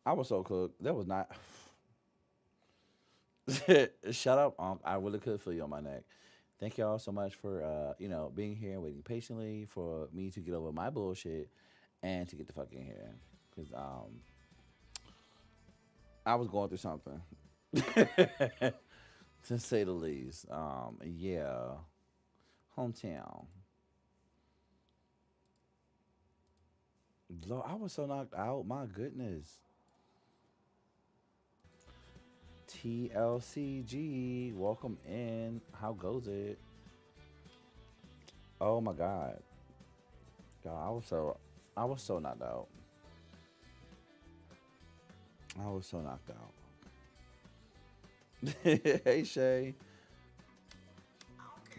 I was so cooked. That was not. Shut up, Unc. I really could feel you on my neck. Thank y'all so much for being here, waiting patiently for me to get over my bullshit and to get the fuck in here. Cause I was going through something, to say the least. Yeah, hometown. Lord, I was so knocked out. My goodness. TLCG, welcome in. How goes it? Oh my God, God, I was so knocked out. I was so knocked out. Hey Shay,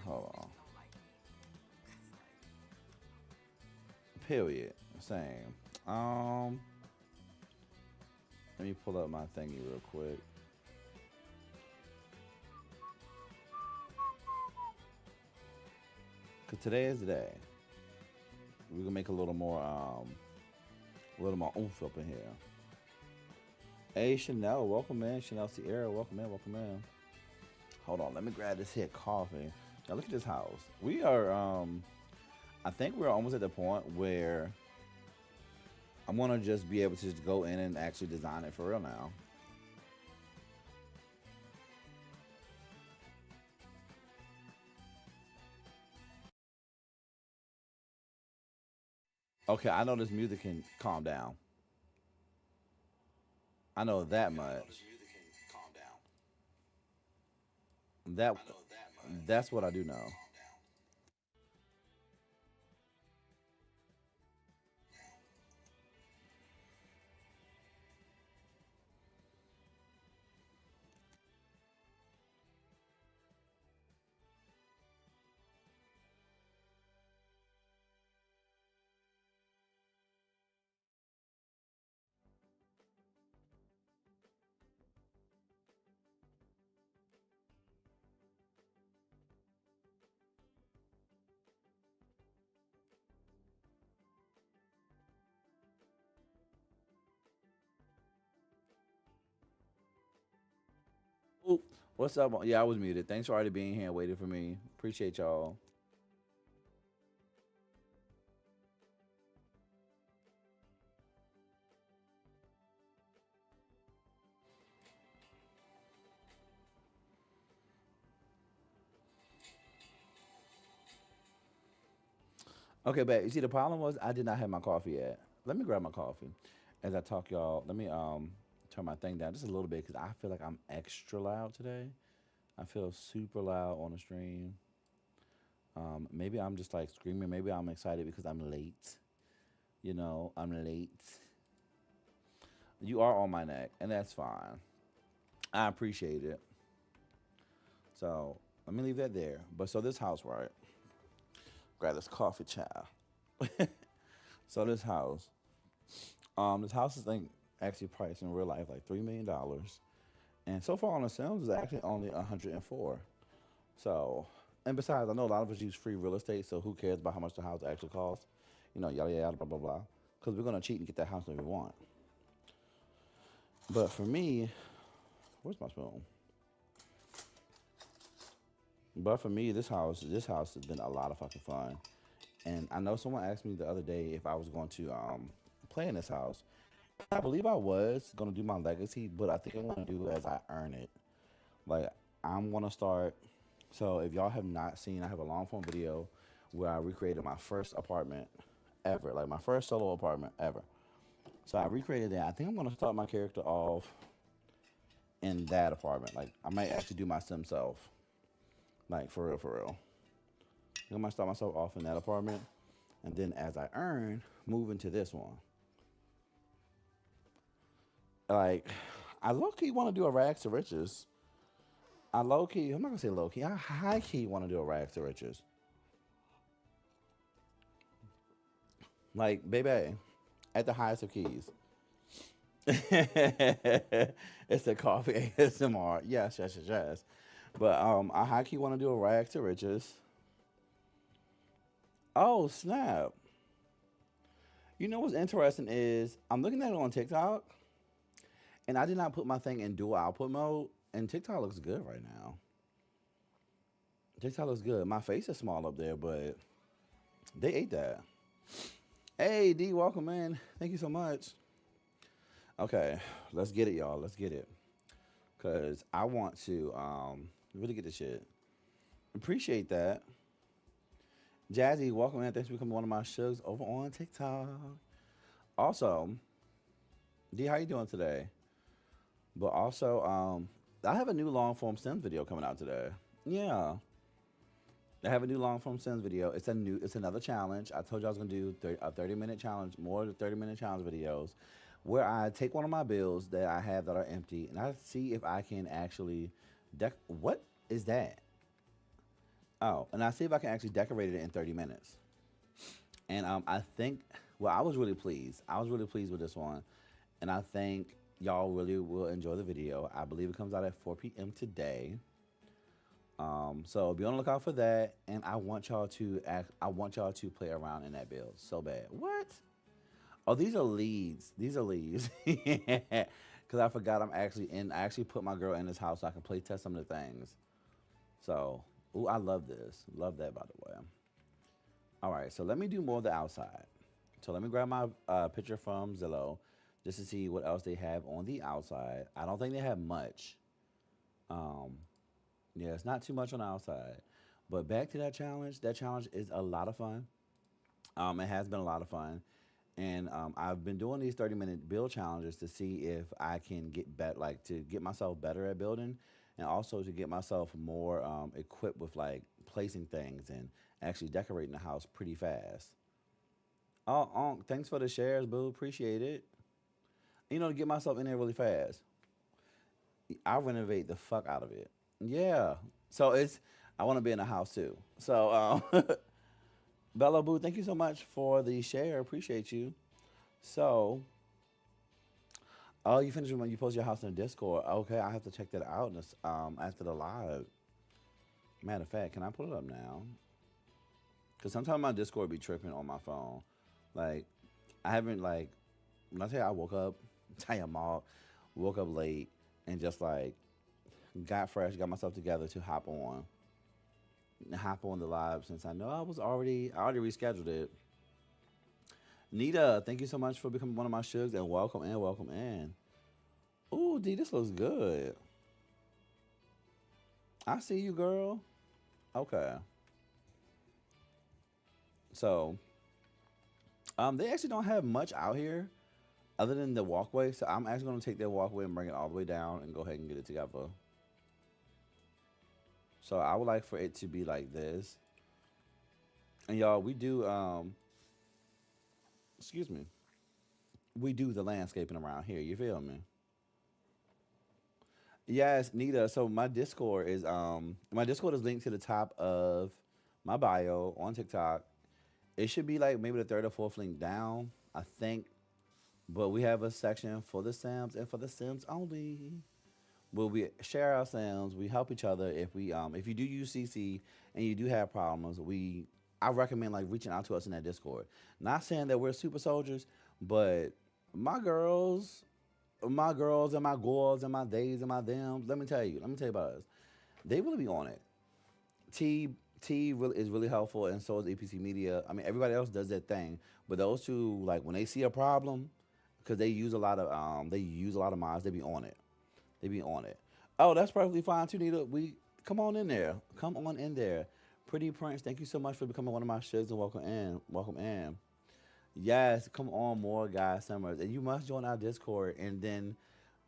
hold on. Period. Same. Um, Let me pull up my thingy real quick. Cause today is the day. We're gonna make a little more oomph up in here. Hey Chanel, welcome in. Chanel Sierra, welcome in, welcome in. Hold on, let me grab this here coffee. Now look at this house. We are I think we're almost at the point where I'm gonna just be able to just go in and actually design it for real now. Okay, I know this music can calm down. I know that much. That that's what I do know. Oop, what's up? Yeah, I was muted. Thanks for already being here and waiting for me. Appreciate y'all. Okay, but you see, the problem was I did not have my coffee yet. Let me grab my coffee as I talk, y'all. Let me turn my thing down just a little bit because I feel like I'm extra loud today. I feel super loud on the stream. Maybe I'm just like screaming. Maybe I'm excited because I'm late. I'm late. You are on my neck, and that's fine. I appreciate it. So let me leave that there. But so this house, right? Grab this coffee, child. So this house is think actually priced in real life like $3 million, and so far on the sales is actually only 104. So, and besides, I know a lot of us use free real estate, so who cares about how much the house actually costs? Yada yada blah blah blah. Because we're gonna cheat and get that house that we want. But for me, where's my spoon? But for me, this house has been a lot of fucking fun. And I know someone asked me the other day if I was going to play in this house. I believe I was gonna do my legacy, but I think I'm gonna do as I earn it. Like I'm gonna start. So if y'all have not seen, I have a long form video where I recreated my first apartment ever, like my first solo apartment ever. So I recreated that. I think I'm gonna start my character off in that apartment. Like I might actually do my sim self, like for real, for real. I'm gonna start myself off in that apartment, and then as I earn, move into this one. Like I low key want to do a rags to riches. I low key, I'm not gonna say low key. I high key want to do a rags to riches. Like baby, at the highest of keys. It's the coffee ASMR. Yes, yes, yes, yes. But I high key want to do a rags to riches. Oh snap! You know what's interesting is I'm looking at it on TikTok, And I did not put my thing in dual output mode, and TikTok looks good right now. TikTok looks good. My face is small up there, but they ate that. Hey, D, welcome in. Thank you so much. Okay, let's get it, y'all. Let's get it. Because I want to really get this shit. Appreciate that. Jazzy, welcome in. Thanks for becoming one of my shugs over on TikTok. Also, D, how you doing today? But also, I have a new long form Sims video coming out today. Yeah, I have a new long form Sims video. It's another challenge. I told you I was gonna do a 30-minute challenge, more than 30-minute challenge videos, where I take one of my bills that I have that are empty, and I see if I can actually what is that? Oh, and I see if I can actually decorate it in 30 minutes. And I think, well, I was really pleased. I was really pleased with this one, and I think y'all really will enjoy the video. I believe it comes out at 4 p.m. today. So be on the lookout for that, and I want y'all to play around in that build so bad. What? Oh, these are leads. These are leads. Because I forgot I'm actually in. I actually put my girl in this house so I can play test some of the things. So, ooh, I love this. Love that, by the way. All right, so let me do more of the outside. So let me grab my picture from Zillow just to see what else they have on the outside. I don't think they have much. Um, yeah, it's not too much on the outside. But back to that challenge. That challenge is a lot of fun. It has been a lot of fun. And I've been doing these 30-minute build challenges to see if I can get better, like to get myself better at building, and also to get myself more equipped with like placing things and actually decorating the house pretty fast. Oh, thanks for the shares, boo. Appreciate it. You know, to get myself in there really fast. I renovate the fuck out of it. Yeah. So I want to be in a house too. So Bella Boo, thank you so much for the share. Appreciate you. So, oh, you finished when you post your house in the Discord. Okay, I have to check that out after the live. Matter of fact, can I pull it up now? Because sometimes my Discord be tripping on my phone. Like, I haven't, like, when I tell you I woke up, tell you I'm all, woke up late and just, like, got fresh, got myself together to hop on the live since I know I already rescheduled it. Nita, thank you so much for becoming one of my shugs and welcome in, welcome in. Ooh, D, this looks good. I see you, girl. Okay. So, they actually don't have much out here other than the walkway. So I'm actually gonna take that walkway and bring it all the way down and go ahead and get it together. So I would like for it to be like this. And y'all, we do excuse me. We do the landscaping around here. You feel me? Yes, Nita. So my Discord is linked to the top of my bio on TikTok. It should be like maybe the third or fourth link down, I think. But we have a section for the Sims and for the Sims only. Where we share our Sims, we help each other. If you do use CC and you do have problems, I recommend like reaching out to us in that Discord. Not saying that we're super soldiers, but my girls, my girls and my girls and my days and my thems. Let me tell you about us. They really be on it. T T really is really helpful, and so is EPC Media. I mean, everybody else does their thing, but those two, like when they see a problem, because they use a lot of mods, they be on it. They be on it. Oh, that's perfectly fine too, Nita. We come on in there. Come on in there. Pretty Prince, thank you so much for becoming one of my shows and welcome in. Welcome in. Yes, come on, more guys, summers, and you must join our Discord. And then,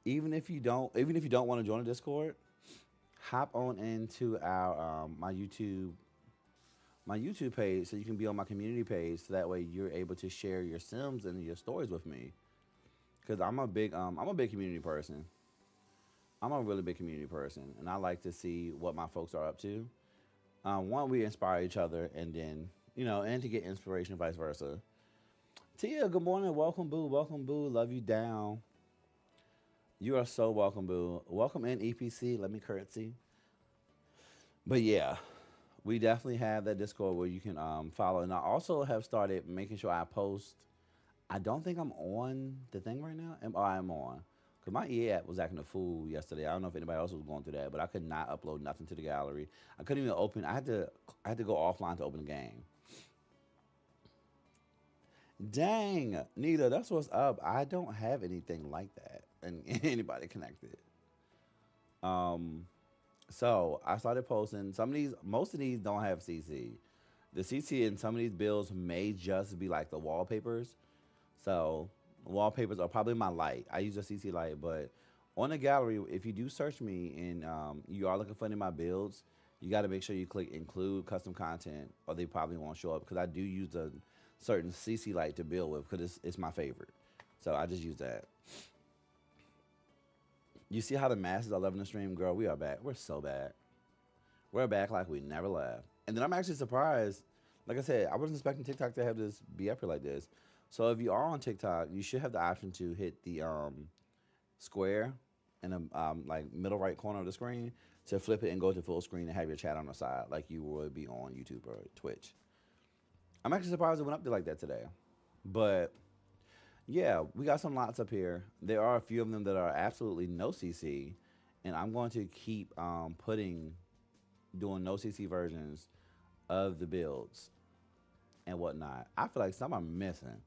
even if you don't want to join the Discord, hop on into our my YouTube page so you can be on my community page. So that way you're able to share your Sims and your stories with me. Cause I'm a big community person. I'm a really big community person, and I like to see what my folks are up to. One, we inspire each other, and then and to get inspiration, vice versa. Tia, good morning. Welcome, boo. Welcome, boo. Love you down. You are so welcome, boo. Welcome in, EPC. Let me curtsy. But yeah, we definitely have that Discord where you can follow. And I also have started making sure I post. I don't think I'm on the thing right now. Oh, I'm on. Cause my EA app was acting a fool yesterday. I don't know if anybody else was going through that, but I could not upload nothing to the gallery. I couldn't even open. I had to go offline to open the game. Dang, Nita, that's what's up. I don't have anything like that, and anybody connected. Um, so I started posting. Some of these, most of these don't have CC. The CC in some of these bills may just be like the wallpapers. So wallpapers are probably my light. I use a CC light, but on the gallery, if you do search me and you are looking for any of my builds, you got to make sure you click include custom content, or they probably won't show up because I do use a certain CC light to build with because it's my favorite. So I just use that. You see how the masses are loving the stream, girl? We are back. We're so back. We're back like we never left. And then I'm actually surprised. Like I said, I wasn't expecting TikTok to have this be up here like this. So if you are on TikTok, you should have the option to hit the square in the like middle right corner of the screen to flip it and go to full screen and have your chat on the side like you would be on YouTube or Twitch. I'm actually surprised it went up there like that today. But yeah, we got some lots up here. There are a few of them that are absolutely no CC, and I'm going to keep doing no CC versions of the builds and whatnot. I feel like some are missing.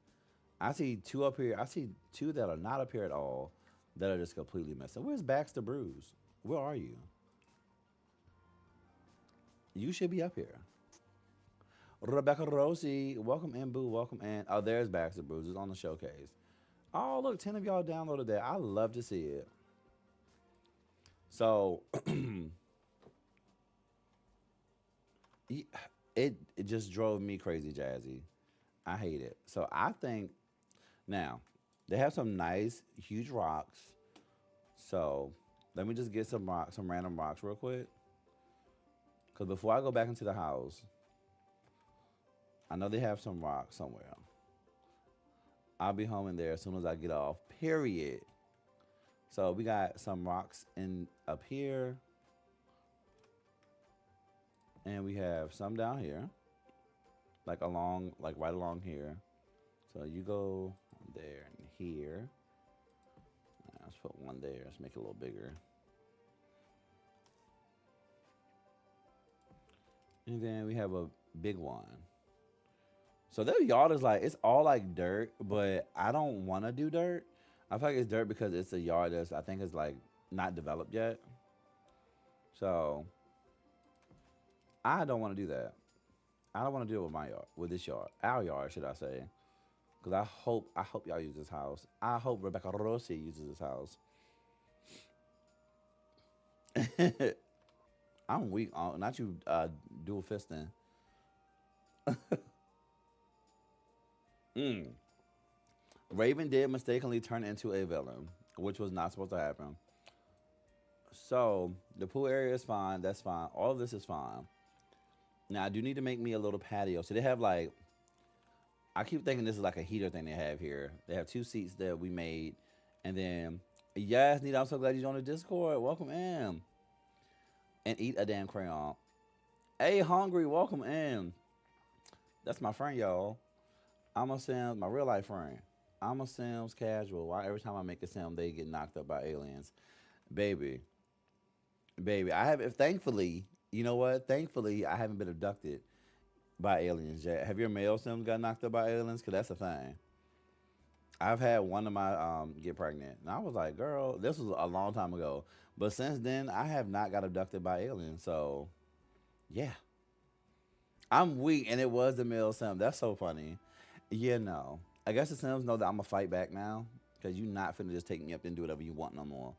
I see two up here. I see two that are not up here at all that are just completely missing. Where's Baxter Bruise? Where are you? You should be up here. Rebecca Rosie, welcome in, boo, welcome in. Oh, there's Baxter Bruise. It's on the showcase. Oh, look, 10 of y'all downloaded that. I love to see it. So, it just drove me crazy, Jazzy. I hate it. So I think now they have some nice, huge rocks. So let me just get some rocks, some random rocks, real quick. Cause before I go back into the house, I know they have some rocks somewhere. I'll be home in there as soon as I get off. Period. So we got some rocks in up here. And we have some down here. Like right along here. So you go there and here. Let's put one there. Let's make it a little bigger. And then we have a big one. So their yard is like, it's all like dirt, but I don't want to do dirt. I feel like it's dirt because it's a yard that's, I think is like not developed yet. So I don't want to do that. I don't want to do it with my yard, with this yard, our yard, should I say? Because I hope y'all use this house. I hope Rebecca Rosie uses this house. I'm weak on, not you dual fisting. Raven did mistakenly turn into a villain, which was not supposed to happen. So the pool area is fine. That's fine. All of this is fine. Now I do need to make me a little patio. So they have like, I keep thinking this is like a heater thing they have here. They have two seats that we made, and then yes, Nita, I'm so glad you're on the Discord. Welcome in. And eat a damn crayon. Hey, hungry. Welcome in. That's my friend, y'all. I'm a Sims, my real life friend. I'm a Sims casual. Why every time I make a Sim, they get knocked up by aliens? Baby, baby, I have. Thankfully, you know what? Thankfully, I haven't been abducted by aliens yet. Have your male Sims got knocked up by aliens? Cause that's a thing. I've had one of my get pregnant, and I was like, girl, this was a long time ago. But since then, I have not got abducted by aliens. So, yeah, I'm weak, and it was the male Sim. That's so funny. Yeah, no. I guess the Sims know that I'm gonna fight back now, cause you not finna just take me up and do whatever you want no more.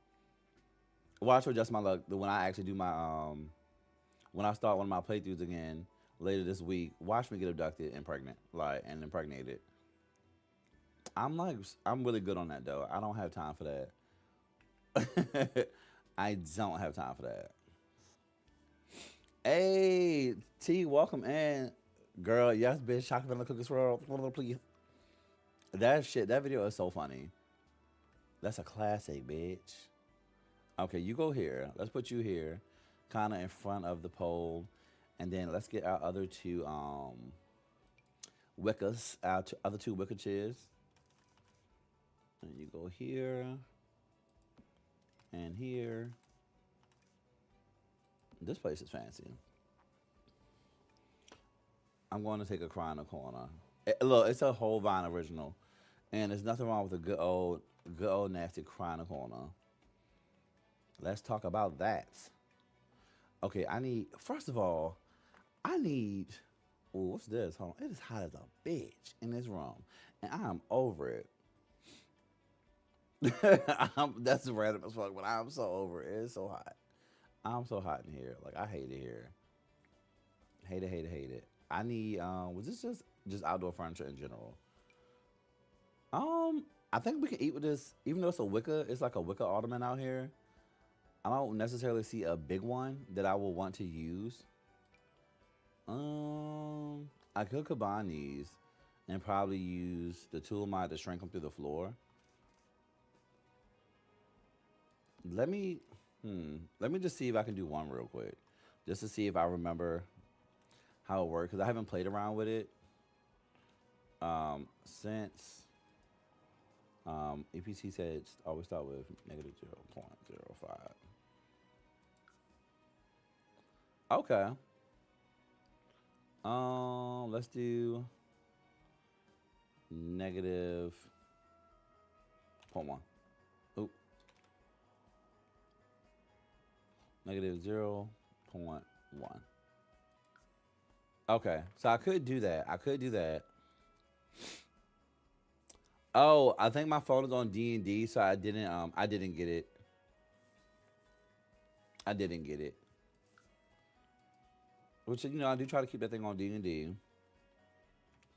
Watch for just my luck. When I actually do my when I start one of my playthroughs again later this week, watch me get abducted and pregnant, like and impregnated. I'm really good on that though. I don't have time for that. I don't have time for that. Hey, T, welcome in, girl. Yes, bitch. Chocolate vanilla cookies swirl, please. That shit. That video is so funny. That's a classic, bitch. Okay, you go here. Let's put you here, kind of in front of the pole, and then let's get our other two wickas, other two wicca chairs. And you go here. here. This place is fancy. I'm going to take a cry in the corner. Look, it's a whole Vine original, and there's nothing wrong with a good old nasty cry in the corner. Let's talk about that. Okay, I need. First of all, I need. Oh, what's this? Hold on. It is hot as a bitch in this room, and I'm over it. That's random as fuck, but I'm so over it. It's so hot. I'm so hot in here. Like I hate it here. Hate it, hate it, hate it. I need was this just outdoor furniture in general? I think we can eat with this, even though it's a Wicca, it's like a Wicca ottoman out here. I don't necessarily see a big one that I will want to use. I could combine these and probably use the tool mod to shrink them through the floor. Let me let me just see if I can do one real quick, just to see if I remember how it works, because I haven't played around with it since EPC said always start with negative 0.05. Okay. Let's do negative point 0.1. Oop. Negative 0.1. Okay, so I could do that. I could do that. Oh, I think my phone is on D&D, so I didn't get it. I didn't get it. Which, I do try to keep that thing on D&D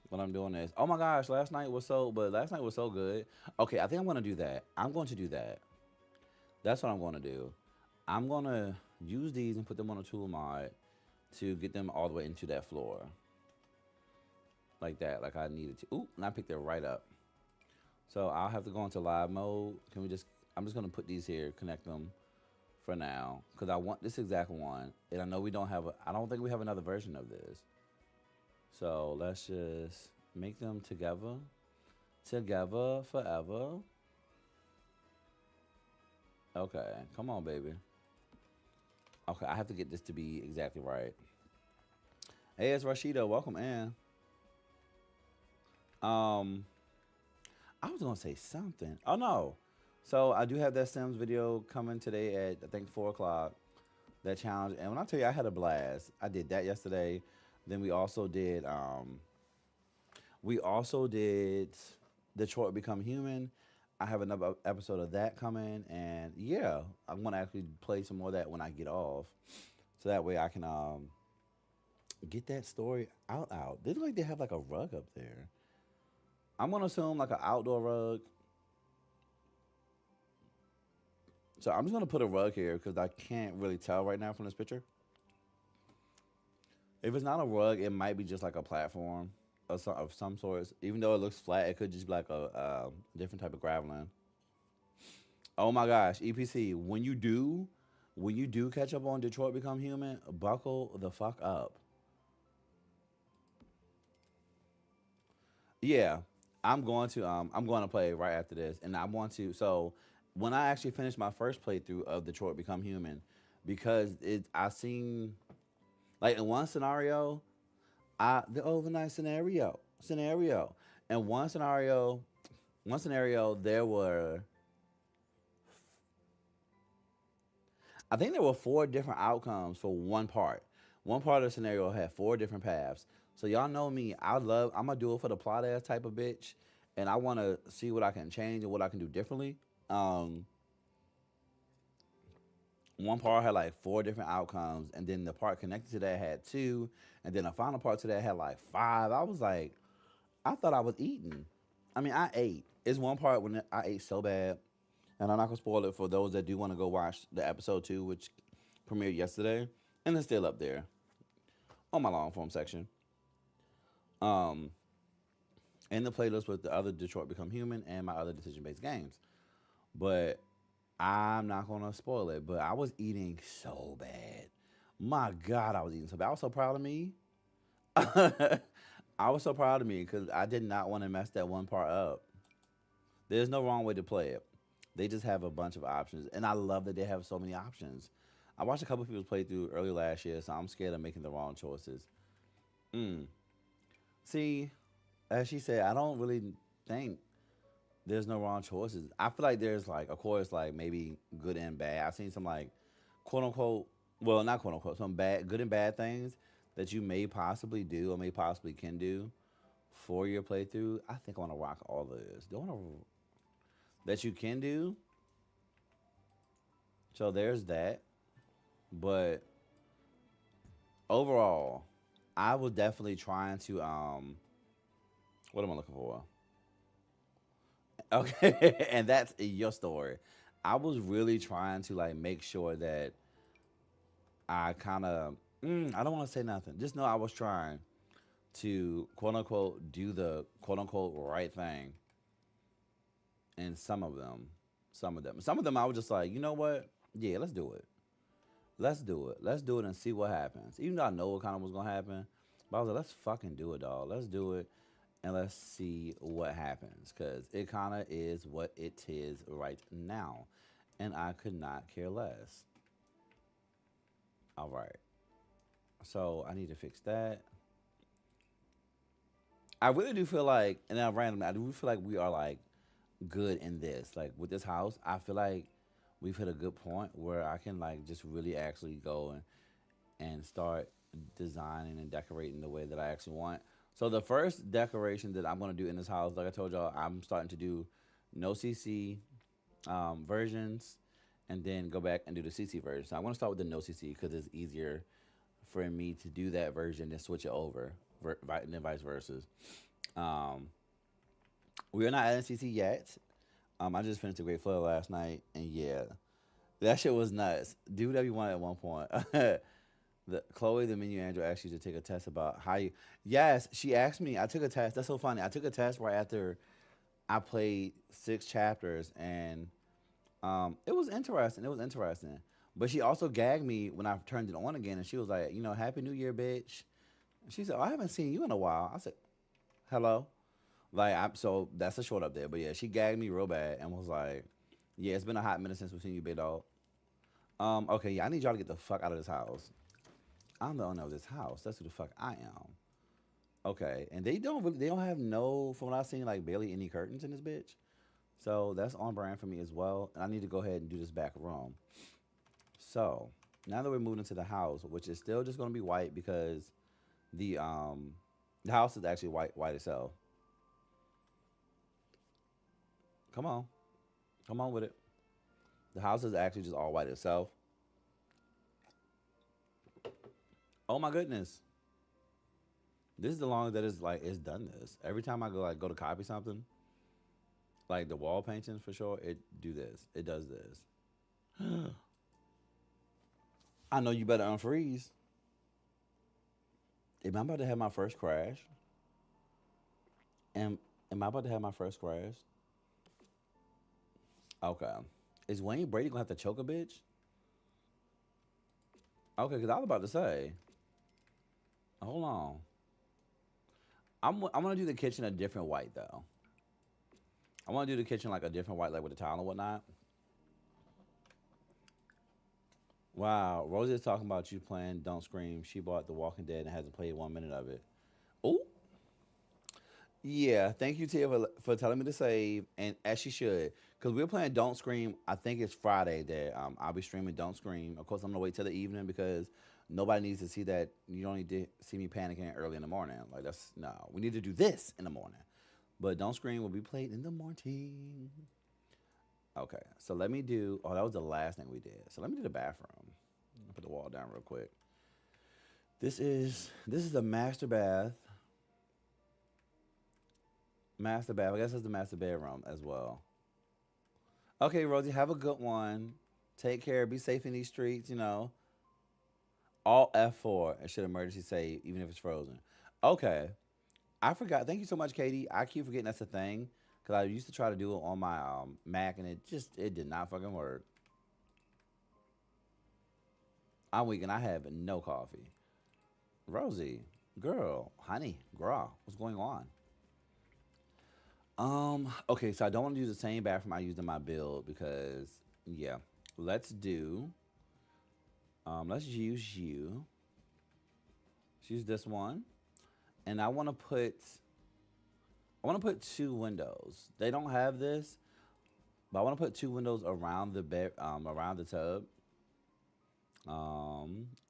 when I'm doing this. Oh my gosh, last night was so good. Okay, I think I'm gonna do that. I'm going to do that. That's what I'm gonna do. I'm gonna use these and put them on a tool mod to get them all the way into that floor. Like that, like I needed to. Ooh, and I picked it right up. So I'll have to go into live mode. I'm just gonna put these here, connect them for now, because I want this exact one, and I know we don't have I don't think we have another version of this. So let's just make them together forever. Okay, come on, baby. Okay, I have to get this to be exactly right. Hey, it's Rashida. Welcome in. I was gonna say something. Oh no. So I do have that Sims video coming today at I think 4 o'clock. That challenge, and when I tell you I had a blast, I did that yesterday. Then we also did Detroit Become Human. I have another episode of that coming, and yeah, I'm gonna actually play some more of that when I get off, so that way I can get that story out. They look like they have like a rug up there. I'm gonna assume like an outdoor rug. So I'm just gonna put a rug here because I can't really tell right now from this picture. If it's not a rug, it might be just like a platform of some sort. Even though it looks flat, it could just be like a different type of graveling. Oh my gosh, EPC, when you do catch up on Detroit Become Human, buckle the fuck up. Yeah, I'm going to play right after this, and I want to. So when I actually finished my first playthrough of Detroit Become Human, because I seen like in one scenario, the overnight scenario, and one scenario there were, I think there were 4 different outcomes for one part. One part of the scenario had 4 different paths. So y'all know me. I'm a do it for the plot ass type of bitch, and I want to see what I can change and what I can do differently. One part had like 4 different outcomes, and then the part connected to that had 2, and then the final part to that had like 5. I was like, I thought I was eating. I mean, I ate. It's one part when I ate so bad, and I'm not gonna spoil it for those that do want to go watch the episode 2, which premiered yesterday, and it's still up there on my long form section. Um, in the playlist with the other Detroit Become Human and my other decision based games, but I'm not gonna spoil it. But I was eating so bad. My God, I was eating so bad. I was so proud of me. I was so proud of me because I did not want to mess that one part up. There's no wrong way to play it. They just have a bunch of options, and I love that they have so many options. I watched a couple of people play through early last year, so I'm scared of making the wrong choices. Mm. See, as she said, I don't really think there's no wrong choices. I feel like there's like, of course, like maybe good and bad. I've seen some like quote unquote, well, not quote unquote, some bad, good and bad things that you may possibly do or may possibly can do for your playthrough. I think I want to rock all of this. Don't want to that you can do. So there's that. But overall, I was definitely trying to what am I looking for? Okay, and that's your story. I was really trying to like make sure that I kind of I don't want to say nothing. Just know I was trying to quote unquote do the quote unquote right thing in some of them I was just like, you know what? Yeah, let's do it. Let's do it. Let's do it and see what happens. Even though I know what kind of was gonna happen, but I was like, let's fucking do it, dog. Let's do it and let's see what happens. Cause it kind of is what it is right now, and I could not care less. All right. So I need to fix that. I really do feel like, and then randomly, I do feel like we are like good in this. Like with this house, I feel like we've hit a good point where I can like just really actually go and start designing and decorating the way that I actually want. So the first decoration that I'm gonna do in this house, like I told y'all, I'm starting to do no CC versions, and then go back and do the CC version. So I want to start with the no CC because it's easier for me to do that version and switch it over, and then vice versa. Um, we are not adding CC yet. I just finished the Great Flood last night, and yeah, that shit was nuts. Do whatever you want at one point. The Chloe, the menu Andrew, asked you to take a test about how you. Yes, she asked me. I took a test. That's so funny. I took a test right after I played 6 chapters, and it was interesting. It was interesting. But she also gagged me when I turned it on again, and she was like, you know, Happy New Year, bitch. And she said, oh, I haven't seen you in a while. I said, hello. Like, so that's a short up there. But yeah, she gagged me real bad and was like, yeah, it's been a hot minute since we've seen you, big dog. Okay, yeah, I need y'all to get the fuck out of this house. I'm the owner of this house. That's who the fuck I am. Okay, and they don't have no, from what I've seen, like barely any curtains in this bitch. So that's on brand for me as well. And I need to go ahead and do this back room. So now that we're moving into the house, which is still just gonna be white because the um the house is actually white itself. Come on, come on with it. The house is actually just all white itself. Oh my goodness, this is the longest that it's done this. Every time I go to copy something, like the wall paintings for sure, it do this. It does this. I know you better unfreeze. Am I about to have my first crash? Am I about to have my first crash? Okay. Is Wayne Brady gonna have to choke a bitch? Okay, because I was about to say, hold on. I'm gonna do the kitchen a different white though. I want to do the kitchen like a different white, like with the tile and whatnot. Wow, Rosie is talking about you playing Don't Scream. She bought The Walking Dead and hasn't played 1 minute of it. Oh, yeah. Thank you, Tia, for telling me to save, and as she should, because we're playing Don't Scream. I think it's Friday that I'll be streaming Don't Scream. Of course, I'm gonna wait till the evening because nobody needs to see that. You don't need to see me panicking early in the morning. Like that's no. We need to do this in the morning. But Don't Scream will be played in the morning. Okay, so let me do. Oh, that was the last thing we did. So let me do the bathroom. I'll put the wall down real quick. This is the master bath. Master bath. I guess it's the master bedroom as well. Okay, Rosie, have a good one. Take care. Be safe in these streets. You know, all F4. It should emergency save even if it's frozen. Okay, I forgot. Thank you so much, Katie. I keep forgetting that's a thing because I used to try to do it on my Mac and it did not fucking work. I'm weak and I have no coffee. Rosie, girl, honey, girl, what's going on? Okay, so I don't want to use the same bathroom I used in my build because yeah. Let's do let's use you. Let's use this one. And I want to put two windows. They don't have this, but I want to put two windows around the bed around the tub.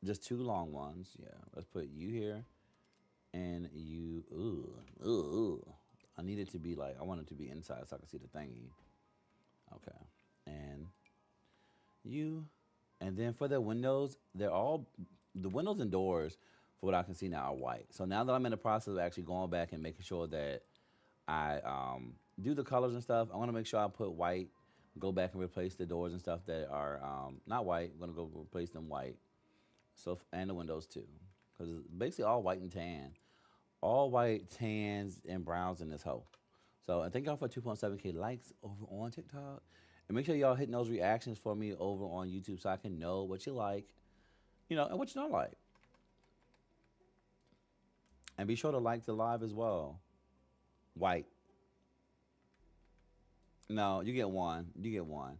Just two long ones. Yeah. Let's put you here and you ooh. I need it to be like I want it to be inside so I can see the thingy. Okay. And you. And then for the windows, they're all the windows and doors. For what I can see now are white. So now that I'm in the process of actually going back and making sure that I do the colors and stuff, I want to make sure I put white. Go back and replace the doors and stuff that are not white. I'm gonna go replace them white. So and the windows too, because it's basically all white and tan, all white tans and browns in this hoe. So and thank y'all for 2.7K likes over on TikTok. And make sure y'all hitting those reactions for me over on YouTube so I can know what you like, and what you don't like. And be sure to like the live as well. White. No, you get one. You get one.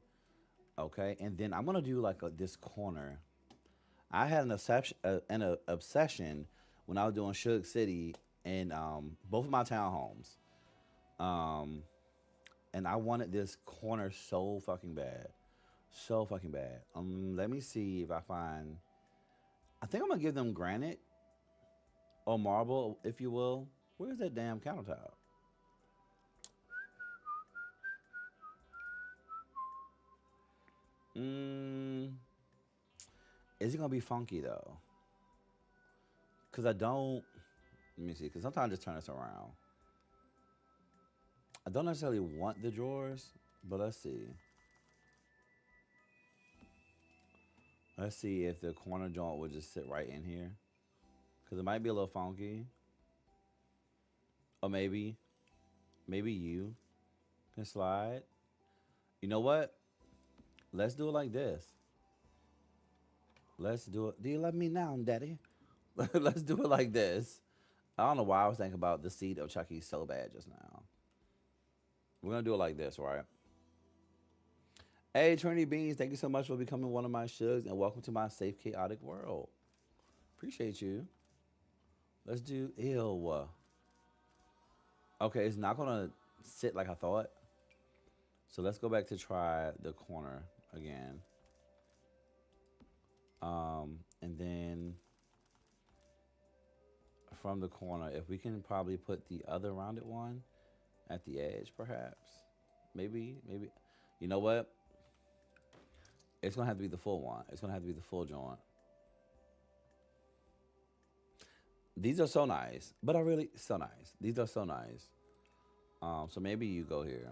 Okay. And then I'm gonna do like this corner. I had an obsession when I was doing Shug City in both of my townhomes. Um, and I wanted this corner so fucking bad. So fucking bad. Let me see if I find. I think I'm gonna give them granite or marble, if you will. Where's that damn countertop? Mm, is it gonna be funky though? Cause I don't. Let me see. Cause sometimes I just turn this around. I don't necessarily want the drawers, but let's see. Let's see if the corner joint will just sit right in here. Cause it might be a little funky. Or maybe you can slide. You know what? Let's do it like this. Let's do it. Do you love me now, Daddy? Let's do it like this. I don't know why I was thinking about the seed of Chucky so bad just now. We're gonna do it like this, right? Hey, Trinity Beans, thank you so much for becoming one of my shugs and welcome to my safe, chaotic world. Appreciate you. Let's do ew. Okay, it's not gonna sit like I thought. So let's go back to try the corner again. And then from the corner, if we can probably put the other rounded one at the edge, perhaps. Maybe. You know what? It's gonna have to be the full one. It's gonna have to be the full joint. These are so nice, but I really so nice. These are so nice. So maybe you go here.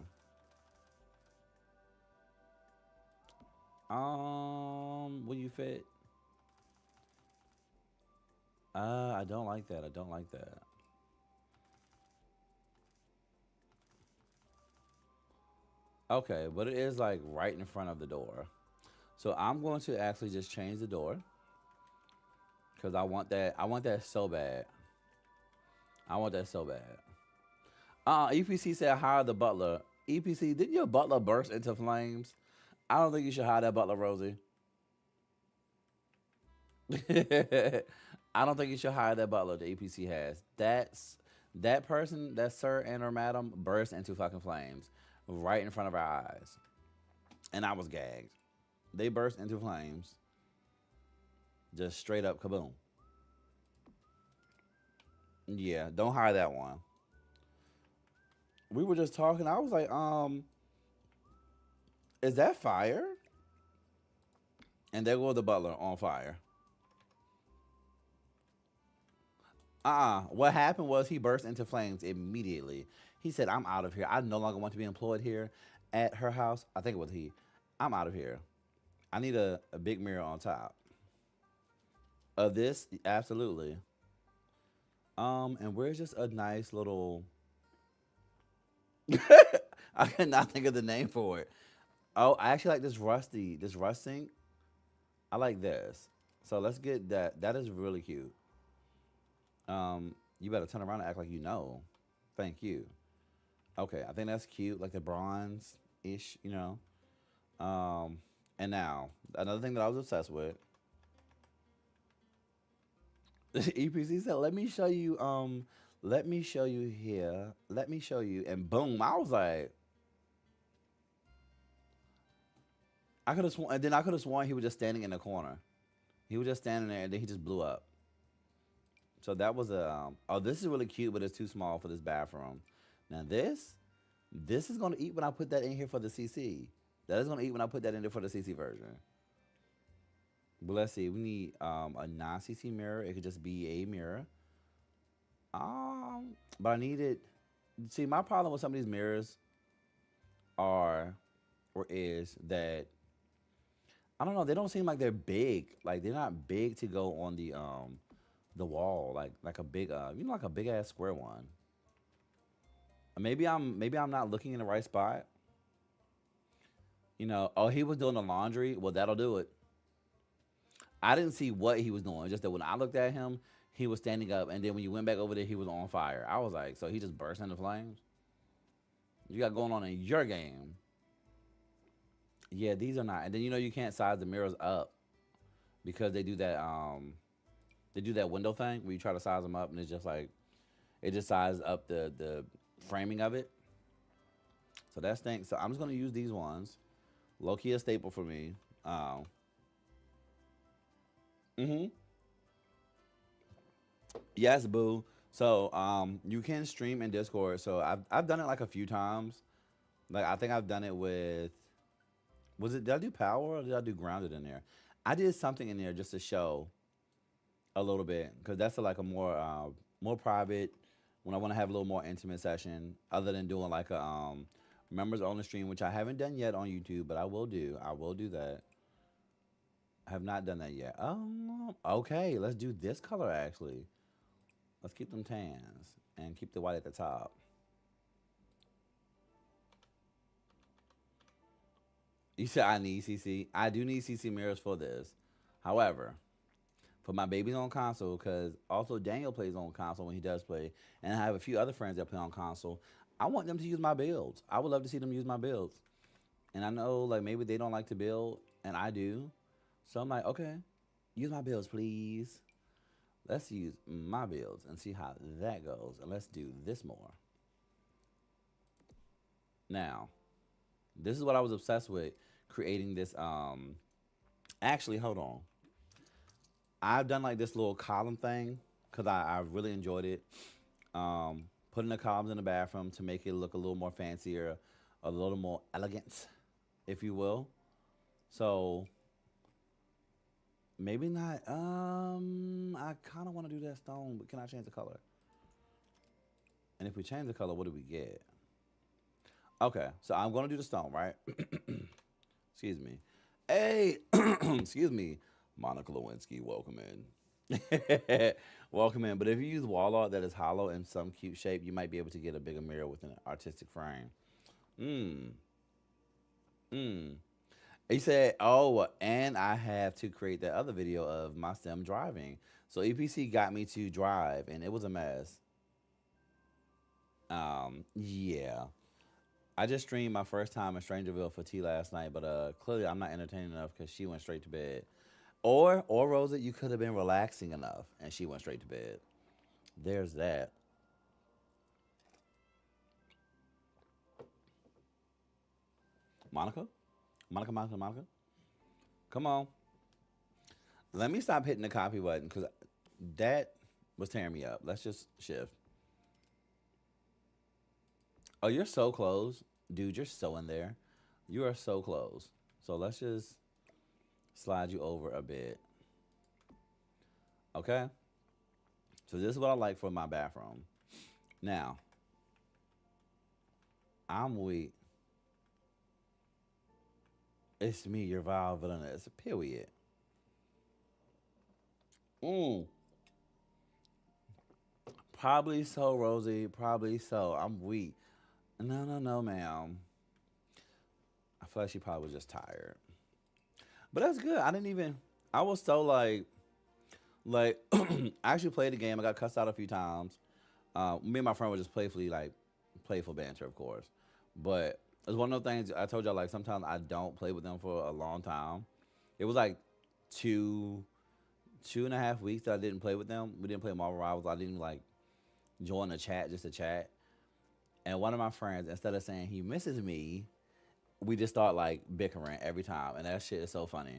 Will you fit? I don't like that. I don't like that. Okay, but it is like right in front of the door. So I'm going to actually just change the door because I want that. I want that so bad. I want that so bad. EPC said hire the butler. EPC, didn't your butler burst into flames? I don't think you should hire that butler, Rosie. I don't think you should hire that butler the EPC has. That person, that sir and or madam, burst into fucking flames right in front of our eyes. And I was gagged. They burst into flames. Just straight up kaboom. Yeah, don't hire that one. We were just talking. I was like, is that fire? And there go the butler on fire. What happened was he burst into flames immediately. He said, I'm out of here. I no longer want to be employed here at her house. I think it was he. I'm out of here. I need a big mirror on top of this. Absolutely. And where's just a nice little. I could not think of the name for it. Oh, I actually like this rusting. I like this. So let's get that. That is really cute. You better turn around and act like you know. Thank you. Okay, I think that's cute, like the bronze ish, you know. Um, and now another thing that I was obsessed with. EPC said, "Let me show you. Let me show you here. Let me show you." And boom, I was like, I could have sworn, and then I could have sworn he was just standing in the corner. He was just standing there, and then he just blew up. So that was a. Oh, this is really cute, but it's too small for this bathroom. Now this is gonna eat when I put that in here for the CC. That is gonna eat when I put that in there for the CC version. But let's see. We need a non-CC mirror. It could just be a mirror. But I needed. See, my problem with some of these mirrors are, or is that I don't know. They don't seem like they're big. Like they're not big to go on the wall. Like a big like a big ass square one. Maybe I'm not looking in the right spot. You know. Oh, he was doing the laundry. Well, that'll do it. I didn't see what he was doing. Just that when I looked at him, he was standing up, and then when you went back over there, he was on fire. I was like, so he just burst into flames. You got going on in your game. Yeah, these are not. And then you can't size the mirrors up because they do that window thing where you try to size them up and it's just like it just sizes up the framing of it. So that's thing. So I'm just gonna use these ones. Low key a staple for me. Hmm. Yes, boo. So you can stream in Discord. So I've done it like a few times. Like I think I've done it with was it did I do power or did I do grounded in there? I did something in there just to show a little bit because that's like a more private when I want to have a little more intimate session other than doing like a members only stream, which I haven't done yet on YouTube, but I will do. I will do that. I have not done that yet. Okay, let's do this color actually. Let's keep them tans and keep the white at the top. You said I need CC. I do need CC mirrors for this. However, for my babies on console, because also Daniel plays on console when he does play, and I have a few other friends that play on console. I want them to use my builds. I would love to see them use my builds. And I know like maybe they don't like to build, and I do. So I'm like, okay, use my builds, please. Let's use my builds and see how that goes. And let's do this more. Now, this is what I was obsessed with creating this. Actually, hold on. I've done like this little column thing because I really enjoyed it. Putting the columns in the bathroom to make it look a little more fancier, a little more elegant, if you will. So maybe not. I kind of want to do that stone, but can I change the color? And if we change the color, what do we get? Okay, so I'm gonna do the stone, right? Excuse me. Hey, excuse me, Monica Lewinsky. Welcome in. Welcome in. But if you use wall art that is hollow in some cute shape, you might be able to get a bigger mirror with an artistic frame. Mmm. Mmm. He said, "Oh, and I have to create that other video of my sim driving." So EPC got me to drive, and it was a mess. Yeah. I just streamed my first time in Strangerville for T last night, but clearly I'm not entertaining enough because she went straight to bed. Or Rosa, you could have been relaxing enough, and she went straight to bed. There's that. Monica, Monica. Come on. Let me stop hitting the copy button because that was tearing me up. Let's just shift. Oh, you're so close, dude. You're so in there. You are so close. So let's just slide you over a bit. Okay. So this is what I like for my bathroom. Now, I'm weak. It's me, your vile villainess. Period. Mm. Probably so, Rosie. Probably so. I'm weak. No, no, no, ma'am. I feel like she probably was just tired. But that's good. I didn't even. I was so like I actually played the game. I got cussed out a few times. Me and my friend would just playfully like playful banter, of course. But it's one of those things I told y'all. Like sometimes I don't play with them for a long time. It was like two, 2.5 weeks that I didn't play with them. We didn't play Marvel Rivals. I didn't like join the chat just to chat. And one of my friends, instead of saying he misses me, we just start like bickering every time, and that shit is so funny.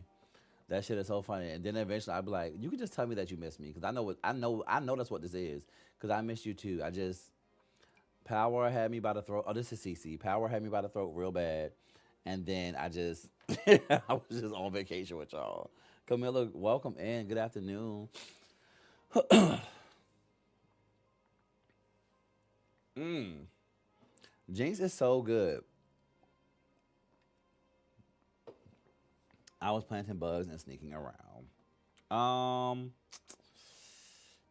That shit is so funny. And then eventually I'd be like, you can just tell me that you miss me, because I know that's what this is, because I miss you too. I just Power had me by the throat. Oh, this is CC. Power had me by the throat real bad, and then I just I was just on vacation with y'all. Camilla, welcome in. Good afternoon. Mm. Jinx is so good. I was planting bugs and sneaking around. Um,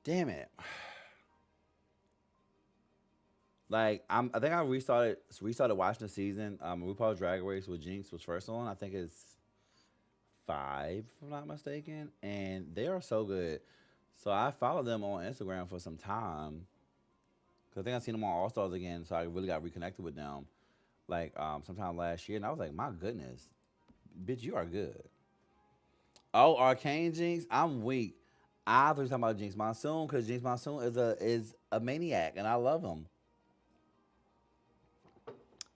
damn it. Like I think I restarted watching the season. RuPaul's Drag Race with Jinx was first on. I think it's five, if I'm not mistaken, and they are so good. So I followed them on Instagram for some time because I think I seen them on All Stars again. So I really got reconnected with them like sometime last year, and I was like, my goodness, bitch, you are good. Oh, Arcane Jinx, I'm weak. I thought you were talking about Jinx Monsoon because Jinx Monsoon is a maniac, and I love him.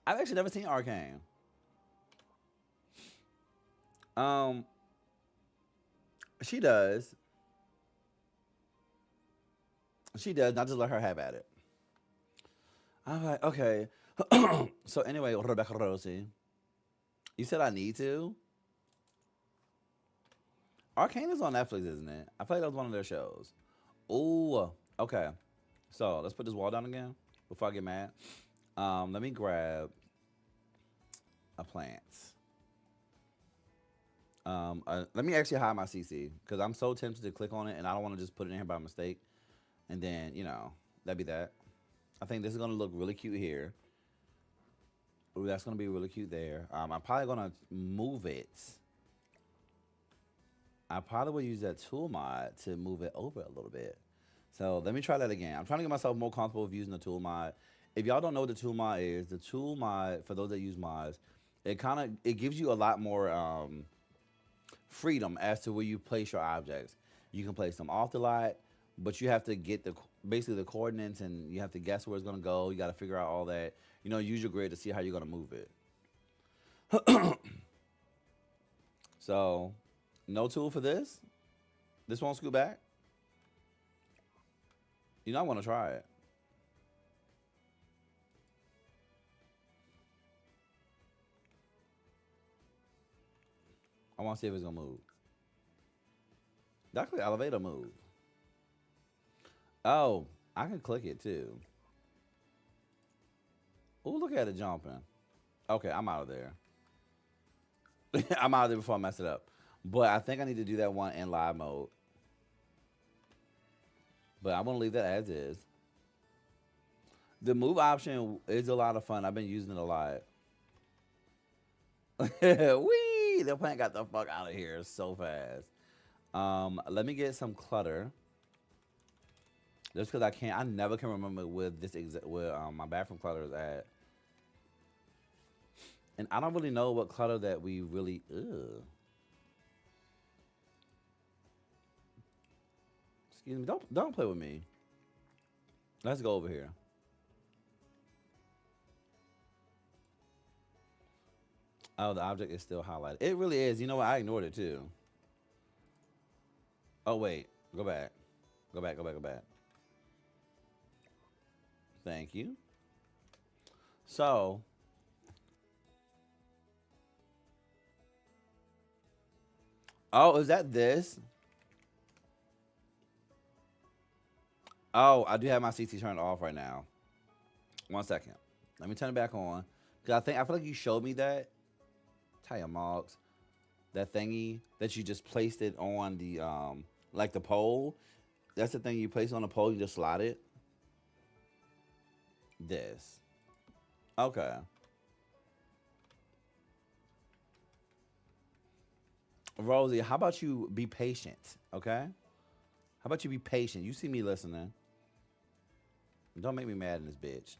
I've actually never seen Arcane. Um, she does. She does. Not just let her have at it. I'm like, okay. So anyway, Rebecca Rosie, you said I need to. Arcane is on Netflix, isn't it? I feel like that was one of their shows. Ooh, okay. So let's put this wall down again before I get mad. Let me grab a plant. Let me actually hide my CC because I'm so tempted to click on it and I don't want to just put it in here by mistake. And then, that'd be that. I think this is going to look really cute here. Ooh, that's going to be really cute there. I'm probably going to move it. I probably will use that tool mod to move it over a little bit. So let me try that again. I'm trying to get myself more comfortable with using the tool mod. If y'all don't know what the tool mod is, the tool mod, for those that use mods, it gives you a lot more freedom as to where you place your objects. You can place them off the lot, but you have to get basically the coordinates, and you have to guess where it's gonna go. You got to figure out all that. Use your grid to see how you're gonna move it. So, no tool for this. This won't scoot back. I want to try it. I want to see if it's gonna move. That could elevator move. Oh, I can click it too. Oh, look at it jumping. Okay, I'm out of there. I'm out of there before I mess it up. But I think I need to do that one in live mode. But I'm gonna leave that as is. The move option is a lot of fun. I've been using it a lot. Wee! The plant got the fuck out of here so fast. Let me get some clutter. Just because I never can remember where my bathroom clutter is at. And I don't really know what clutter that we really. Ugh. Excuse me. Don't play with me. Let's go over here. Oh, the object is still highlighted. It really is. You know what? I ignored it too. Oh wait. Go back. Go back. Go back. Go back. Thank you. So. Oh, is that this? Oh, I do have my CT turned off right now. 1 second. Let me turn it back on. Cause I feel like you showed me that. Tire marks. That thingy that you just placed it on the like the pole. That's the thing you place on the pole, you just slide it. This. Okay. Rosie, how about you be patient? Okay? How about you be patient? You see me listening. Don't make me mad in this bitch.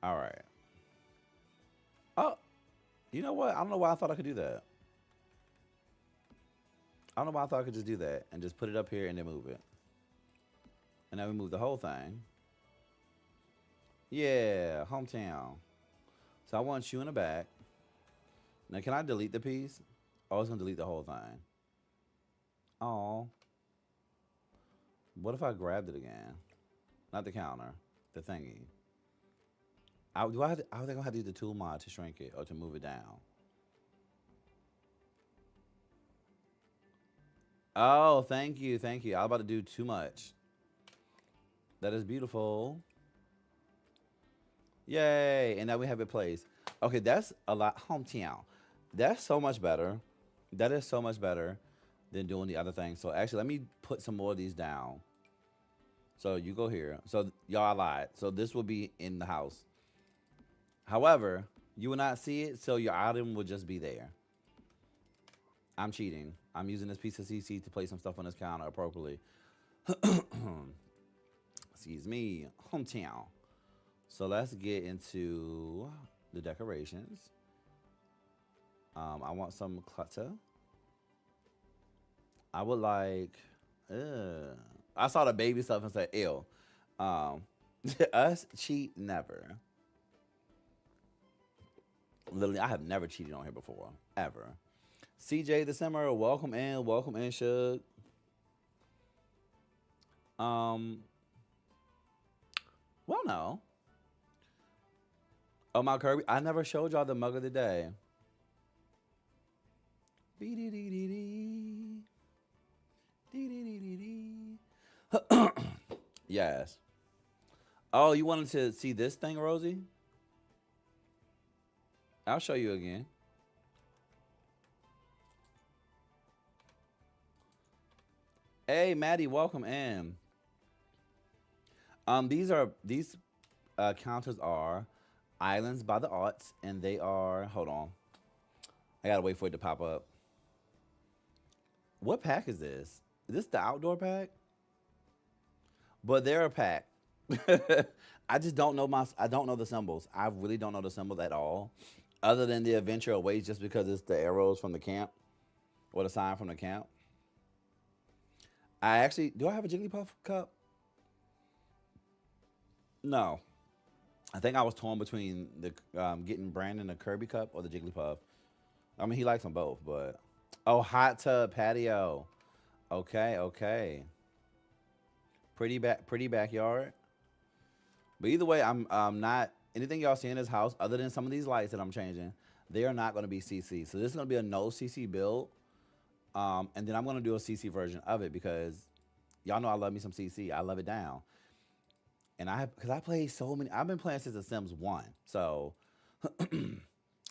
All right. Oh, you know what? I don't know why I thought I could do that. I don't know why I thought I could just do that and just put it up here and then move it. And then we move the whole thing. Yeah, hometown. So I want you in the back. Now, can I delete the piece? Oh, it's gonna delete the whole thing. Oh, what if I grabbed it again? Not the counter, the thingy. I think I'll have to use the tool mod to shrink it or to move it down. Oh, thank you, thank you. I was about to do too much. That is beautiful. Yay! And now we have it placed. Okay, that's a lot. Hometown. That's so much better. That is so much better than doing the other thing. So actually, let me put some more of these down. So you go here. So y'all lied. So this will be in the house. However, you will not see it, so your item will just be there. I'm cheating. I'm using this piece of CC to place some stuff on this counter appropriately. Excuse me. Hometown. So let's get into the decorations. I want some clutter. I would like. I saw the baby stuff and said, "Ew." Us cheat never. Literally, I have never cheated on here before, ever. CJ the Simmer, welcome in, Shug. Well, no. Oh, my Kirby, I never showed y'all the mug of the day. Yes. Oh, you wanted to see this thing, Rosie? I'll show you again. Hey, Maddie, welcome in. These counters are Islands by the Arts, and they are. Hold on, I gotta wait for it to pop up. What pack is this? Is this the outdoor pack? But they're a pack. I just don't know I don't know the symbols. I really don't know the symbols at all, other than the adventure awaits, just because it's the arrows from the camp or the sign from the camp. I actually do. I have a Jigglypuff cup? No. I think I was torn between the getting Brandon a Kirby cup or the Jigglypuff. I mean, he likes them both, but oh, hot tub patio. Okay, okay. Pretty backyard. But either way, I'm not anything y'all see in this house other than some of these lights that I'm changing. They are not going to be CC. So this is going to be a no CC build. And then I'm going to do a CC version of it because y'all know I love me some CC. I love it down. And because I play so many, I've been playing since The Sims 1. So,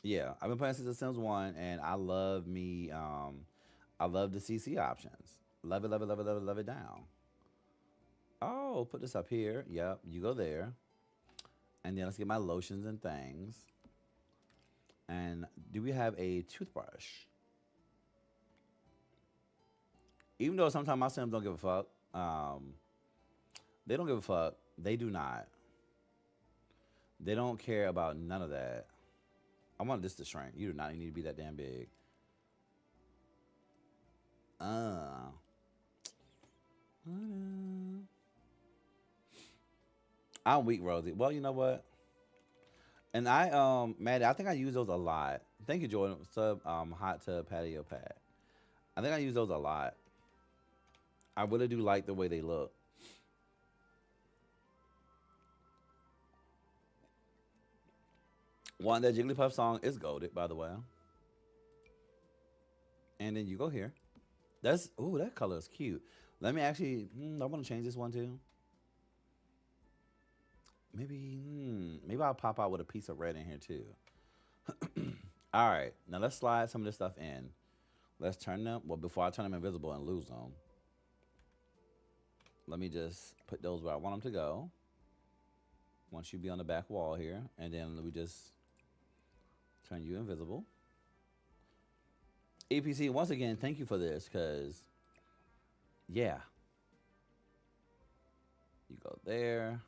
yeah, I've been playing since The Sims 1, and I love me, I love the CC options. Love it, love it, love it, love it, love it down. Oh, put this up here. Yep, you go there. And then let's get my lotions and things. And do we have a toothbrush? Even though sometimes my Sims don't give a fuck. They don't give a fuck. They do not. They don't care about none of that. I want this to shrink. You do not need to be that damn big. I'm weak, Rosie. Well, you know what? And Maddie, I think I use those a lot. Thank you, Jordan. Sub hot tub patio pad. I think I use those a lot. I really do like the way they look. One, that Jigglypuff song is golded, by the way. And then you go here. Ooh, that color is cute. Let me actually, I want to change this one too. Maybe I'll pop out with a piece of red in here too. All right, now let's slide some of this stuff in. Let's turn them, well, before I turn them invisible and lose them. Let me just put those where I want them to go. Once you be on the back wall here, and then we just turn you invisible. APC, once again, thank you for this, because, yeah. You go there.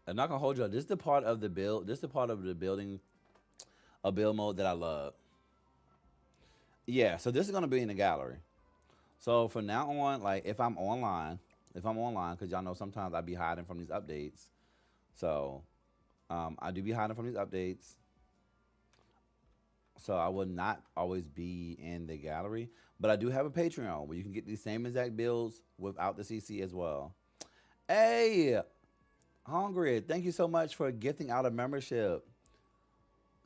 I'm not gonna hold you up. This is the part of the build. This is the part of the building a build mode that I love. Yeah, so this is gonna be in the gallery. So from now on, like if I'm online, because y'all know sometimes I be hiding from these updates. So I do be hiding from these updates. So I will not always be in the gallery. But I do have a Patreon where you can get these same exact builds without the CC as well. Hey, Hungry, thank you so much for gifting out a membership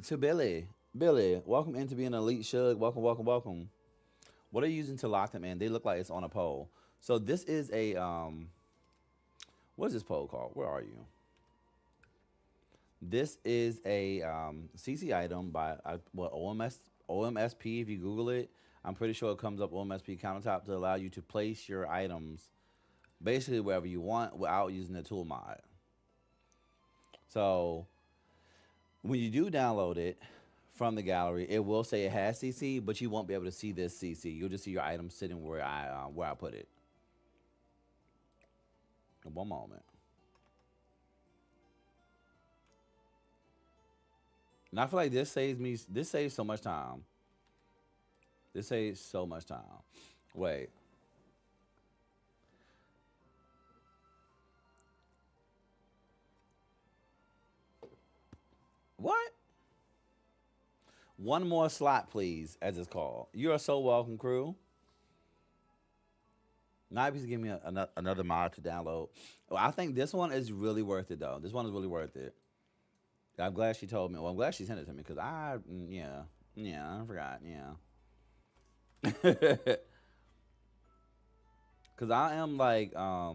to Billy. Billy, welcome into being an elite shug. Welcome, welcome, welcome. What are you using to lock them in? They look like it's on a pole. So this is a what is this pole called? Where are you? This is a CC item by what OMSP. If you Google it, I'm pretty sure it comes up OMSP countertop to allow you to place your items basically wherever you want without using the tool mod. So when you do download it from the gallery, it will say it has CC, but you won't be able to see this CC. You'll just see your item sitting where I put it. One moment. And I feel like this saves so much time. This saves so much time. Wait. What? One more slot, please, as it's called. You are so welcome, crew. Nibi's giving me another mod to download. Well, I think this one is really worth it, though. This one is really worth it. I'm glad she told me. Well, I'm glad she sent it to me because I forgot. Yeah. Because I am like, I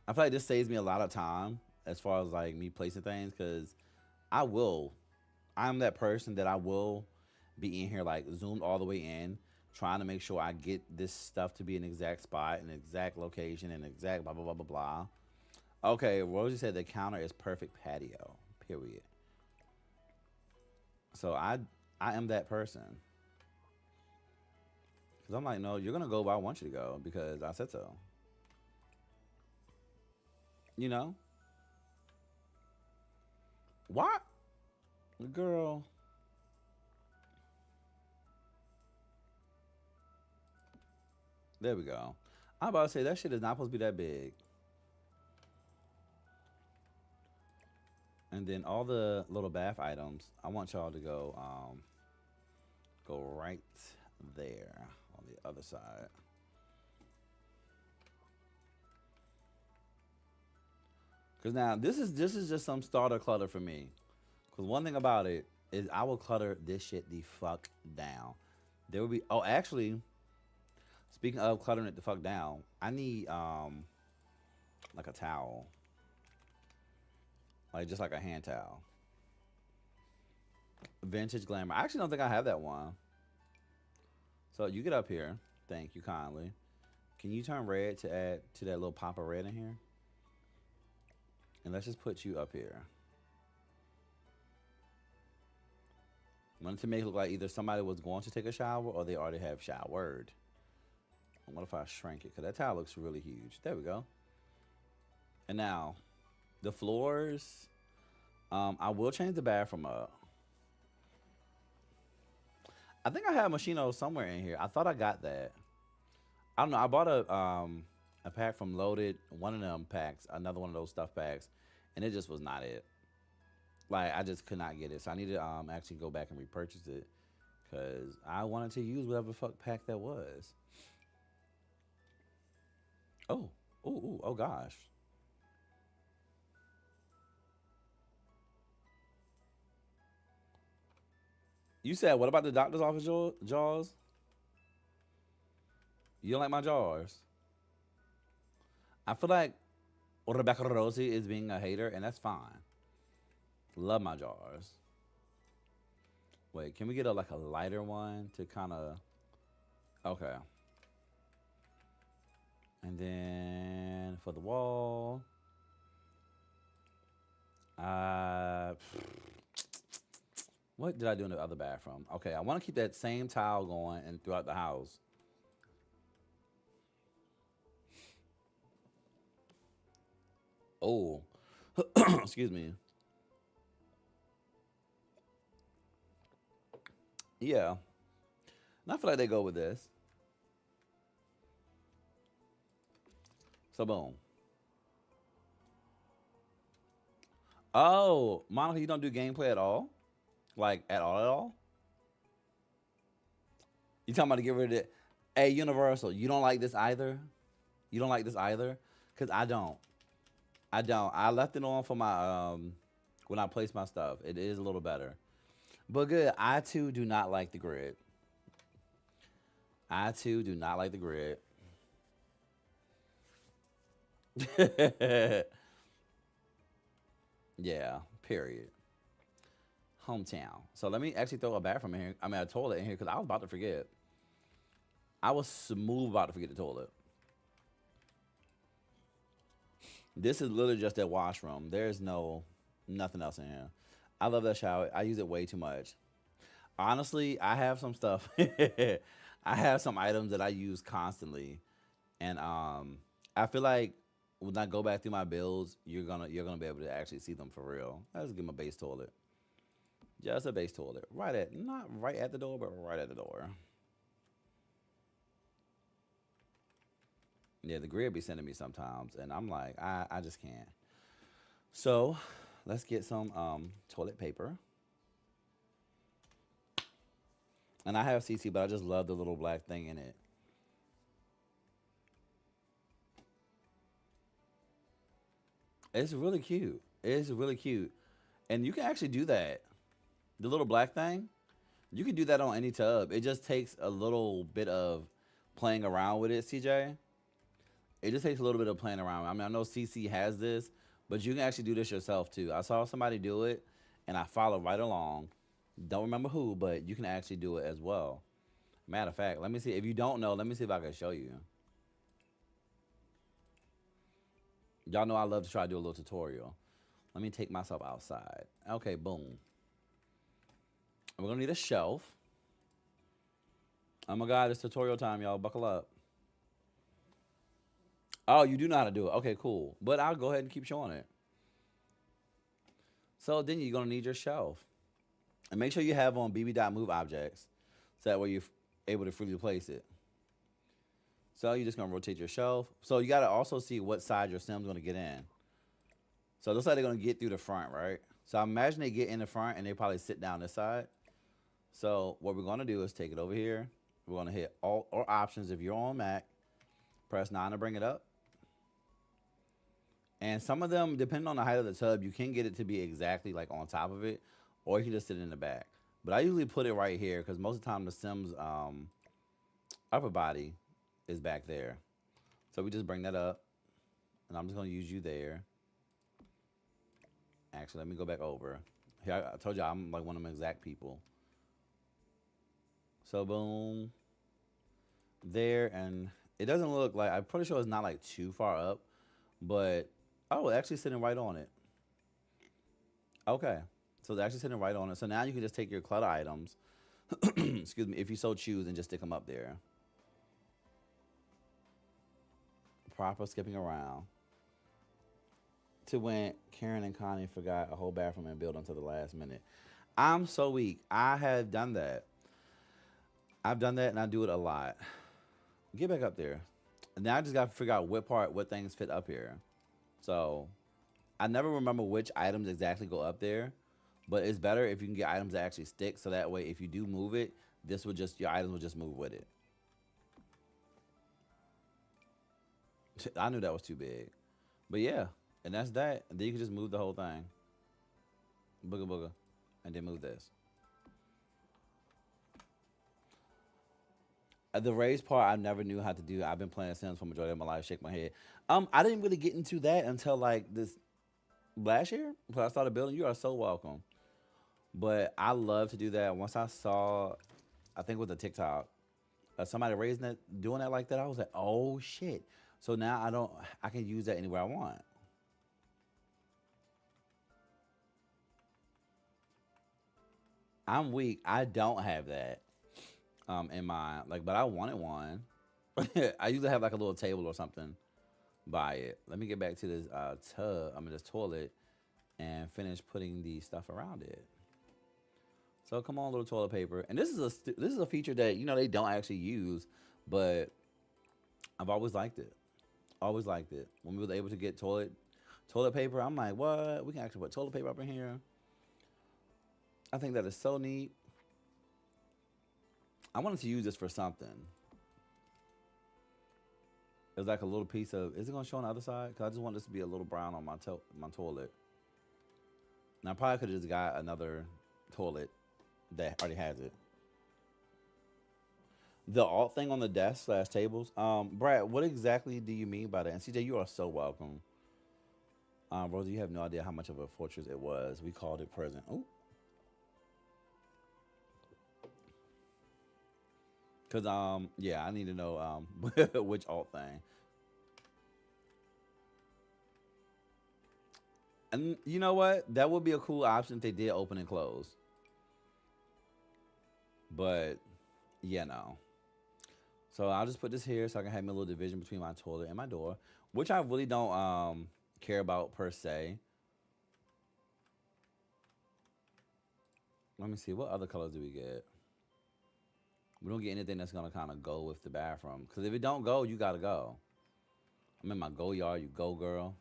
feel like this saves me a lot of time as far as like me placing things because I'm that person that I will be in here like zoomed all the way in, trying to make sure I get this stuff to be an exact spot, an exact location, an exact blah, blah, blah, blah, blah. Okay, Rosie said the counter is perfect patio, period. So I am that person. Because I'm like, no, you're going to go where I want you to go because I said so. You know? What? Girl. There we go. I'm about to say that shit is not supposed to be that big. And then all the little bath items, I want y'all to go right there on the other side. Cause now this is just some starter clutter for me. Cause one thing about it is I will clutter this shit the fuck down. There will be actually, speaking of cluttering it the fuck down, I need like a towel. Like just like a hand towel. Vintage Glamour. I actually don't think I have that one. So you get up here. Thank you kindly. Can you turn red to add to that little pop of red in here? And let's just put you up here. I wanted to make it look like either somebody was going to take a shower or they already have showered. And what if I shrink it? Because that towel looks really huge. There we go. And now, the floors, I will change the bathroom up. I think I have Machino somewhere in here. I thought I got that. I don't know. I bought a pack from Loaded, one of them packs, another one of those stuff packs, and it just was not it. Like, I just could not get it. So I need to actually go back and repurchase it because I wanted to use whatever the fuck pack that was. Oh gosh. You said, what about the doctor's office jaws? You don't like my jars? I feel like Rebecca Rosie is being a hater, and that's fine. Love my jars. Wait, can we get like a lighter one to kind of... Okay. And then for the wall... What did I do in the other bathroom? Okay, I want to keep that same towel going and throughout the house. Oh, Excuse me. Yeah. And I feel like they go with this. So boom. Oh, Monica, you don't do gameplay at all? Like at all at all? You talking about to get rid of it? Hey, Universal, you don't like this either? You don't like this either? Cause I don't. I don't. I left it on for my when I place my stuff. It is a little better. But good. I too do not like the grid. I too do not like the grid. Yeah. Period. Hometown. So let me actually throw a bathroom in here. I mean a toilet in here because I was about to forget. I was smooth about to forget the toilet. This is literally just that washroom. There's no nothing else in here. I love that shower. I use it way too much. Honestly, I have some stuff. I have some items that I use constantly, and I feel like when I go back through my bills, you're gonna be able to actually see them for real. Let's give them a base toilet, just a base toilet, right at not right at the door, but right at the door. Yeah, the grid be sending me sometimes, and I'm like, I just can't. So, let's get some toilet paper. And I have CC, but I just love the little black thing in it. It's really cute. It's really cute. And you can actually do that. The little black thing, you can do that on any tub. It just takes a little bit of playing around with it, CJ. It just takes a little bit of playing around. I mean, I know CC has this, but you can actually do this yourself too. I saw somebody do it, and I followed right along. Don't remember who, but you can actually do it as well. Matter of fact, let me see. If you don't know, let me see if I can show you. Y'all know I love to try to do a little tutorial. Let me take myself outside. Okay, boom. We're gonna need a shelf. Oh my god, it's tutorial time, y'all. Buckle up. Oh, you do know how to do it. Okay, cool. But I'll go ahead and keep showing it. So then you're gonna need your shelf. And make sure you have on bb.move objects. So that way you're able to freely place it. So you're just gonna rotate your shelf. So you gotta also see what side your sim's gonna get in. So it looks like they're gonna get through the front, right? So I imagine they get in the front and they probably sit down this side. So what we're gonna do is take it over here. We're gonna hit Alt or Options if you're on Mac. Press 9 to bring it up. And some of them, depending on the height of the tub, you can get it to be exactly like on top of it, or you can just sit in the back. But I usually put it right here because most of the time the Sim's upper body is back there. So we just bring that up, and I'm just gonna use you there. Actually, let me go back over. Here, I told you I'm like one of them exact people. So boom, there, and it doesn't look like, I'm pretty sure it's not like too far up, but oh, it's actually sitting right on it. Okay, so it's actually sitting right on it. So now you can just take your clutter items, excuse me, if you so choose, and just stick them up there. Proper skipping around. To when Karen and Connie forgot a whole bathroom and built until the last minute. I'm so weak. I have done that. I've done that and I do it a lot. Get back up there. And now I just got to figure out what things fit up here. So I never remember which items exactly go up there, but it's better if you can get items that actually stick. So that way, if you do move it, your items will just move with it. I knew that was too big, but yeah, and that's that. And then you can just move the whole thing, booga booga, and then move this. The raised part I never knew how to do. I've been playing Sims for majority of my life. Shake my head. I didn't really get into that until like this last year. When I started building. You are so welcome. But I love to do that. Once I saw, I think with the TikTok, somebody raising that, doing that like that, I was like, oh shit. So now I can use that anywhere I want. I'm weak. I don't have that in mind. Like, but I wanted one. I usually have like a little table or something by it. Let me get back to this tub. I mean, this toilet. and finish putting the stuff around it. So come on, little toilet paper. And this is a feature that they don't actually use, but I've always liked it. Always liked it. When we were able to get toilet paper, I'm like, what? We can actually put toilet paper up in here. I think that is so neat. I wanted to use this for something. It's like a little piece of. Is it gonna show on the other side? Cause I just want this to be a little brown on my toilet. Now I probably could have just got another toilet that already has it. The alt thing on the desk / tables. Brad, what exactly do you mean by that? And CJ, you are so welcome. Rosie, you have no idea how much of a fortress it was. We called it present. Ooh. Cause yeah, I need to know which alt thing. And you know what? That would be a cool option if they did open and close. But yeah, no. So I'll just put this here so I can have my little division between my toilet and my door, which I really don't care about per se. Let me see, what other colors do we get? We don't get anything that's gonna kind of go with the bathroom. Cause if it don't go, you gotta go. I'm in my go yard, you go girl.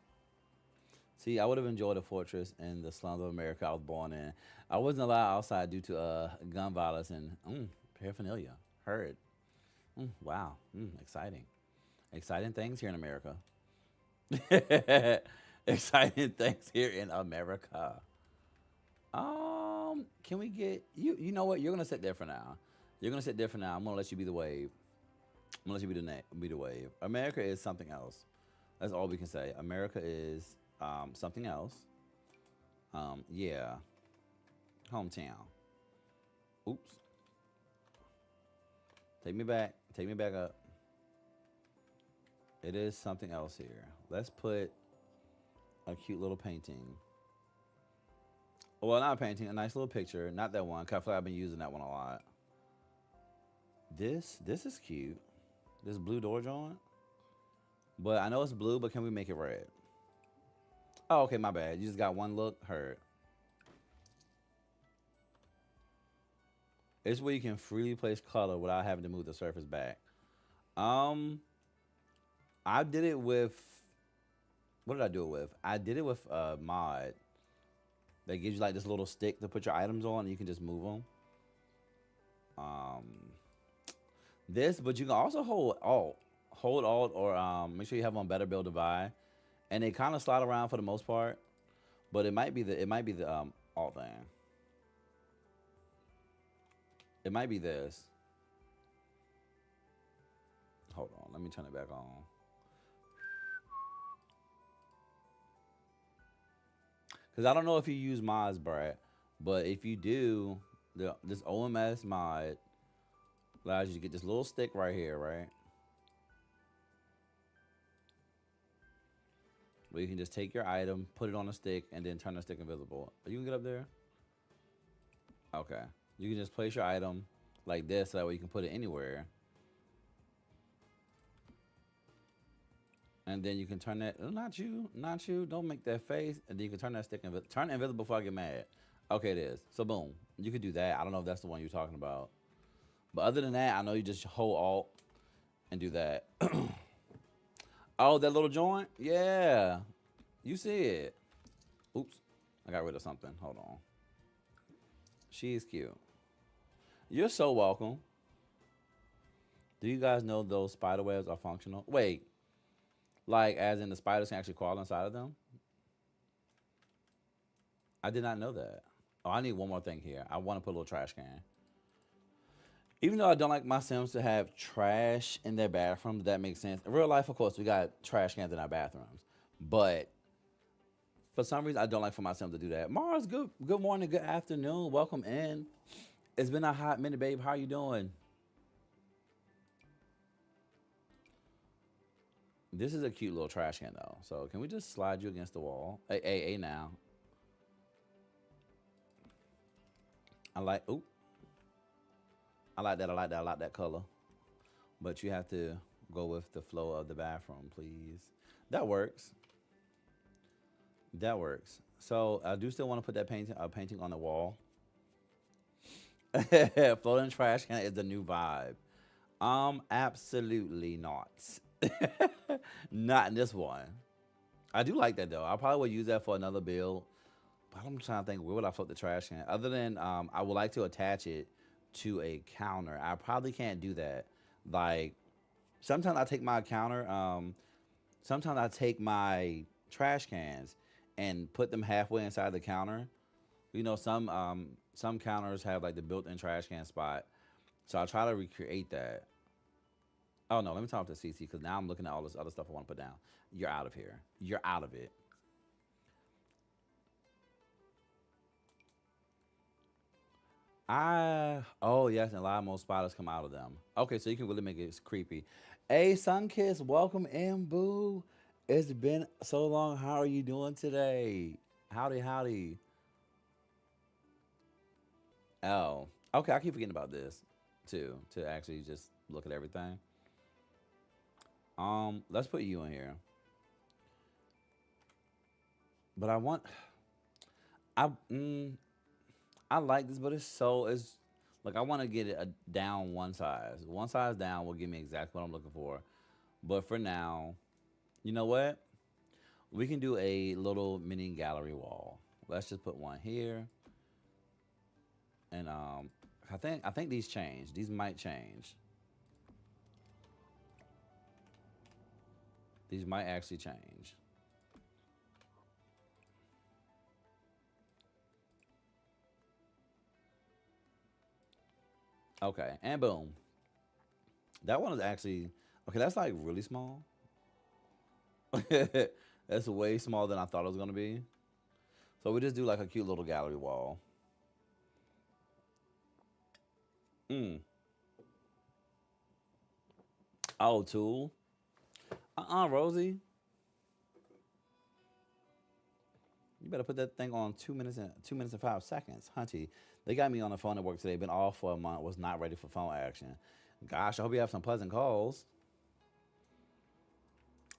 See, I would have enjoyed a fortress in the slums of America I was born in. I wasn't allowed outside due to gun violence and paraphernalia. Heard. Wow. Exciting. Exciting things here in America. Exciting things here in America. Can we get you? You know what? You're gonna sit there for now. You're gonna sit there for now. I'm gonna let you be the wave. I'm gonna let you be the wave. America is something else. That's all we can say. America is something else. Yeah. Hometown. Oops. Take me back. Take me back up. It is something else here. Let's put a cute little painting. Well, not a painting, a nice little picture. Not that one, because I feel like I've been using that one a lot. This is cute. This blue door joint. But I know it's blue, but can we make it red? Oh, okay, my bad. You just got one look. Heard. It's where you can freely place color without having to move the surface back. I did it with. What did I do it with? I did it with a mod that gives you like this little stick to put your items on, and you can just move them. But you can also hold Alt, or make sure you have on Better Build to Buy, and they kind of slide around for the most part. But it might be the alt thing. It might be this. Hold on, let me turn it back on. Because I don't know if you use mods, Brad, but if you do, this OMS mod allows you to get this little stick right here, right? Where you can just take your item, put it on a stick, and then turn the stick invisible. You can get up there? Okay. You can just place your item like this, so that way you can put it anywhere. And then you can turn that. Not you. Don't make that face. And then you can turn that stick invisible. Turn it invisible before I get mad. Okay, it is. So boom, you could do that. I don't know if that's the one you're talking about. But other than that, I know you just hold Alt and do that. Oh, that little joint? Yeah. You see it. Oops. I got rid of something. Hold on. She's cute. You're so welcome. Do you guys know those spider webs are functional? Wait. Like, as in the spiders can actually crawl inside of them? I did not know that. Oh, I need one more thing here. I want to put a little trash can. Even though I don't like my Sims to have trash in their bathrooms, that makes sense. In real life, of course, we got trash cans in our bathrooms. But for some reason, I don't like for my Sims to do that. Mars, good morning, good afternoon. Welcome in. It's been a hot minute, babe. How you doing? This is a cute little trash can, though. So can we just slide you against the wall? Hey, now. I like that color. But you have to go with the flow of the bathroom, please. That works. So I do still want to put that painting on the wall. Floating trash can is the new vibe. Absolutely not. Not in this one. I do like that though. I probably would use that for another build. But I'm trying to think, where would I float the trash can? Other than I would like to attach it to a counter. I probably can't do that. Like sometimes I take my counter. Sometimes I take my trash cans and put them halfway inside the counter. You know, some counters have like the built-in trash can spot, so I try to recreate that. Oh no, let me talk to CC because now I'm looking at all this other stuff I want to put down. You're out of here. You're out of it. Oh yes, and a lot more spiders come out of them. Okay, so you can really make it creepy. Hey, Sunkiss, welcome in, boo. It's been so long. How are you doing today? Howdy, howdy. Oh, okay. I keep forgetting about this too. To actually just look at everything. Let's put you in here. But I want. I I like this, but it's like I want to get it down one size. One size down will give me exactly what I'm looking for. But for now, you know what? We can do a little mini gallery wall. Let's just put one here, and I think these change. These might change. These might actually change. Okay, and boom. That one is actually okay. That's like really small. That's way smaller than I thought it was gonna be. So we just do like a cute little gallery wall. Mm. Oh, tool. Rosie, you better put that thing on 2 minutes and 5 seconds, hunty. They got me on the phone at work today. Been off for a month. Was not ready for phone action. Gosh, I hope you have some pleasant calls.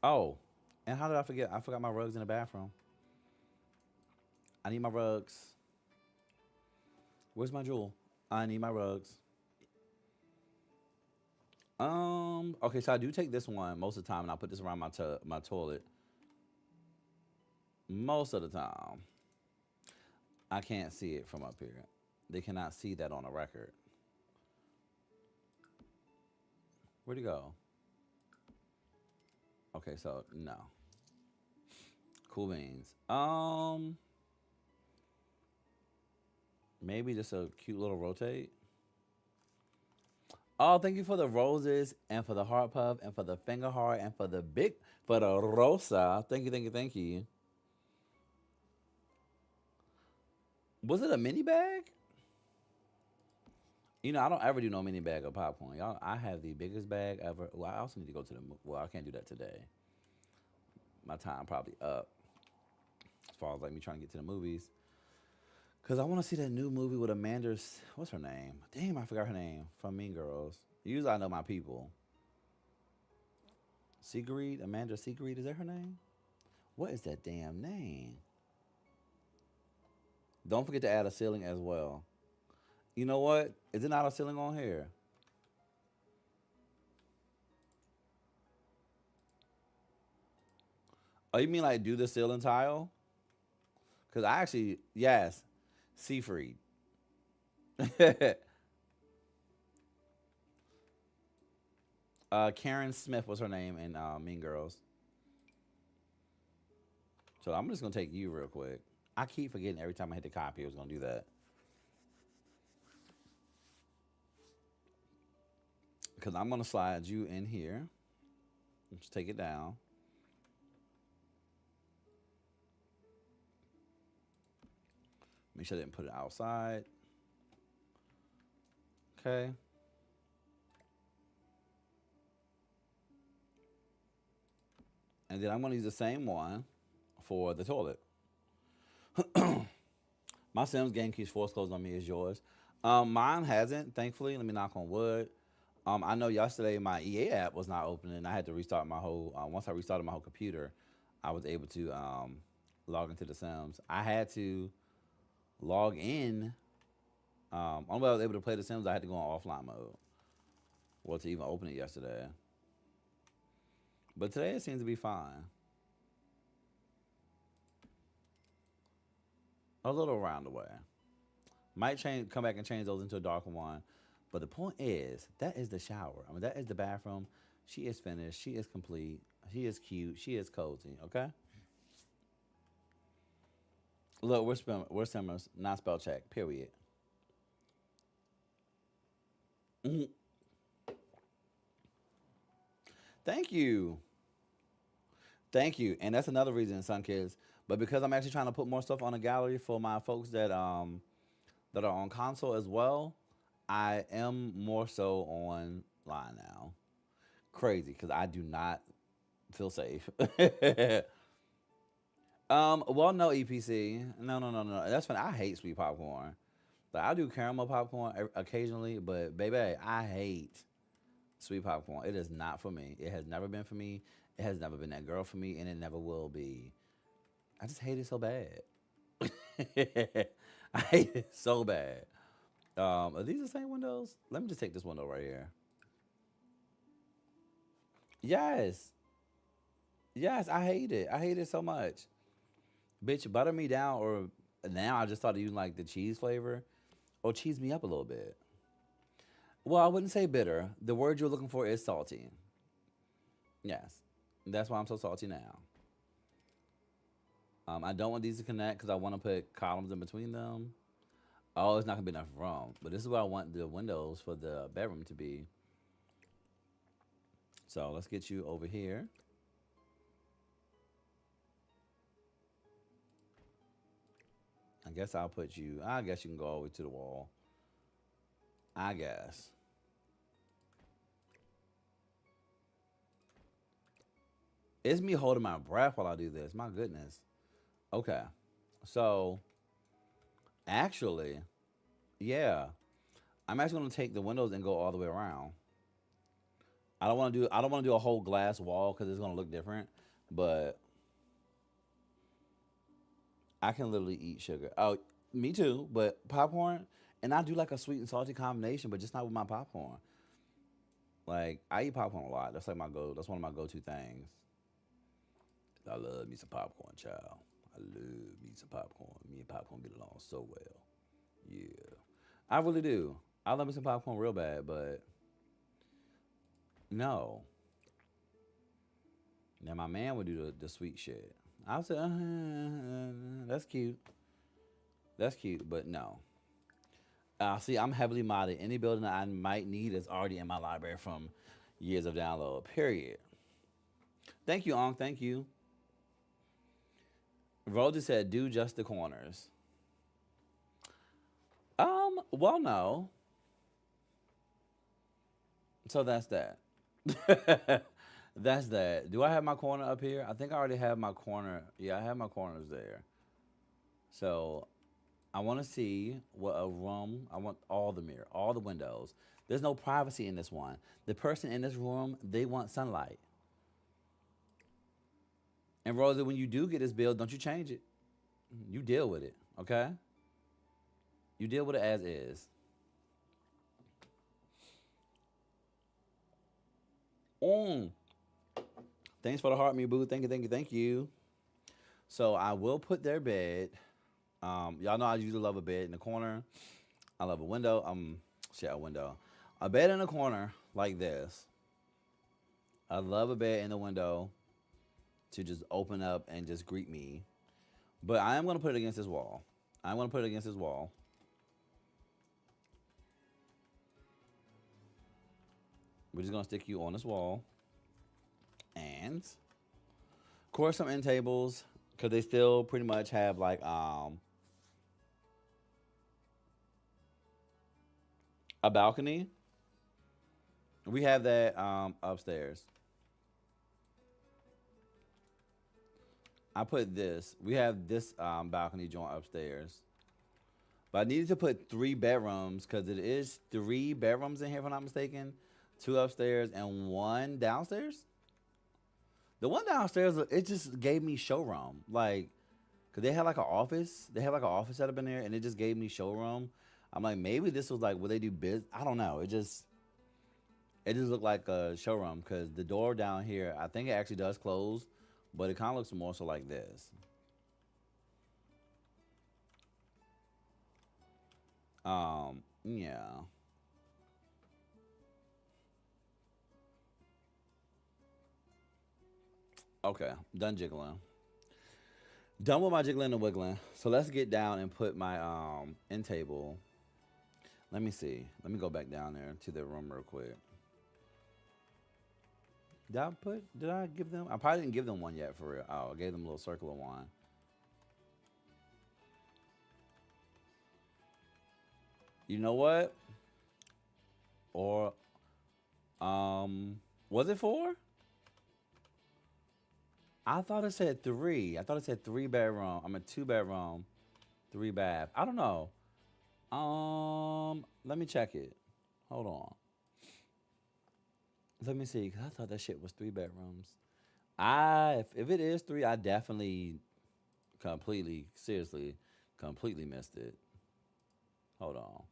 Oh, and how did I forget? I forgot my rugs in the bathroom. I need my rugs. Where's my jewel? I need my rugs. Okay, so I do take this one most of the time, and I put this around my toilet most of the time. I can't see it from up here. They cannot see that on a record. Where'd he go? Okay, so no. Cool beans. Maybe just a cute little rotate. Oh, thank you for the roses and for the heart puff and for the finger heart and for the rosa. Thank you, thank you, thank you. Was it a mini bag? You know, I don't ever do no mini bag of popcorn. Y'all, I have the biggest bag ever. Well, I also need to go to the. Well, I can't do that today. My time probably up as far as like me trying to get to the movies. Cause I want to see that new movie with Amanda's. What's her name? Damn, I forgot her name from Mean Girls. Usually I know my people. Sigrid, Amanda Sigrid, is that her name? What is that damn name? Don't forget to add a ceiling as well. You know what? Is it not a ceiling on here? Oh, you mean like do the ceiling tile? Cause I actually yes, Seafried. Karen Smith was her name in Mean Girls. So I'm just gonna take you real quick. I keep forgetting every time I hit the copy, I was gonna do that. Because I'm gonna slide you in here. Just take it down. Make sure I didn't put it outside. Okay. And then I'm gonna use the same one for the toilet. My Sims game keeps force closed on me as yours. Mine hasn't, thankfully. Let me knock on wood. I know yesterday my EA app was not opening. I had to restart my whole. Once I restarted my whole computer, I was able to log into The Sims. I had to log in. Only way I was able to play The Sims, I had to go on offline mode. Well, to even open it yesterday. But today it seems to be fine. A little around the way. Might come back and change those into a darker one. But the point is, that is the shower. I mean, that is the bathroom. She is finished. She is complete. She is cute. She is cozy. Okay. Look, we're Simmers, not spell check. Period. Mhm. Thank you. Thank you. And that's another reason, Sun Kids. But because I'm actually trying to put more stuff on the gallery for my folks that are on console as well, I am more so online now. Crazy, because I do not feel safe. Well, no EPC. No, no, no, no. That's fine. I hate sweet popcorn. Like I do caramel popcorn occasionally, but baby, I hate sweet popcorn. It is not for me. It has never been for me. It has never been that girl for me, and it never will be. I just hate it so bad. I hate it so bad. Are these the same windows? Let me just take this window right here. Yes, yes, I hate it. I hate it so much. Bitch, butter me down, or now I just started using like the cheese flavor, or cheese me up a little bit. Well, I wouldn't say bitter. The word you're looking for is salty. Yes, that's why I'm so salty now. I don't want these to connect because I want to put columns in between them. Oh, it's not gonna be enough room. But this is what I want the windows for the bedroom to be. So let's get you over here. I guess I'll put you. I guess you can go all the way to the wall. I guess. It's me holding my breath while I do this. My goodness. Okay. So actually, yeah, I'm actually gonna take the windows and go all the way around. I don't want to do. I don't want to do a whole glass wall because it's gonna look different. But I can literally eat sugar. Oh, me too. But popcorn, and I do like a sweet and salty combination, but just not with my popcorn. Like I eat popcorn a lot. That's like my go. That's one of my go-to things. I love me some popcorn, child. I love me some popcorn. Me and popcorn get along so well. Yeah, I really do. I love me some popcorn real bad, but no. Now my man would do the sweet shit. I would say, that's cute. That's cute, but no. See, I'm heavily modded. Any building that I might need is already in my library from years of download. Period. Thank you, Ong. Thank you. Rosie said, "Do just the corners." Well, no. So that's that. That's that. Do I have my corner up here? I think I already have my corner. Yeah, I have my corners there. So I want to see what a room. I want all the mirror, all the windows. There's no privacy in this one. The person in this room, they want sunlight. And Rosie, when you do get this bill, don't you change it. You deal with it, okay? You deal with it as is. Mm. Thanks for the heart, me boo. Thank you, thank you, thank you. So I will put their bed. Y'all know I usually love a bed in the corner. I love a window. Shit, a window. A bed in the corner like this. I love a bed in the window to just open up and just greet me. But I am gonna put it against this wall. I'm gonna put it against this wall. We're just gonna stick you on this wall. And of course some end tables. Cause they still pretty much have like a balcony. We have that upstairs. I put this. We have this balcony joint upstairs. But I needed to put 3 bedrooms because it is 3 bedrooms in here, if I'm not mistaken. 2 upstairs and 1 downstairs. The one downstairs, it just gave me showroom. Like, Cause they had like an office. They had like an office set up in there, and it just gave me showroom. I'm like, maybe this was like where they do biz. I don't know. It just looked like a showroom because the door down here, I think it actually does close, but it kind of looks more so like this. Yeah. Okay, done jiggling. Done with my jiggling and wiggling. So let's get down and put my end table. Let me see. Let me go back down there to their room real quick. Did I give them? I probably didn't give them one yet for real. Oh, I gave them a little circular one. You know what? Or was it four? I thought it said three. I thought it said 3 bedroom. I'm a 2 bedroom, 3 bath. I don't know. Let me check it. Hold on. Let me see. 'Cause I thought that shit was 3 bedrooms. If it is three, I definitely completely, seriously, completely missed it. Hold on.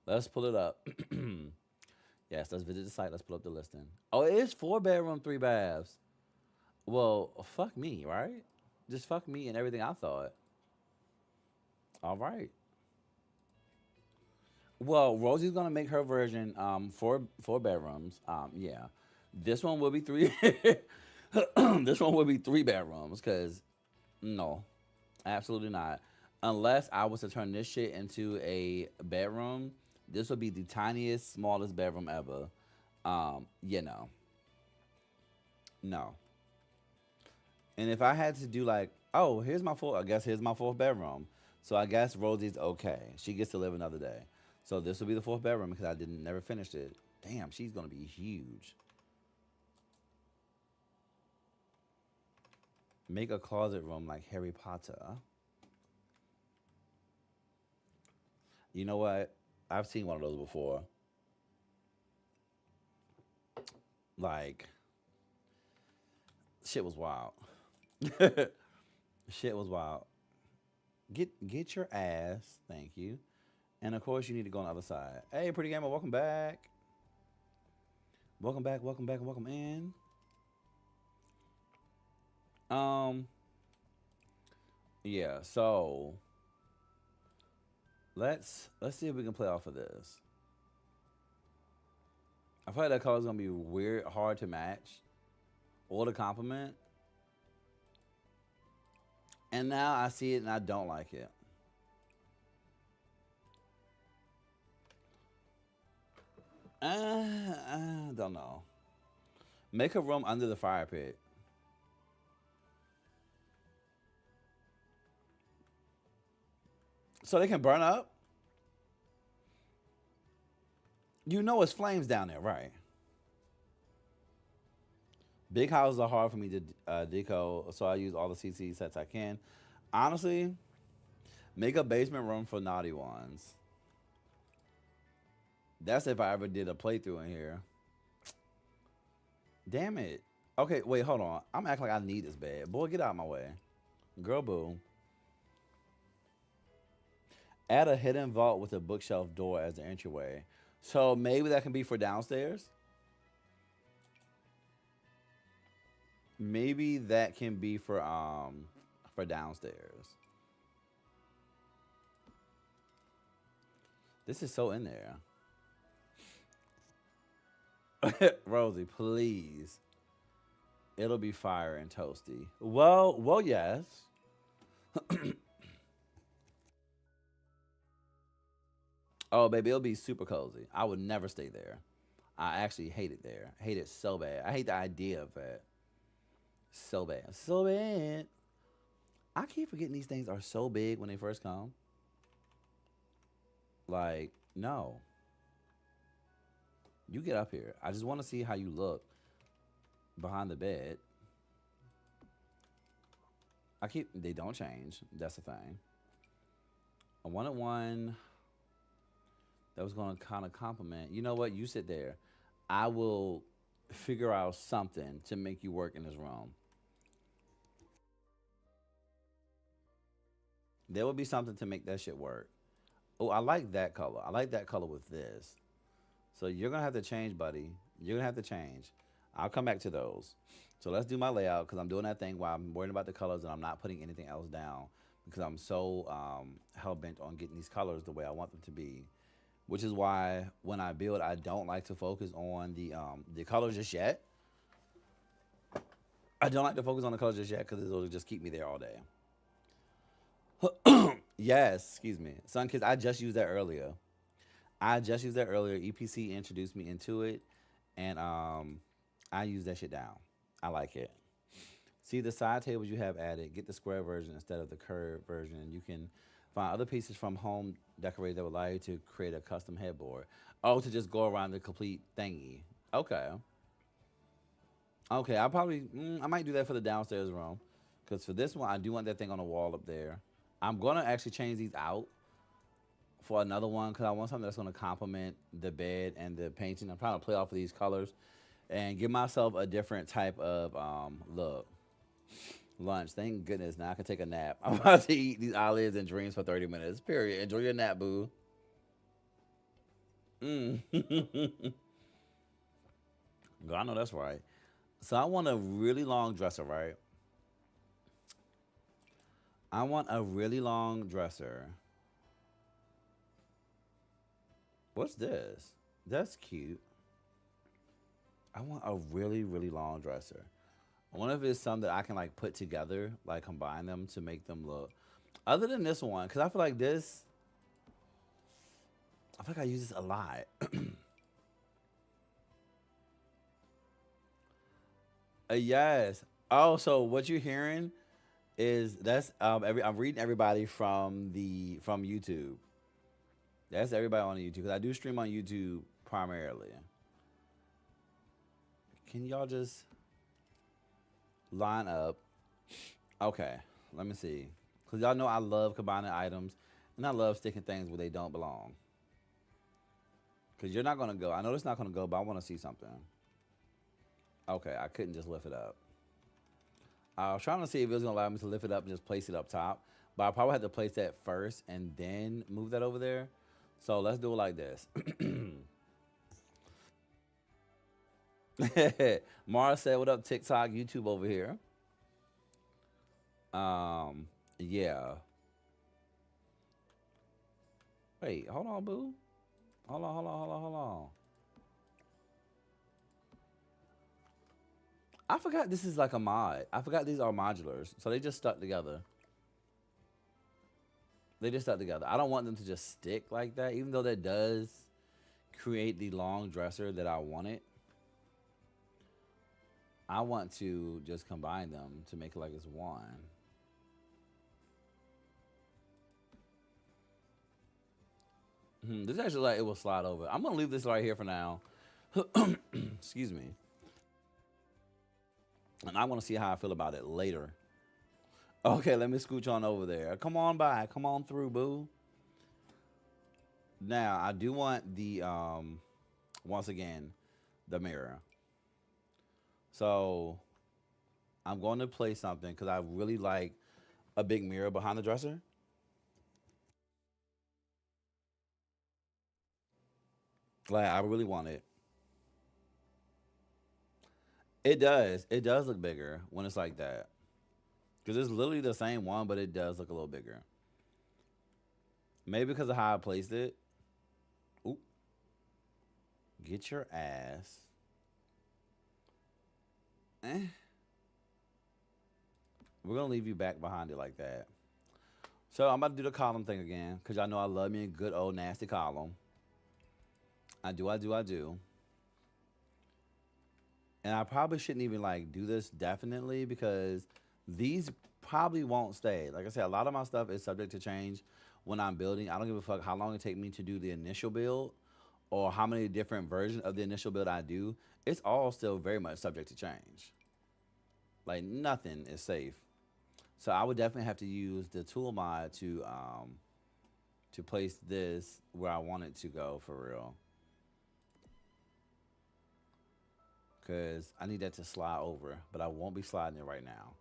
Let's pull it up. Yes, let's visit the site. Let's pull up the listing. Oh, it is 4 bedroom, 3 baths. Well, fuck me, right? Just fuck me and everything I thought. All right. Well, Rosie's gonna make her version 4 bedrooms. Yeah. This one will be three. This one will be 3 bedrooms because no, absolutely not. Unless I was to turn this shit into a bedroom, this would be the tiniest, smallest bedroom ever. No, no. And if I had to do like, oh, here's my fourth, I guess here's my fourth bedroom. So I guess Rosie's okay. She gets to live another day. So this will be the fourth bedroom because I didn't never finished it. Damn, she's gonna be huge. Make a closet room like Harry Potter. You know what? I've seen one of those before. Like, shit was wild. Shit was wild. Get your ass. Thank you. And of course, you need to go on the other side. Hey, pretty gamer, welcome back. Welcome back. Welcome back. Welcome in. Um, yeah. So let's see if we can play off of this. I feel like that color's gonna be weird, hard to match or to compliment. And now I see it and I don't like it. I don't know. Make a room under the fire pit. So they can burn up? You know it's flames down there, right? Big houses are hard for me to deco, so I use all the CC sets I can. Honestly, make a basement room for naughty ones. That's if I ever did a playthrough in here. Damn it. Okay, wait, hold on. I'm acting like I need this bed. Boy, get out of my way. Girl, boo. Add a hidden vault with a bookshelf door as the entryway. So maybe that can be for downstairs. Maybe that can be for downstairs. This is so in there. Rosie, please. It'll be fire and toasty. Well, yes. Oh, baby, it'll be super cozy. I would never stay there. I actually hate it there. I hate it so bad. I hate the idea of it. So bad. So bad. I keep forgetting these things are so big when they first come. Like, no. You get up here. I just want to see how you look behind the bed. They don't change. That's the thing. I wanted one that was going to kind of compliment. You know what? You sit there. I will figure out something to make you work in this room. There would be something to make that shit work. Oh, I like that color. I like that color with this. So you're gonna have to change, buddy. You're gonna have to change. I'll come back to those. So let's do my layout because I'm doing that thing while I'm worrying about the colors and I'm not putting anything else down because I'm so hell bent on getting these colors the way I want them to be. Which is why when I build, I don't like to focus on the colors just yet. I don't like to focus on the colors just yet because it'll just keep me there all day. Yes, excuse me. Sun Kids, I just used that earlier. I just used that earlier. EPC introduced me into it, and I use that shit down. I like it. See the side tables you have added. Get the square version instead of the curved version. You can find other pieces from home decorators that would allow you to create a custom headboard. Oh, to just go around the complete thingy. Okay. Okay, I might do that for the downstairs room. Because for this one, I do want that thing on the wall up there. I'm going to actually change these out for another one because I want something that's going to complement the bed and the painting. I'm trying to play off of these colors and give myself a different type of look. Lunch. Thank goodness. Now I can take a nap. I'm about to eat these olives and dreams for 30 minutes. Period. Enjoy your nap, boo. Mm. Girl, I know that's right. So I want a really long dresser, right? I want a really long dresser. What's this? That's cute. I want a really, really long dresser. I wonder if it's something that I can like put together, like combine them to make them look. Other than this one, because I feel like this, I feel like I use this a lot. Yes. Oh, so what you're hearing is that's I'm reading everybody from YouTube. That's everybody on YouTube because I do stream on YouTube primarily. Can y'all just line up? Okay, let me see. Because y'all know I love combining items and I love sticking things where they don't belong. Because you're not going to go. I know it's not going to go, but I want to see something. Okay, I couldn't just lift it up. I was trying to see if it was going to allow me to lift it up and just place it up top. But I probably had to place that first and then move that over there. So let's do it like this. Mara said, "What up, TikTok, YouTube over here?" Yeah. Wait, hold on, boo. Hold on. I forgot this is like a mod. I forgot these are modulars, so they just stuck together. They just stuck together. I don't want them to just stick like that, even though that does create the long dresser that I wanted. I want to just combine them to make it like it's one. This actually like it will slide over. I'm gonna leave this right here for now. Excuse me. And I want to see how I feel about it later. Okay, let me scooch on over there. Come on by. Come on through, boo. Now, I do want the once again, the mirror. So, I'm going to play something because I really like a big mirror behind the dresser. Like, I really want it. It does. It does look bigger when it's like that. Because it's literally the same one, but it does look a little bigger. Maybe because of how I placed it. Oop. Get your ass. Eh. We're going to leave you back behind it like that. So I'm about to do the column thing again. Because y'all know I love me a good old nasty column. I do. And I probably shouldn't even like do this definitely because these probably won't stay. Like I said, a lot of my stuff is subject to change when I'm building. I don't give a fuck how long it take me to do the initial build or how many different versions of the initial build I do. It's all still very much subject to change. Like nothing is safe. So I would definitely have to use the tool mod to place this where I want it to go for real. Because I need that to slide over, but I won't be sliding it right now.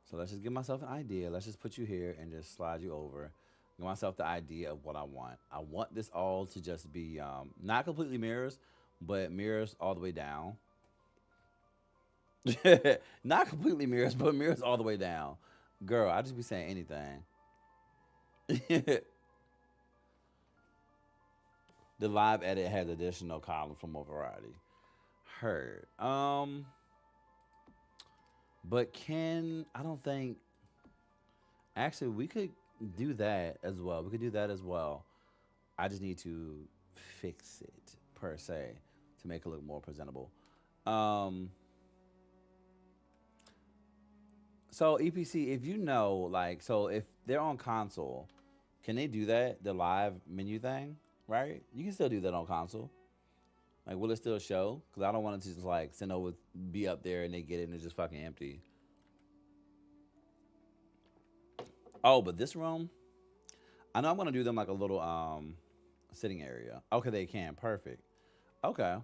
So let's just give myself an idea. Let's just put you here and just slide you over. Give myself the idea of what I want. I want this all to just be not completely mirrors, but mirrors all the way down. Not completely mirrors, but mirrors all the way down. Girl, I just be saying anything. The live edit has additional columns for more variety. Heard. But I don't think actually we could do that as well. We could do that as well. I just need to fix it per se to make it look more presentable. Um so EPC, if you know, like, so if they're on console, can they do that? The live menu thing, right? You can still do that on console. Like, will it still show? Because I don't want it to just like send over, be up there, and they get it and it's just fucking empty. Oh, but this room, I know I'm gonna do them like a little sitting area. Okay, they can. Perfect. Okay.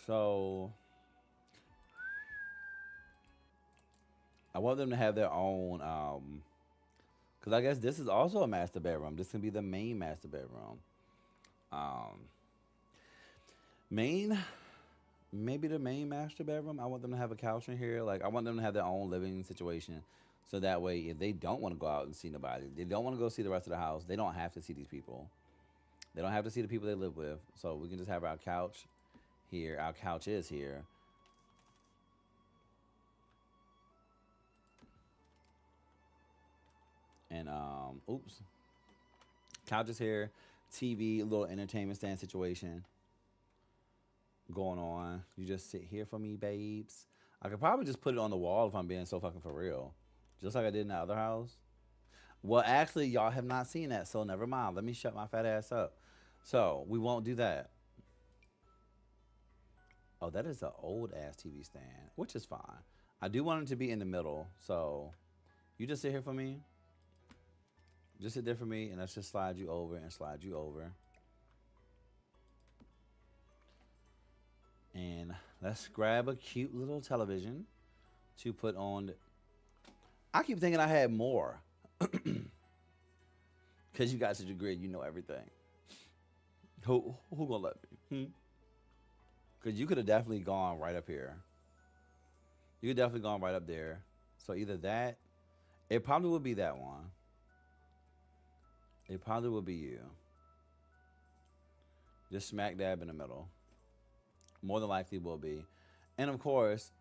So I want them to have their own because I guess this is also a master bedroom. This can be the main master bedroom. Um main maybe the main master bedroom. I want them to have a couch in here. Like, I want them to have their own living situation. So that way, if they don't want to go out and see nobody, they don't want to go see the rest of the house, they don't have to see these people. They don't have to see the people they live with. So we can just have our couch here. Our couch is here. And oops. Couch is here. TV, a little entertainment stand situation going on. You just sit here for me, babes. I could probably just put it on the wall if I'm being so fucking for real. Just like I did in the other house. Well, actually, y'all have not seen that, so never mind. Let me shut my fat ass up. So, we won't do that. Oh, that is an old ass TV stand, which is fine. I do want it to be in the middle, so you just sit here for me. Just sit there for me, and let's just slide you over and slide you over. And let's grab a cute little television to put on. I keep thinking I had more. Because you got such a grid, you know everything. Who gonna let me? Because you could have definitely gone right up here. You could definitely gone right up there. So either that, it probably would be that one. It probably would be you. Just smack dab in the middle. More than likely will be. And of course,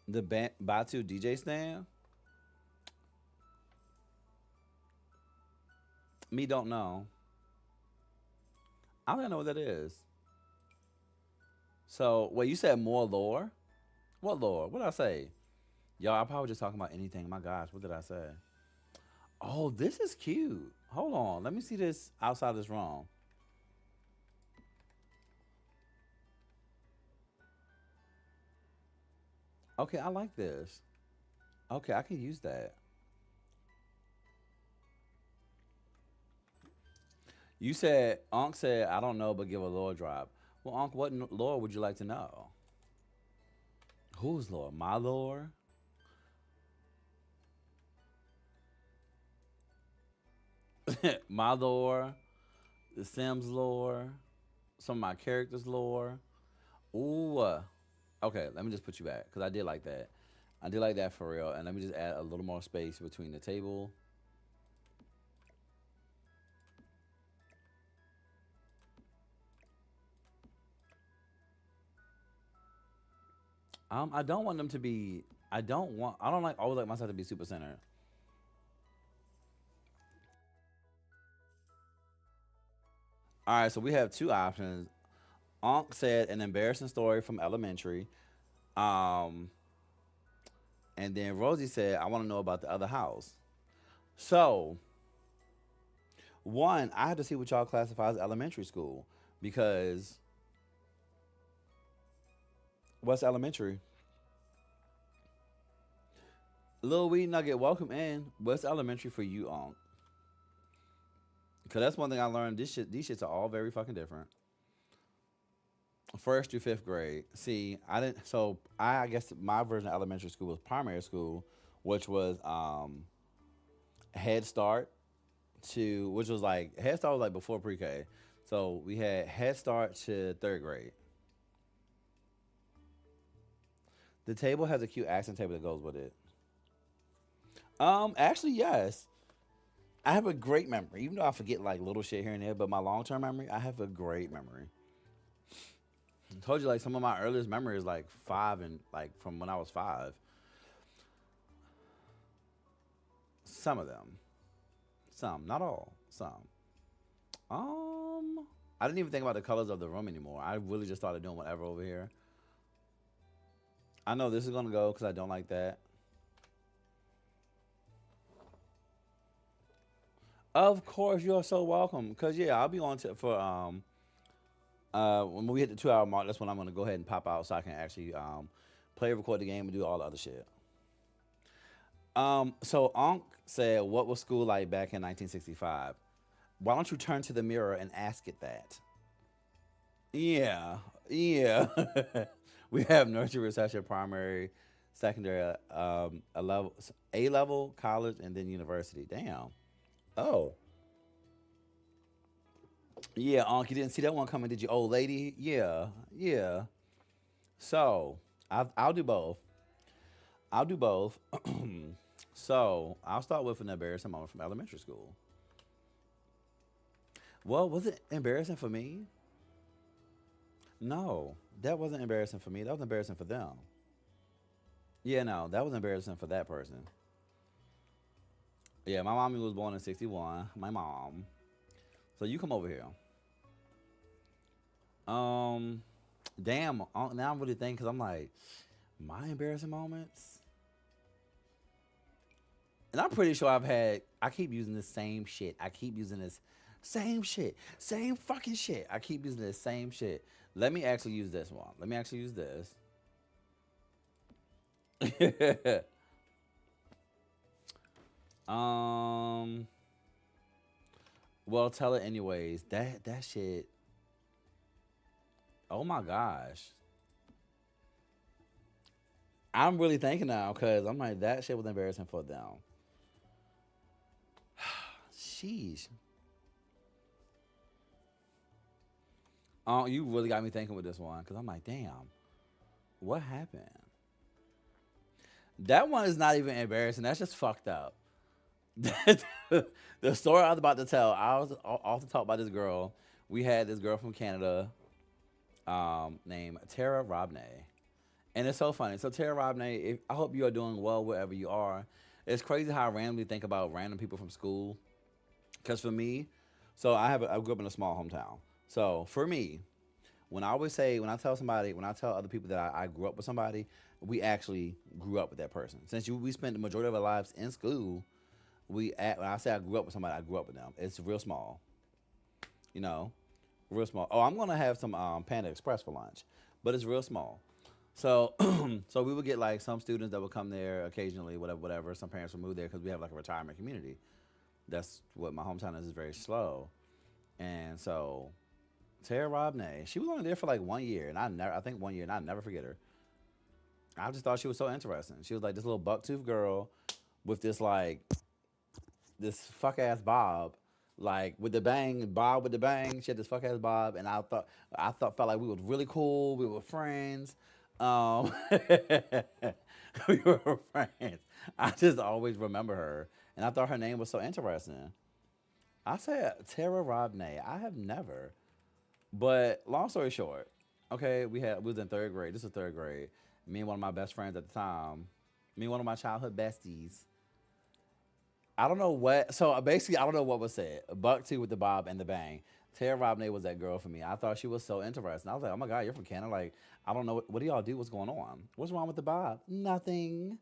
the Batu DJ stand. Me don't know. I don't know what that is. So, wait, you said more lore? What lore? What did I say? Y'all, I probably just talking about anything. My gosh, what did I say? Oh, this is cute. Hold on. Let me see this outside this room. Okay, I like this. Okay, I can use that. You said, Unc said, I don't know, but give a lore drop. Well, Unc, what lore would you like to know? Whose lore? My lore? My lore? The Sims lore? Some of my characters' lore? Ooh. Okay, let me just put you back because I did like that. I did like that for real. And let me just add a little more space between the table. I don't want them to be. I don't like always like myself to be super centered. All right, so we have two options. Unc said an embarrassing story from elementary. Um, and then Rosie said, I want to know about the other house. So, one, I have to see what y'all classify as elementary school because what's elementary? Little Wee Nugget, welcome in. What's elementary for you, Unc? Cause that's one thing I learned. These shits are all very fucking different. First through fifth grade. See, I didn't. So I guess my version of elementary school was primary school, which was Head Start to, which was like Head Start was like before pre-K. So we had Head Start to third grade. The table has a cute accent table that goes with it. Actually, yes. I have a great memory, even though I forget like little shit here and there. But my long term memory, I have a great memory. I told you like some of my earliest memories, like five and like from when I was five. Some of them, some, not all, some. I didn't even think about the colors of the room anymore. I really just started doing whatever over here. I know this is gonna go because I don't like that. Of course, you're so welcome. Cause yeah, I'll be on to for when we hit the 2 hour mark. That's when I'm gonna go ahead and pop out so I can actually play, record the game, and do all the other shit. So Onk said, "What was school like back in 1965?" Why don't you turn to the mirror and ask it that? Yeah, yeah. We have nursery, reception, primary, secondary, A level, college, and then university. Damn. Oh, yeah, Unc, you didn't see that one coming, did you, old lady? Yeah, yeah. So, I'll do both. I'll do both. So, I'll start with an embarrassing moment from elementary school. Well, was it embarrassing for me? No, that wasn't embarrassing for me. That was embarrassing for them. Yeah, no, that was embarrassing for that person. Yeah, my mommy was born in 61. My mom. So, you come over here. Um, Damn. Now I'm really thinking because I'm like, my embarrassing moments, and I'm pretty sure I've had. I keep using the same shit. I keep using this same shit, same fucking shit. I keep using this same shit. Let me actually use this one. Let me actually use this. um. Well, tell it anyways. That shit. Oh my gosh. I'm really thinking now because I'm like that shit was embarrassing for them. Sheesh. Oh, you really got me thinking with this one because I'm like, damn, what happened? That one is not even embarrassing. That's just fucked up. The story I was about to tell, I was off the talk about this girl. We had this girl from Canada named Tara Robney. And it's so funny. So Tara Robney, I hope you are doing well wherever you are. It's crazy how I randomly think about random people from school. Because for me, so I grew up in a small hometown. So for me, when I tell somebody, when I tell other people that I grew up with somebody, we actually grew up with that person. We spent the majority of our lives in school, when I say I grew up with somebody, I grew up with them. It's real small, you know, real small. Oh, I'm gonna have some Panda Express for lunch, but it's real small. So, so we would get like some students that would come there occasionally, whatever, whatever. Some parents would move there because we have like a retirement community. That's what my hometown is very slow, and so Tara Robney, she was only there for like 1 year, and I think 1 year, and I never forget her. I just thought she was so interesting. She was like this little buck tooth girl with this fuck ass bob, like with the bang, bob with the bang. She had this fuck ass bob, and felt like we was really cool. We were friends. Um, we were friends. I just always remember her, and I thought her name was so interesting. I said Tara Robney. I have never. But long story short, okay, we was in third grade. This was third grade. Me and one of my best friends at the time, me and one of my childhood besties. I don't know what. So basically, I don't know what was said. Buck two with the bob and the bang. Tara Robney was that girl for me. I thought she was so interesting. I was like, oh my god, you're from Canada. Like, I don't know what do y'all do? What's going on? What's wrong with the bob? Nothing.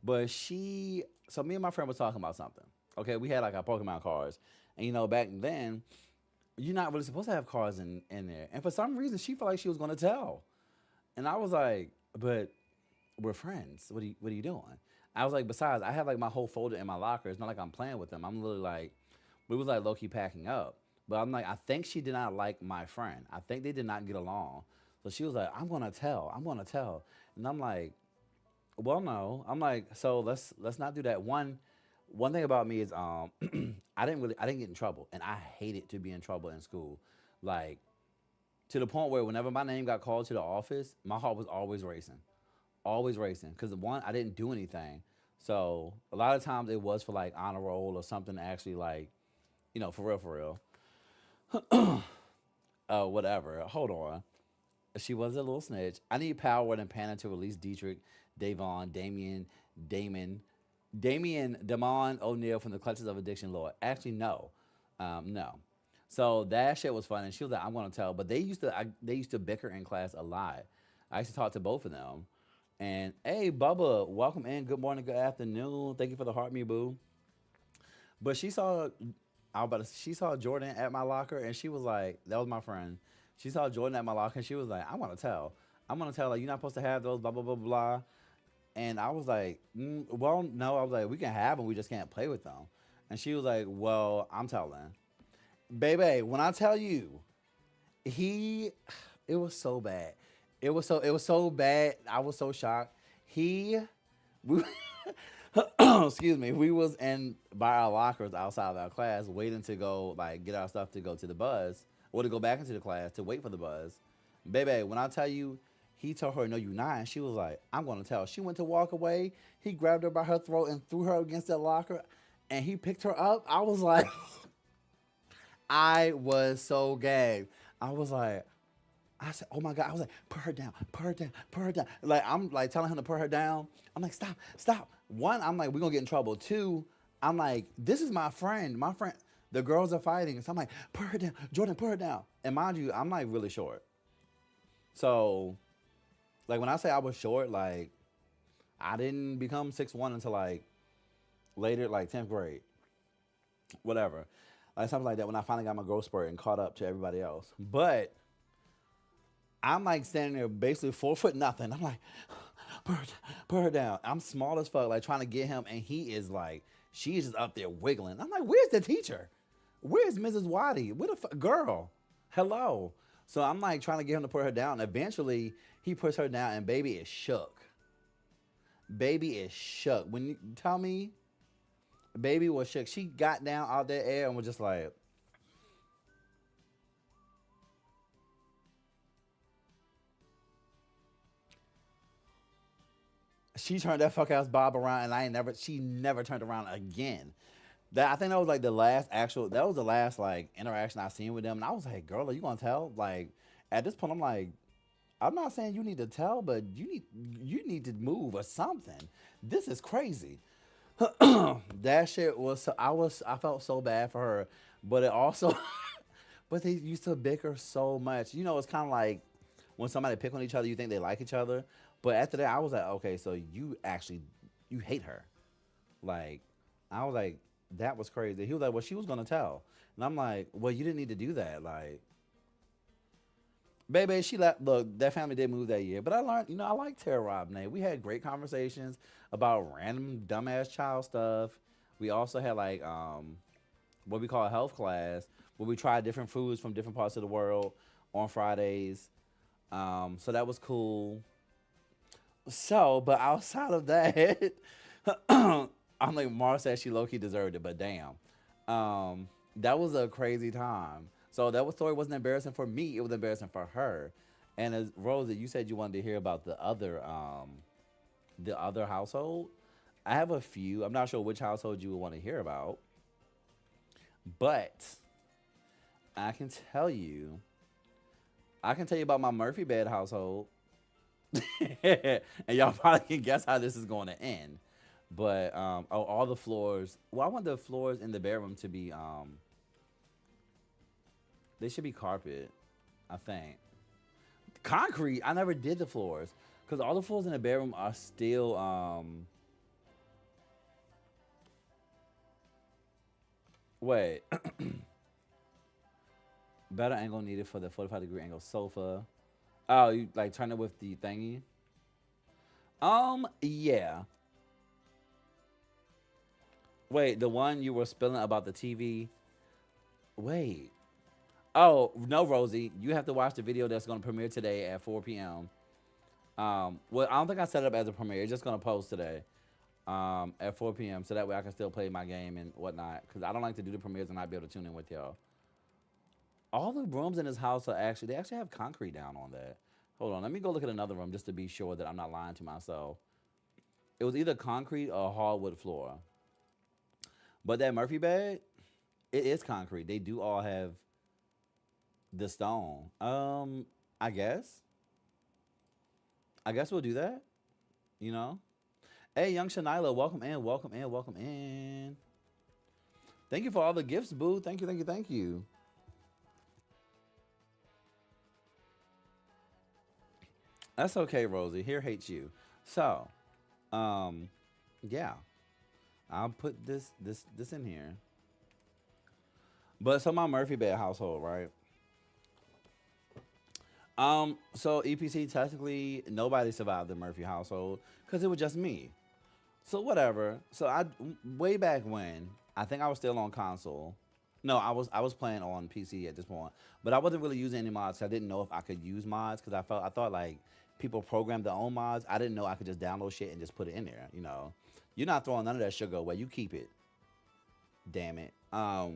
But so me and my friend was talking about something. Okay, we had like our Pokemon cards, and back then you're not really supposed to have cards in there. And for some reason, she felt like she was going to tell. And I was like, but we're friends. What are you doing? I was like, besides, I have like my whole folder in my locker. It's not like I'm playing with them. I'm literally like, We was like low key packing up. But I'm like, I think she did not like my friend. I think they did not get along. So she was like, I'm gonna tell. I'm gonna tell. And I'm like, well, no. I'm like, so let's not do that. One thing about me is I didn't get in trouble, and I hated to be in trouble in school, like to the point where whenever my name got called to the office, my heart was always racing. Because one, I didn't do anything, so a lot of times it was for like honor roll or something to actually like, for real, whatever. Hold on. She was a little snitch. I need Power and Panda to release Dietrich, Davon, Damon, Damon O'Neill from the clutches of addiction, Lord. Actually, no, no. So that shit was fun, and she was like, "I'm gonna tell." But they used to bicker in class a lot. I used to talk to both of them. And hey, Bubba, welcome in. Good morning, good afternoon. Thank you for the heart, me boo. But she saw Jordan at my locker, and she was like, that was my friend. She saw Jordan at my locker, and she was like, I'm gonna tell, like, you're not supposed to have those, blah blah blah blah. And I was like, well, no. I was like, we can have them, we just can't play with them. And she was like, well, I'm telling, baby. When I tell you, he, it was so bad. It was so bad. I was so shocked. We, excuse me, we was in by our lockers outside of our class waiting to go like get our stuff to go to the bus or to go back into the class to wait for the bus. Baby, when I tell you, he told her no, you not, and she was like, I'm gonna tell. She went to walk away. He grabbed her by her throat and threw her against that locker, and he picked her up. I was like, I was so gagged. I was like, I said, oh my God. I was like, put her down, put her down, put her down. Like, I'm like telling him to put her down. I'm like, stop, stop. One, I'm like, we're gonna get in trouble. Two, I'm like, this is my friend. My friend, the girls are fighting. So I'm like, put her down. Jordan, put her down. And mind you, I'm like really short. So, like, when I say I was short, like, I didn't become 6'1" until like later, like 10th grade. Whatever. Like something like that when I finally got my growth spurt and caught up to everybody else. But I'm like standing there basically 4 foot nothing. I'm like, put her down. I'm small as fuck, like trying to get him, and he is like, she's just up there wiggling. I'm like, where's the teacher? Where's Mrs. Waddy? Where the girl? Hello. So I'm like trying to get him to put her down. Eventually, he puts her down, and baby is shook. Baby is shook. When you tell me, baby was shook. She got down out that air and was just like, she turned that fuck ass Bob around, and she never turned around again. I think that was like that was the last like interaction I seen with them. And I was like, girl, are you gonna tell? Like, at this point, I'm like, I'm not saying you need to tell, but you need to move or something. This is crazy. That shit was, I felt so bad for her, but it also, but they used to bicker so much. It's kind of like when somebody pick on each other, you think they like each other. But after that, I was like, okay, so you hate her. Like, I was like, that was crazy. He was like, well, she was going to tell. And I'm like, well, you didn't need to do that. Like, baby, she left. Look, that family did move that year. But I learned, I like Tara Robney. We had great conversations about random dumbass child stuff. We also had like what we call a health class where we tried different foods from different parts of the world on Fridays. So that was cool. So, but outside of that, I'm like, Mara said she low-key deserved it, but damn. That was a crazy time. So that story wasn't embarrassing for me. It was embarrassing for her. And as Rosie, you said you wanted to hear about the other household. I have a few. I'm not sure which household you would want to hear about. But I can tell you about my Murphy bed household. And y'all probably can guess how this is going to end. But all the floors. Well, I want the floors in the bedroom to be they should be carpet, I think. Concrete. I never did the floors because all the floors in the bedroom are still wait. Better angle needed for the 45-degree angle sofa. Oh, you like turn it with the thingy? Yeah. Wait, the one you were spilling about the TV? Wait. Oh no, Rosie, you have to watch the video that's gonna premiere today at 4 p.m. Well, I don't think I set it up as a premiere. It's just gonna post today at 4 p.m. So that way I can still play my game and whatnot. Because I don't like to do the premieres and not be able to tune in with y'all. All the rooms in this house are actually they actually have concrete down on that. Hold on, let me go look at another room just to be sure that I'm not lying to myself. It was either concrete or hardwood floor. But that Murphy bed, it is concrete. They do all have the stone. I guess. I guess we'll do that. You know. Hey, young Shanila, welcome in, welcome in, welcome in. Thank you for all the gifts, boo. Thank you, thank you, thank you. That's okay, Rosie. Here hates you. So, um, yeah, I'll put this in here. But so my Murphy bed household, right? So EPC technically nobody survived the Murphy household because it was just me. So whatever. So I way back when I think I was still on console. No, I was playing on PC at this point, but I wasn't really using any mods. 'Cause I didn't know if I could use mods because I thought like people programmed their own mods. I didn't know I could just download shit and just put it in there. You know, you're not throwing none of that sugar away. You keep it. Damn it. I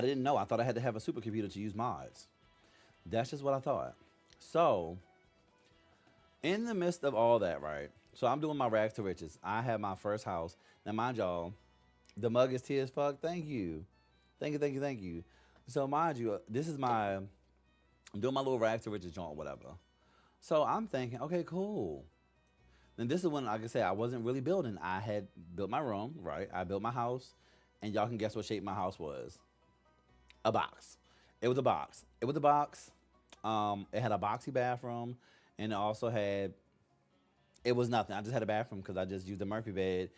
didn't know. I thought I had to have a supercomputer to use mods. That's just what I thought. So in the midst of all that, right? So I'm doing my rags to riches. I have my first house. Now, mind y'all, the mug is tea as fuck. Thank you. Thank you, thank you, thank you. So, mind you, this is I'm doing my little rags to riches joint, whatever. So I'm thinking, okay, cool. Then this is when, like I said, I wasn't really building. I had built my room, right? I built my house. And y'all can guess what shape my house was. A box. It was a box. It was a box. It had a boxy bathroom. And it also had it was nothing. I just had a bathroom because I just used a Murphy bed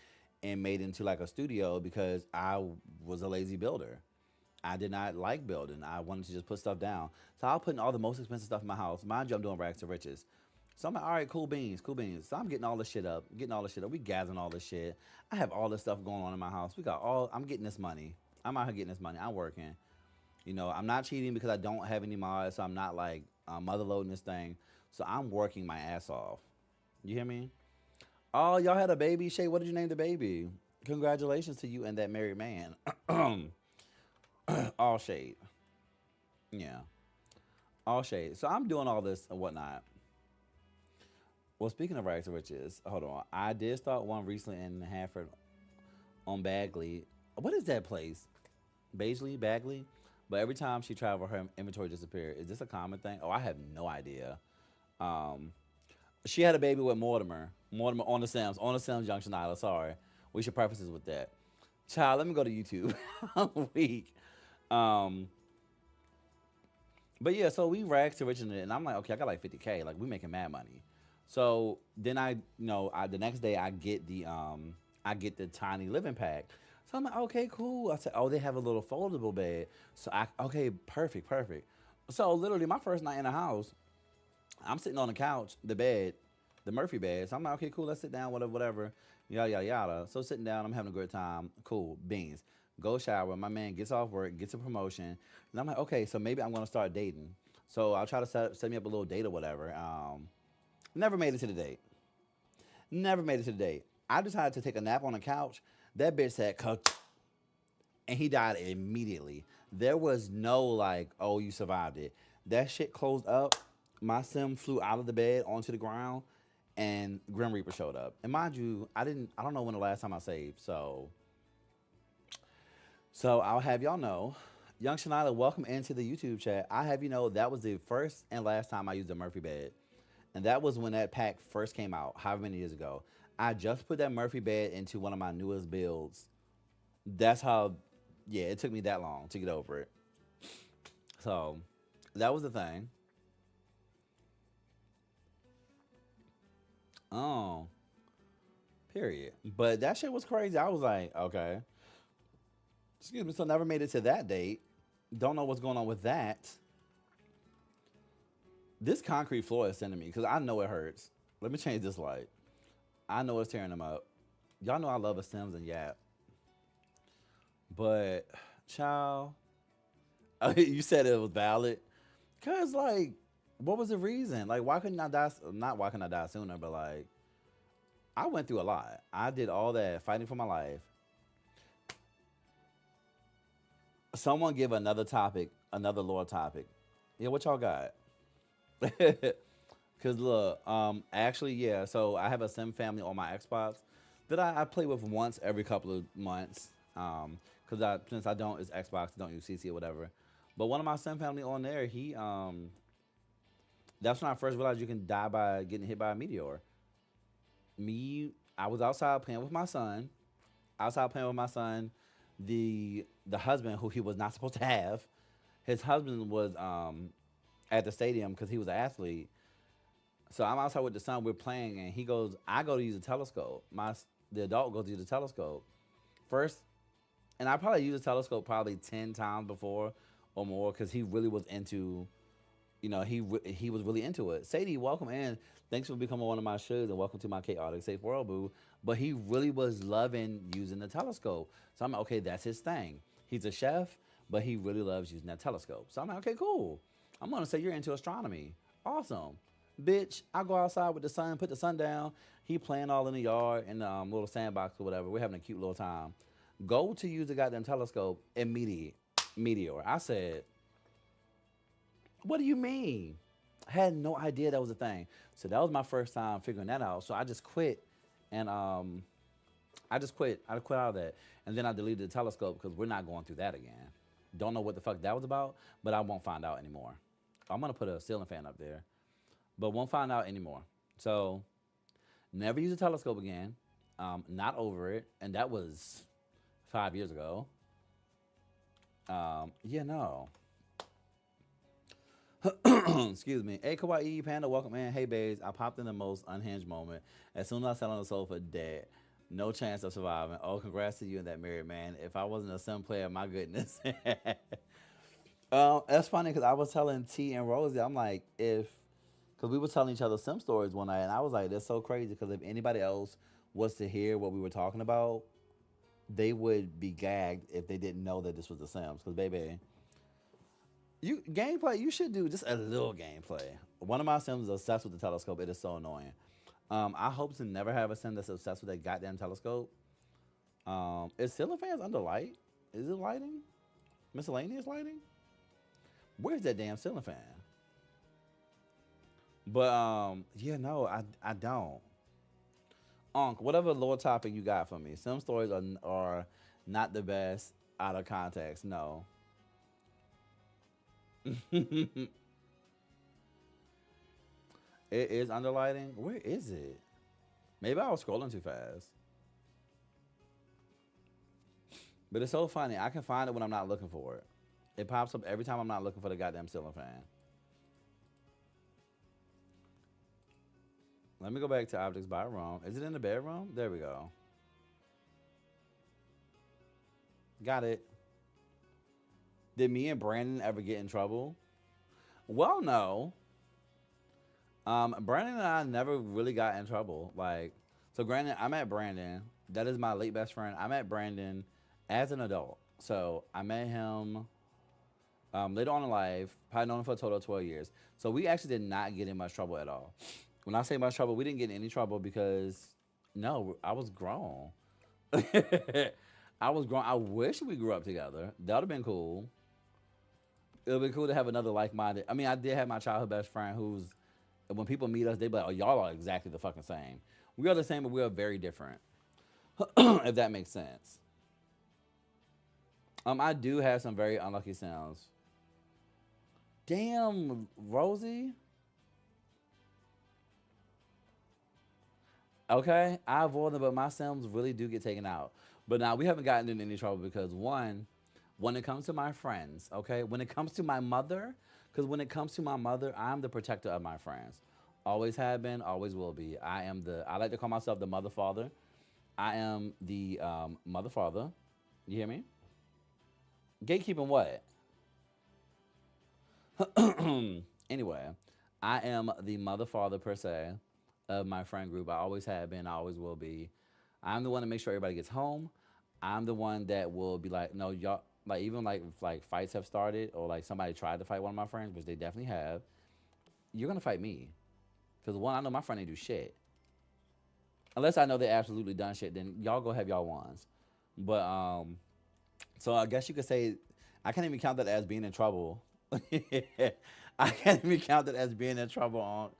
and made it into like a studio because I was a lazy builder. I did not like building. I wanted to just put stuff down. So I was putting all the most expensive stuff in my house. Mind you, I'm doing rags to riches. So I'm like, all right, cool beans, cool beans. So I'm getting all this shit up, getting all this shit up. We gathering all this shit. I have all this stuff going on in my house. I'm getting this money. I'm out here getting this money. I'm working. You know, I'm not cheating because I don't have any mods. So I'm not like mother loading this thing. So I'm working my ass off. You hear me? Oh, y'all had a baby. Shay, what did you name the baby? Congratulations to you and that married man. All shade. Yeah. All shade. So I'm doing all this and whatnot. Well, speaking of rags to riches, hold on. I did start one recently in Hanford on Bagley. What is that place? Bagley? But every time she travel, her inventory disappears. Is this a common thing? Oh, I have no idea. Um, she had a baby with Mortimer. Mortimer on the Sims. On the Sims Junction Island. Sorry. We should preface this with that. Child, let me go to YouTube. I'm weak. Um, but yeah, so we rags to riches and I'm like, okay, I got like 50K. Like we making mad money. So then the next day I get the tiny living pack. So I'm like, okay, cool. I said, oh, they have a little foldable bed. So okay, perfect, perfect. So literally my first night in the house, I'm sitting on the couch, the bed, the Murphy bed. So I'm like, okay, cool, let's sit down, whatever, whatever, yada, yada, yada. So sitting down, I'm having a good time. Cool, beans. Go shower. My man gets off work, gets a promotion. And I'm like, okay, so maybe I'm going to start dating. So I'll try to set me up a little date or whatever. Never made it to the date. Never made it to the date. I decided to take a nap on the couch. That bitch said, "Cook," and he died immediately. There was no like, oh, you survived it. That shit closed up. My sim flew out of the bed onto the ground, and Grim Reaper showed up. And mind you, I don't know when the last time I saved. So I'll have y'all know. Young Shanila, welcome into the YouTube chat. I have you know that was the first and last time I used a Murphy bed. And that was when that pack first came out, however many years ago. I just put that Murphy bed into one of my newest builds. That's how, yeah, it took me that long to get over it. So, that was the thing. Oh, period. But that shit was crazy. I was like, okay. Excuse me, so never made it to that date. Don't know what's going on with that. This concrete floor is sending me because I know it hurts. Let me change this light. I know it's tearing them up. Y'all know I love a Sims and Yap. But, child, you said it was valid. Cause like, what was the reason? Like, why couldn't I die? Not why couldn't I die sooner, but like, I went through a lot. I did all that fighting for my life. Someone give another topic, another lore topic. Yeah, what y'all got? Cause look, actually, yeah. So I have a sim family on my Xbox that I play with once every couple of months. Cause since I don't it's Xbox, I don't use CC or whatever. But one of my sim family on there, he that's when I first realized you can die by getting hit by a meteor. I was outside playing with my son. Outside playing with my son. The husband who he was not supposed to have, his husband was at the stadium because he was an athlete. So I'm outside with the son. We're playing, and he goes. I go to use a telescope. The adult goes to use a telescope first, and I probably used a telescope probably 10 times before or more because he really was into. He was really into it. Sadie, welcome in. Thanks for becoming one of my shows and welcome to my chaotic safe world, boo. But he really was loving using the telescope. So I'm like, okay, that's his thing. He's a chef, but he really loves using that telescope. So I'm like, okay, cool. I'm gonna say you're into astronomy. Awesome. Bitch, I go outside with the sun, put the sun down. He playing all in the yard in the little sandbox or whatever. We're having a cute little time. Go to use the goddamn telescope, immediate meteor. I said, what do you mean? I had no idea that was a thing. So that was my first time figuring that out. So I just quit, and I just quit. I quit out of that, and then I deleted the telescope because we're not going through that again. Don't know what the fuck that was about, but I won't find out anymore. I'm gonna put a ceiling fan up there, but won't find out anymore. So never use a telescope again. Not over it, and that was 5 years ago. Yeah, no. Excuse me. Hey, Kawaii Panda, welcome in. Hey, babes. I popped in the most unhinged moment. As soon as I sat on the sofa, dead. No chance of surviving. Oh, congrats to you and that married man. If I wasn't a sim player, my goodness. That's funny because I was telling T and Rosie, I'm like, because we were telling each other sim stories one night, and I was like, that's so crazy because if anybody else was to hear what we were talking about, they would be gagged if they didn't know that this was the Sims. Because, baby, you gameplay, you should do just a little gameplay. One of my Sims is obsessed with the telescope. It is so annoying. I hope to never have a Sim that's obsessed with that goddamn telescope. Is ceiling fans under light? Is it lighting? Miscellaneous lighting? Where's that damn ceiling fan? But yeah, no, I don't. Whatever lore topic you got for me. Some stories are not the best out of context. No. It is underlighting. Where is it? Maybe I was scrolling too fast. But it's so funny. I can find it when I'm not looking for it. It pops up every time I'm not looking for the goddamn ceiling fan. Let me go back to objects by room. Is it in the bedroom? There we go. Got it. Did me and Brandon ever get in trouble? Well, no. Brandon and I never really got in trouble. Like, so Brandon, I met Brandon. That is my late best friend. I met Brandon as an adult. So I met him later on in life. Probably known him for a total of 12 years. So we actually did not get in much trouble at all. When I say much trouble, we didn't get in any trouble because no, I was grown. I was grown. I wish we grew up together. That would have been cool. It would be cool to have another like-minded. I mean, I did have my childhood best friend who's when people meet us, they be like, "Oh, y'all are exactly the fucking same." We are the same, but we are very different. If that makes sense. I do have some very unlucky sounds. Damn, Rosie. Okay, I avoid them, but my Sims really do get taken out. But now we haven't gotten in any trouble because one, when it comes to my friends, okay, when it comes to my mother, because when it comes to my mother, I'm the protector of my friends. Always have been, always will be. I like to call myself the mother father. I am the mother father. You hear me? Gatekeeping what? Anyway, I am the mother father per se of my friend group. I always have been, I always will be. I'm the one to make sure everybody gets home. I'm the one that will be like, no, y'all, like even like if like fights have started or like somebody tried to fight one of my friends, which they definitely have, you're gonna fight me because one, I know my friend ain't do shit. Unless I know they absolutely done shit, then y'all go have y'all ones. But so I guess you could say I can't even count that as being in trouble. I can't even count that as being in trouble on.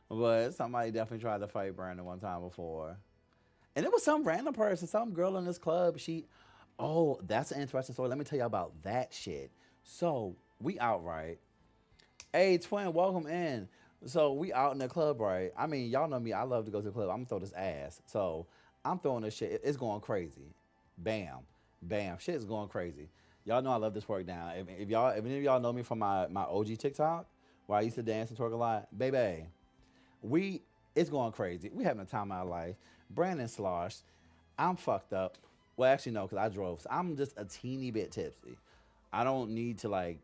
But somebody definitely tried to fight Brandon one time before. And it was some random person, some girl in this club. Oh, that's an interesting story. Let me tell you about that shit. So we out, right? Hey, twin, welcome in. So we out in the club, right? I mean, y'all know me. I love to go to the club. I'm gonna throw this ass. So I'm throwing this shit. It's going crazy. Bam, bam. Shit is going crazy. Y'all know I love this work down. If any of y'all know me from my OG TikTok, where I used to dance and twerk a lot, baby, we it's going crazy. We having a time of our life. Brandon sloshed. I'm fucked up. Well, actually no, because I drove. So I'm just a teeny bit tipsy. I don't need to like.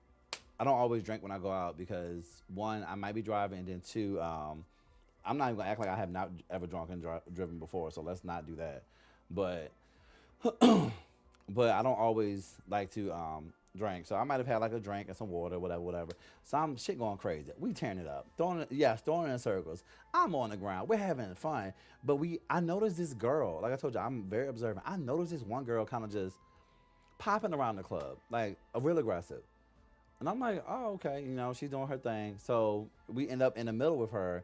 I don't always drink when I go out because one, I might be driving, and then two, I'm not even gonna act like I have not ever drunk and driven before. So let's not do that. But but I don't always like to drink. So I might have had like a drink and some water, whatever, whatever. So I'm shit going crazy. We tearing it up, throwing it in circles. I'm on the ground. We're having fun. But I noticed this girl. Like I told you, I'm very observant. I noticed this one girl kind of just popping around the club, like a real aggressive. And I'm like, oh, okay, she's doing her thing. So we end up in the middle with her,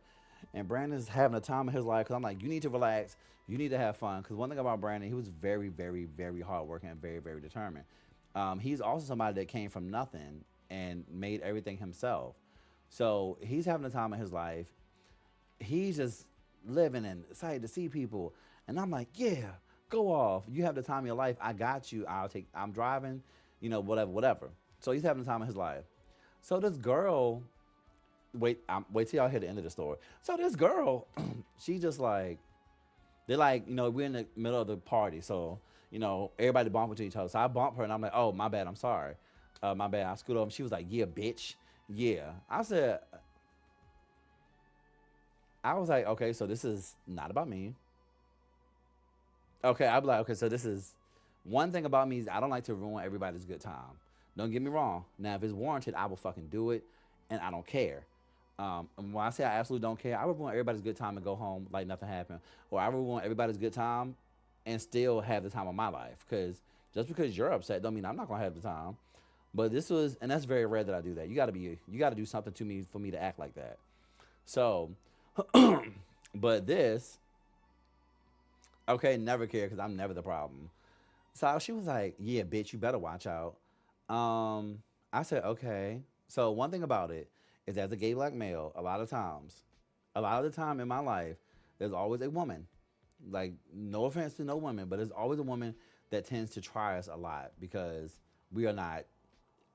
and Brandon's having a time of his life. Cause I'm like, you need to relax, you need to have fun. Cause one thing about Brandon, he was very, very, very hardworking and very, very determined. He's also somebody that came from nothing and made everything himself. So he's having the time of his life. He's just living and excited to see people. And I'm like, yeah, go off. You have the time of your life. I got you. I'm driving, whatever, whatever. So he's having the time of his life. So this girl, wait till y'all hear the end of the story. So this girl, she just like, they're like, we're in the middle of the party. So, everybody bump into each other. So I bump her and I'm like, oh, my bad, I'm sorry. My bad. I scoot over. She was like, yeah, bitch. Yeah. I was like, okay, so this is not about me. Okay, I'd be like, okay, so this is one thing about me is I don't like to ruin everybody's good time. Don't get me wrong. Now, if it's warranted, I will fucking do it, and I don't care. And when I say I absolutely don't care, I would ruin everybody's good time and go home like nothing happened, or I would ruin everybody's good time and still have the time of my life. Because just because you're upset, don't mean I'm not gonna have the time. But and that's very rare that I do that. You gotta do something to me for me to act like that. So, but this, okay, never care because I'm never the problem. So she was like, "Yeah, bitch, you better watch out." I said, "Okay." So one thing about it is, as a gay black male, a lot of the time in my life, there's always a woman. Like, no offense to no women, but there's always a woman that tends to try us a lot because we are not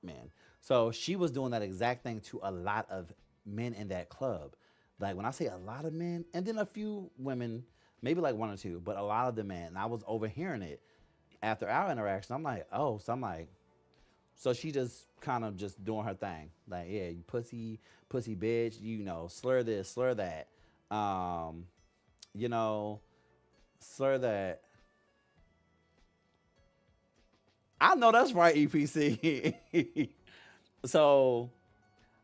men. So she was doing that exact thing to a lot of men in that club. Like when I say a lot of men, and then a few women, maybe like one or two, but a lot of the men. And I was overhearing it after our interaction. I'm like, oh, so I'm like, so she just kind of just doing her thing. Like, yeah, you pussy bitch, slur this, slur that. Um, you know, slur that. I know that's right, EPC. so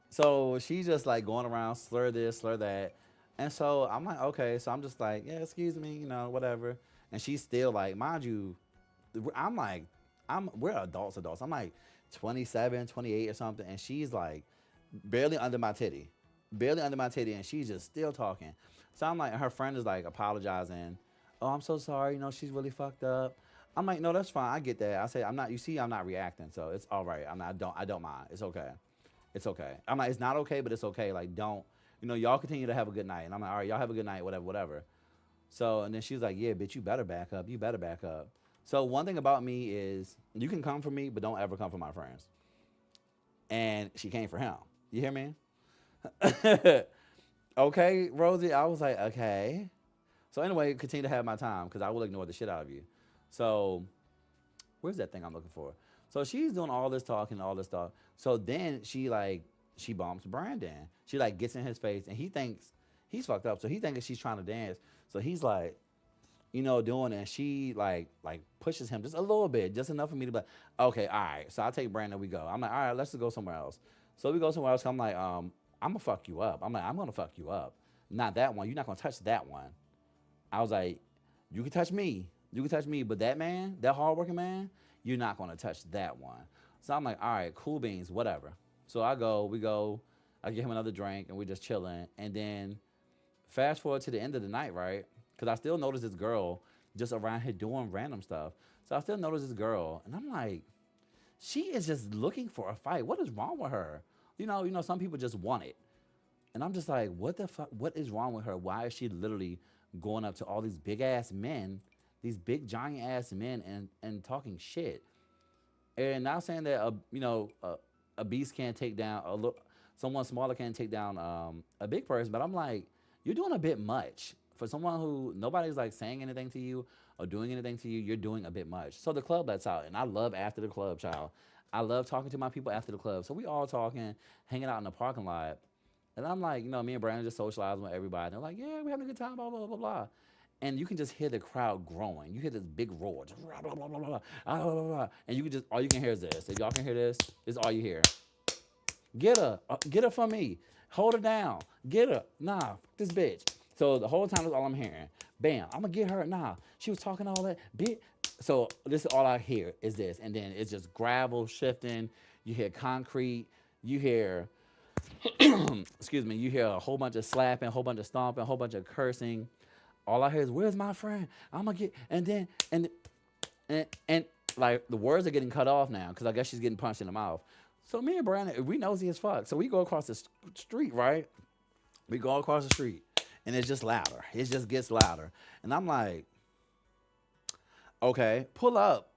so she's just like going around, slur this, slur that. And so I'm like, okay. So I'm just like, yeah, excuse me, whatever. And she's still like, mind you, I'm like, we're adults. I'm like 27, 28 or something. And she's like barely under my titty. Barely under my titty. And she's just still talking. So I'm like, her friend is like apologizing. Oh, I'm so sorry. She's really fucked up. I'm like, no, that's fine. I get that. I say, I'm not reacting. So it's all right. I don't mind. It's okay. It's okay. I'm like, it's not okay, but it's okay. Like, don't, y'all continue to have a good night. And I'm like, all right, y'all have a good night, whatever, whatever. So, and then she was like, yeah, bitch, you better back up. You better back up. So one thing about me is you can come for me, but don't ever come for my friends. And she came for him. You hear me? Okay, Rosie. I was like, okay. So anyway, continue to have my time because I will ignore the shit out of you. So where's that thing I'm looking for? So she's doing all this talking, all this stuff. So then she bumps Brandon. She like gets in his face and he thinks he's fucked up. So he thinks she's trying to dance. So he's like, doing it. And she like pushes him just a little bit, just enough for me to be like, okay, all right. So I take Brandon, we go. I'm like, all right, let's just go somewhere else. So we go somewhere else. I'm like, I'm gonna fuck you up. I'm like, I'm gonna fuck you up. Not that one. You're not gonna touch that one. I was like, you can touch me. You can touch me, but that man, that hardworking man, you're not gonna touch that one. So I'm like, all right, cool beans, whatever. So we go, I get him another drink, and we're just chilling. And then fast forward to the end of the night, right? Because I still notice this girl just around here doing random stuff. So I still notice this girl, and I'm like, she is just looking for a fight. What is wrong with her? Some people just want it. And I'm just like, what the fuck? What is wrong with her? Why is she literally going up to all these big ass men, these big giant ass men, and talking shit? And not saying that a beast can't take down someone smaller can't take down a big person, but I'm like, you're doing a bit much for someone who nobody's like saying anything to you or doing anything to you. You're doing a bit much. So the club lets out, and I love after the club, child. I love talking to my people after the club. So we all talking, hanging out in the parking lot. And I'm like, me and Brandon just socializing with everybody. They're like, yeah, we're having a good time, blah, blah, blah, blah. And you can just hear the crowd growing. You hear this big roar, just blah, blah, blah, blah, blah, blah, blah, blah. And all you can hear is this. If y'all can hear this, this is all you hear. Get her from me. Hold her down. Get her. Nah, fuck this bitch. So the whole time that's all I'm hearing. Bam, I'm gonna get her. Nah, she was talking all that. Bitch. So this is all I hear is this. And then it's just gravel shifting. You hear concrete. You hear, excuse me, you hear a whole bunch of slapping, a whole bunch of stomping, a whole bunch of cursing. All I hear is, where's my friend? I'm gonna get, and then, and like the words are getting cut off now because I guess she's getting punched in the mouth. So me and Brandon, we nosy as fuck. So we go across the street, right? We go across the street, and it's just louder. It just gets louder. And I'm like, okay, pull up.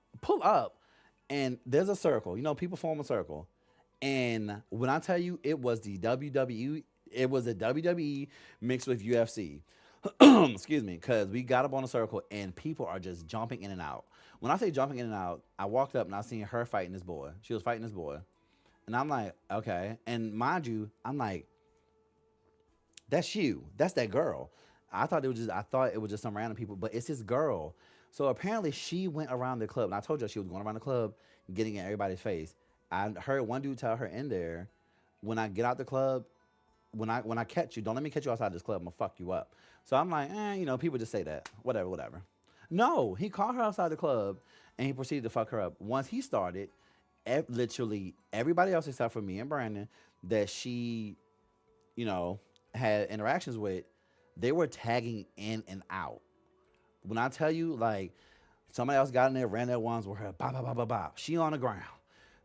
And there's a circle. People form a circle. And when I tell you it was the WWE, it was a WWE mixed with UFC. Excuse me, because we got up on a circle, and people are just jumping in and out. When I say jumping in and out, I walked up, and I seen her fighting this boy. She was fighting this boy. And I'm like, okay. And mind you, I'm like, that's you. That's that girl. I thought it was just some random people, but it's this girl. So apparently she went around the club. And I told you she was going around the club, getting in everybody's face. I heard one dude tell her in there, when I get out the club, when I catch you, don't let me catch you outside this club. I'm gonna fuck you up. So I'm like, people just say that. Whatever. No, he caught her outside the club, and he proceeded to fuck her up. Once he started, literally everybody else except for me and Brandon that she, had interactions with, they were tagging in and out. When I tell you, like, somebody else got in there, ran their ones with her, bop, bop, bop, bop, bop. She on the ground.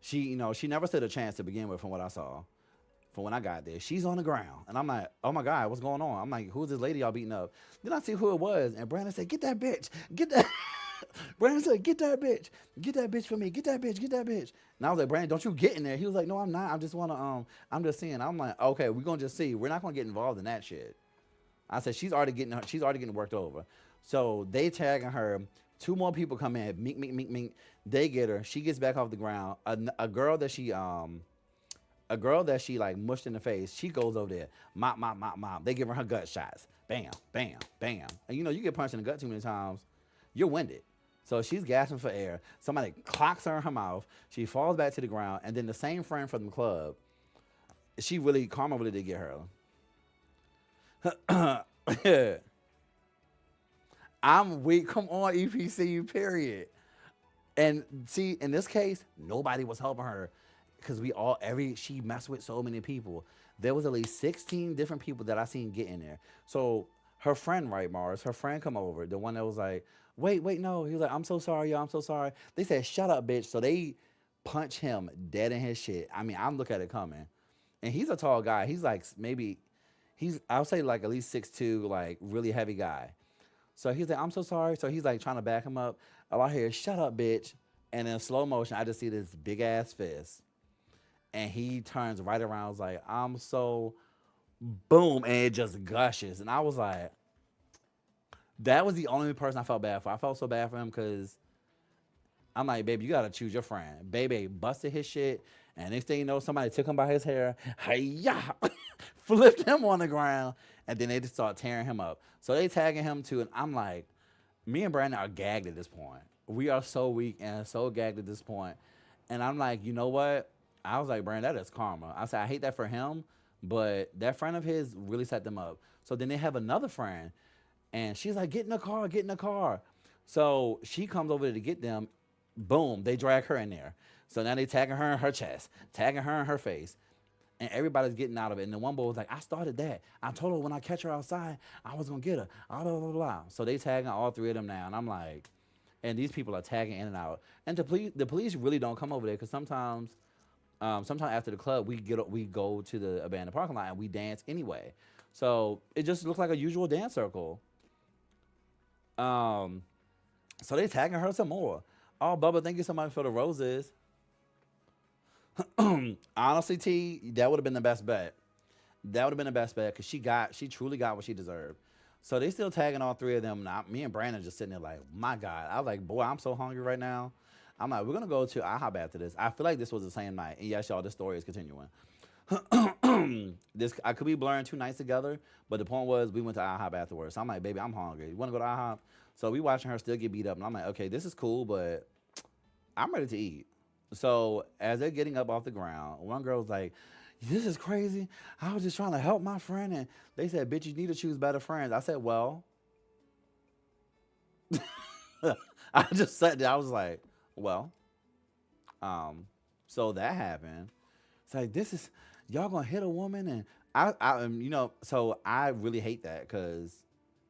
She, she never stood a chance to begin with from what I saw. From when I got there, she's on the ground. And I'm like, oh my God, what's going on? I'm like, who's this lady y'all beating up? Then I see who it was. And Brandon said, get that bitch. Get that. Brandon said, get that bitch. Get that bitch for me. Get that bitch. Get that bitch. And I was like, Brandon, don't you get in there. He was like, no, I'm not. I just want to, I'm just seeing. I'm like, okay, we're going to just see. We're not going to get involved in that shit. I said, she's already getting worked over. So they tagging her. Two more people come in. Mink, mink, mink, mink. They get her. She gets back off the ground. A girl that she like mushed in the face, she goes over there, mop, mop, mop, mop. They give her gut shots. Bam, bam, bam. And you get punched in the gut too many times, you're winded. So she's gasping for air. Somebody clocks her in her mouth. She falls back to the ground. And then the same friend from the club, Karma really did get her. I'm weak. Come on, EPC, period. And see, in this case, nobody was helping her. Because she messed with so many people. There was at least 16 different people that I seen get in there. So her friend, right, Mars, her friend come over, the one that was like, wait, no. He was like, I'm so sorry, y'all, I'm so sorry. They said, shut up, bitch. So they punch him dead in his shit. I mean, I'm looking at it coming. And he's a tall guy. He's like, I'll say like at least 6'2", like really heavy guy. So he's like, I'm so sorry. So he's like trying to back him up. All I hear is, shut up, bitch. And in slow motion, I just see this big ass fist. And he turns right around, was like, I'm so, boom, and it just gushes. And I was like, that was the only person I felt bad for. I felt so bad for him because I'm like, baby, you got to choose your friend. Baby busted his shit, and next thing you know, somebody took him by his hair, hi-ya, flipped him on the ground, and then they just start tearing him up. So they tagging him too, and I'm like, Me and Brandon are gagged at this point. We are so weak and so gagged at this point. And I'm like, you know what? I was like, Brandon, that is karma. I said, I hate that for him, but that friend of his really set them up. So then they have another friend, and she's like, get in the car, get in the car. So she comes over to get them. Boom, they drag her in there. So now they tagging her in her chest, tagging her in her face, and everybody's getting out of it. And the one boy was like, I started that. I told her when I catch her outside, I was gonna get her. Blah, blah, blah, blah. So they tagging all three of them now. And I'm like, and these people are tagging in and out. And the police really don't come over there because sometimes after the club we go to the abandoned parking lot and we dance anyway. So it just looks like a usual dance circle. Um, so they tagging her some more. Oh, Bubba, thank you so much for the roses. Honestly, T, that would have been the best bet. That would have been the best bet because she truly got what she deserved. So they still tagging all three of them. Now, me and Brandon just sitting there like, my God. I was like, boy, I'm so hungry right now. I'm like, we're gonna go to IHOP after this. I feel like this was the same night. And yes, y'all, this story is continuing. This I could be blurring 2 nights together, but the point was we went to IHOP afterwards. So I'm like, baby, I'm hungry. You wanna go to IHOP? So we watching her still get beat up, and I'm like, okay, this is cool, but I'm ready to eat. So as they're getting up off the ground, one girl's like, this is crazy. I was just trying to help my friend. And they said, bitch, you need to choose better friends. I said, well, I just sat there. I was like, well, um, so that happened. It's like, this is, y'all gonna hit a woman. And so I really hate that because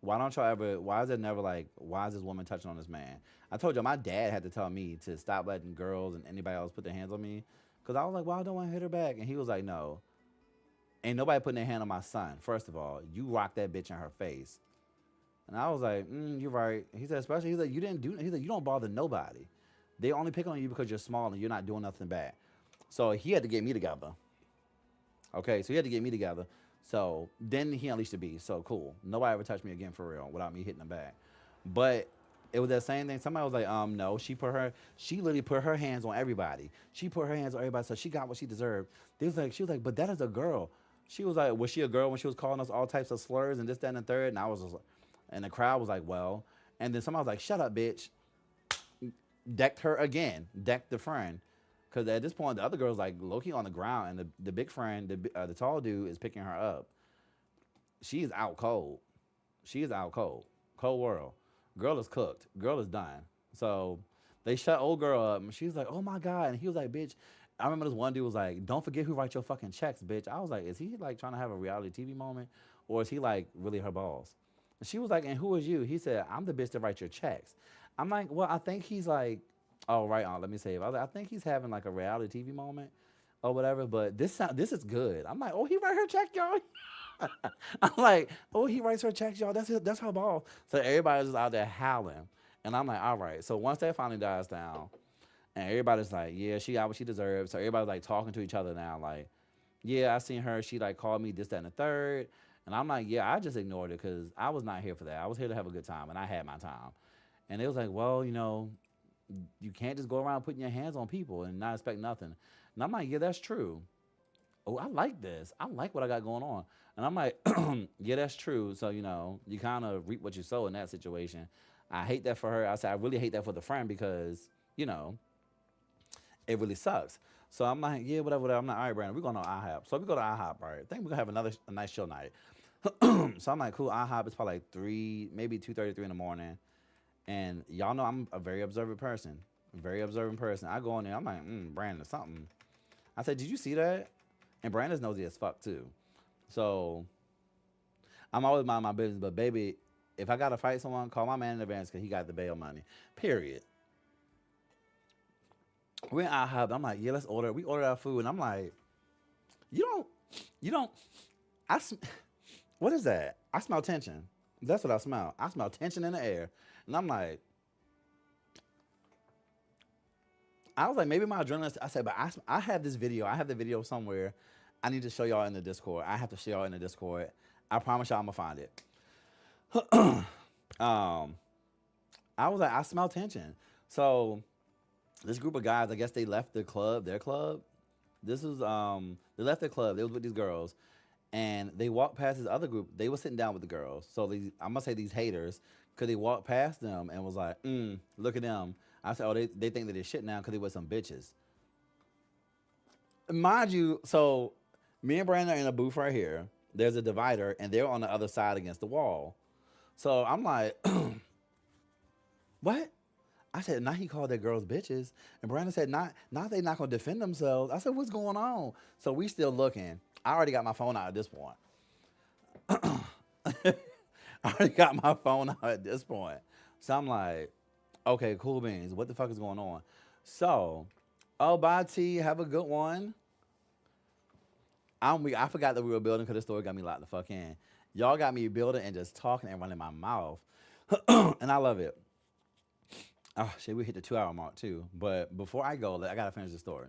why is it never like, why is this woman touching on this man? I told you my dad had to tell me to stop letting girls and anybody else put their hands on me because I was like, well, I don't want to hit her back. And he was like, no, ain't nobody putting their hand on my son. First of all, you rock that bitch in her face. And I was like, you're right. He said, especially, he's like, he's like, you don't bother nobody. They only pick on you because you're small and you're not doing nothing bad. So he had to get me together. Okay, so he had to get me together. So then he unleashed the beast. So cool. Nobody ever touched me again for real without me hitting them back. But it was that same thing. Somebody was like, no, she literally put her hands on everybody. She put her hands on everybody, so she got what she deserved. She was like, but that is a girl. She was like, was she a girl when she was calling us all types of slurs and this, that, and the third? And I was just, and the crowd was like, well. And then somebody was like, shut up, bitch. Decked her again. Decked the friend. Because at this point, the other girl's like low-key on the ground, and the big friend, the tall dude, is picking her up. She is out cold. She is out cold. Cold world. Girl is cooked. Girl is done. So they shut old girl up, and she was like, oh my God. And he was like, bitch. I remember this one dude was like, don't forget who writes your fucking checks, bitch. I was like, is he like trying to have a reality TV moment? Or is he like really her boss? And she was like, and who is you? He said, I'm the bitch that writes your checks. I'm like, well, I think he's like, oh, right on. Let me save. I was like, I think he's having like a reality TV moment or whatever. But this is good. I'm like, oh, he write her check, y'all. I'm like, oh, he writes her checks, y'all. That's her boss. So everybody's just out there howling, and I'm like, all right. So once that finally dies down, and everybody's like, yeah, she got what she deserves. So everybody's like talking to each other now, like, yeah, I seen her. She like called me this, that, and the third. And I'm like, yeah, I just ignored it because I was not here for that. I was here to have a good time, and I had my time. And it was like, well, you can't just go around putting your hands on people and not expect nothing. And I'm like, yeah, that's true. Oh, I like this. I like what I got going on. And I'm like, yeah, that's true. So, you kind of reap what you sow in that situation. I hate that for her. I said, I really hate that for the friend because, it really sucks. So I'm like, yeah, whatever, whatever. I'm like, all right, Brandon, we're going to IHOP. So we go to IHOP, right? I think we're going to have a nice chill night. So I'm like, cool, IHOP is probably like 3, maybe 2:33 in the morning. And y'all know I'm a very observant person. Very observant person. I go in there, I'm like, Brandon, something. I said, did you see that? And Brandon's nosy as fuck, too. So I'm always mind my business. But, baby, if I got to fight someone, call my man in advance because he got the bail money. Period. We're in IHOP. I'm like, yeah, let's order. We ordered our food. And I'm like, you don't, what is that? I smell tension. That's what I smell. I smell tension in the air. And I'm like, I was like, maybe my adrenaline. I said, but I have this video. I have the video somewhere. I need to show y'all in the Discord. I have to show y'all in the Discord. I promise y'all I'm going to find it. I was like, I smell tension. So this group of guys, I guess they left their club. This was, they left their club. They was with these girls. And they walked past this other group. They were sitting down with the girls. So I'm going to say these haters, because he walked past them and was like, look at them. I said, oh, they think that they're shit now because they with some bitches. Mind you, so me and Brandon are in a booth right here. There's a divider, and they're on the other side against the wall. So I'm like, what? I said, now he called that girls bitches. And Brandon said, not they not gonna defend themselves. I said, what's going on? So we still looking. I already got my phone out at this point. I already got my phone out at this point. So I'm like, okay, cool beans. What the fuck is going on? So, oh, bye T, have a good one. I forgot that we were building because the story got me locked the fuck in. Y'all got me building and just talking and running my mouth. And I love it. Oh shit, we hit the 2 hour mark too. But before I go, I gotta finish the story.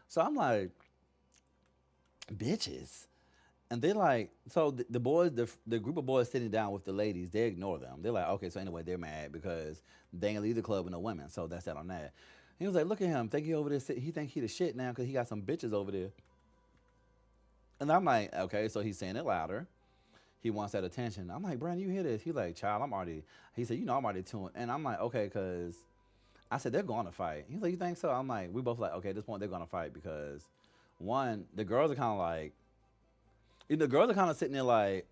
So I'm like, bitches. And they're like, so the boys, the group of boys sitting down with the ladies, they ignore them. They're like, okay, so anyway, they're mad because they ain't leave the club with no women. So that's that on that. He was like, look at him. Think he over there. He think he the shit now because he got some bitches over there. And I'm like, okay, so he's saying it louder. He wants that attention. I'm like, Brandon, you hear this? He's like, child, he said, I'm already tuned. And I'm like, okay, because I said, they're going to fight. He's like, you think so? I'm like, we both like, okay, at this point, they're going to fight because, one, the girls are kind of like, the girls are kind of sitting there like,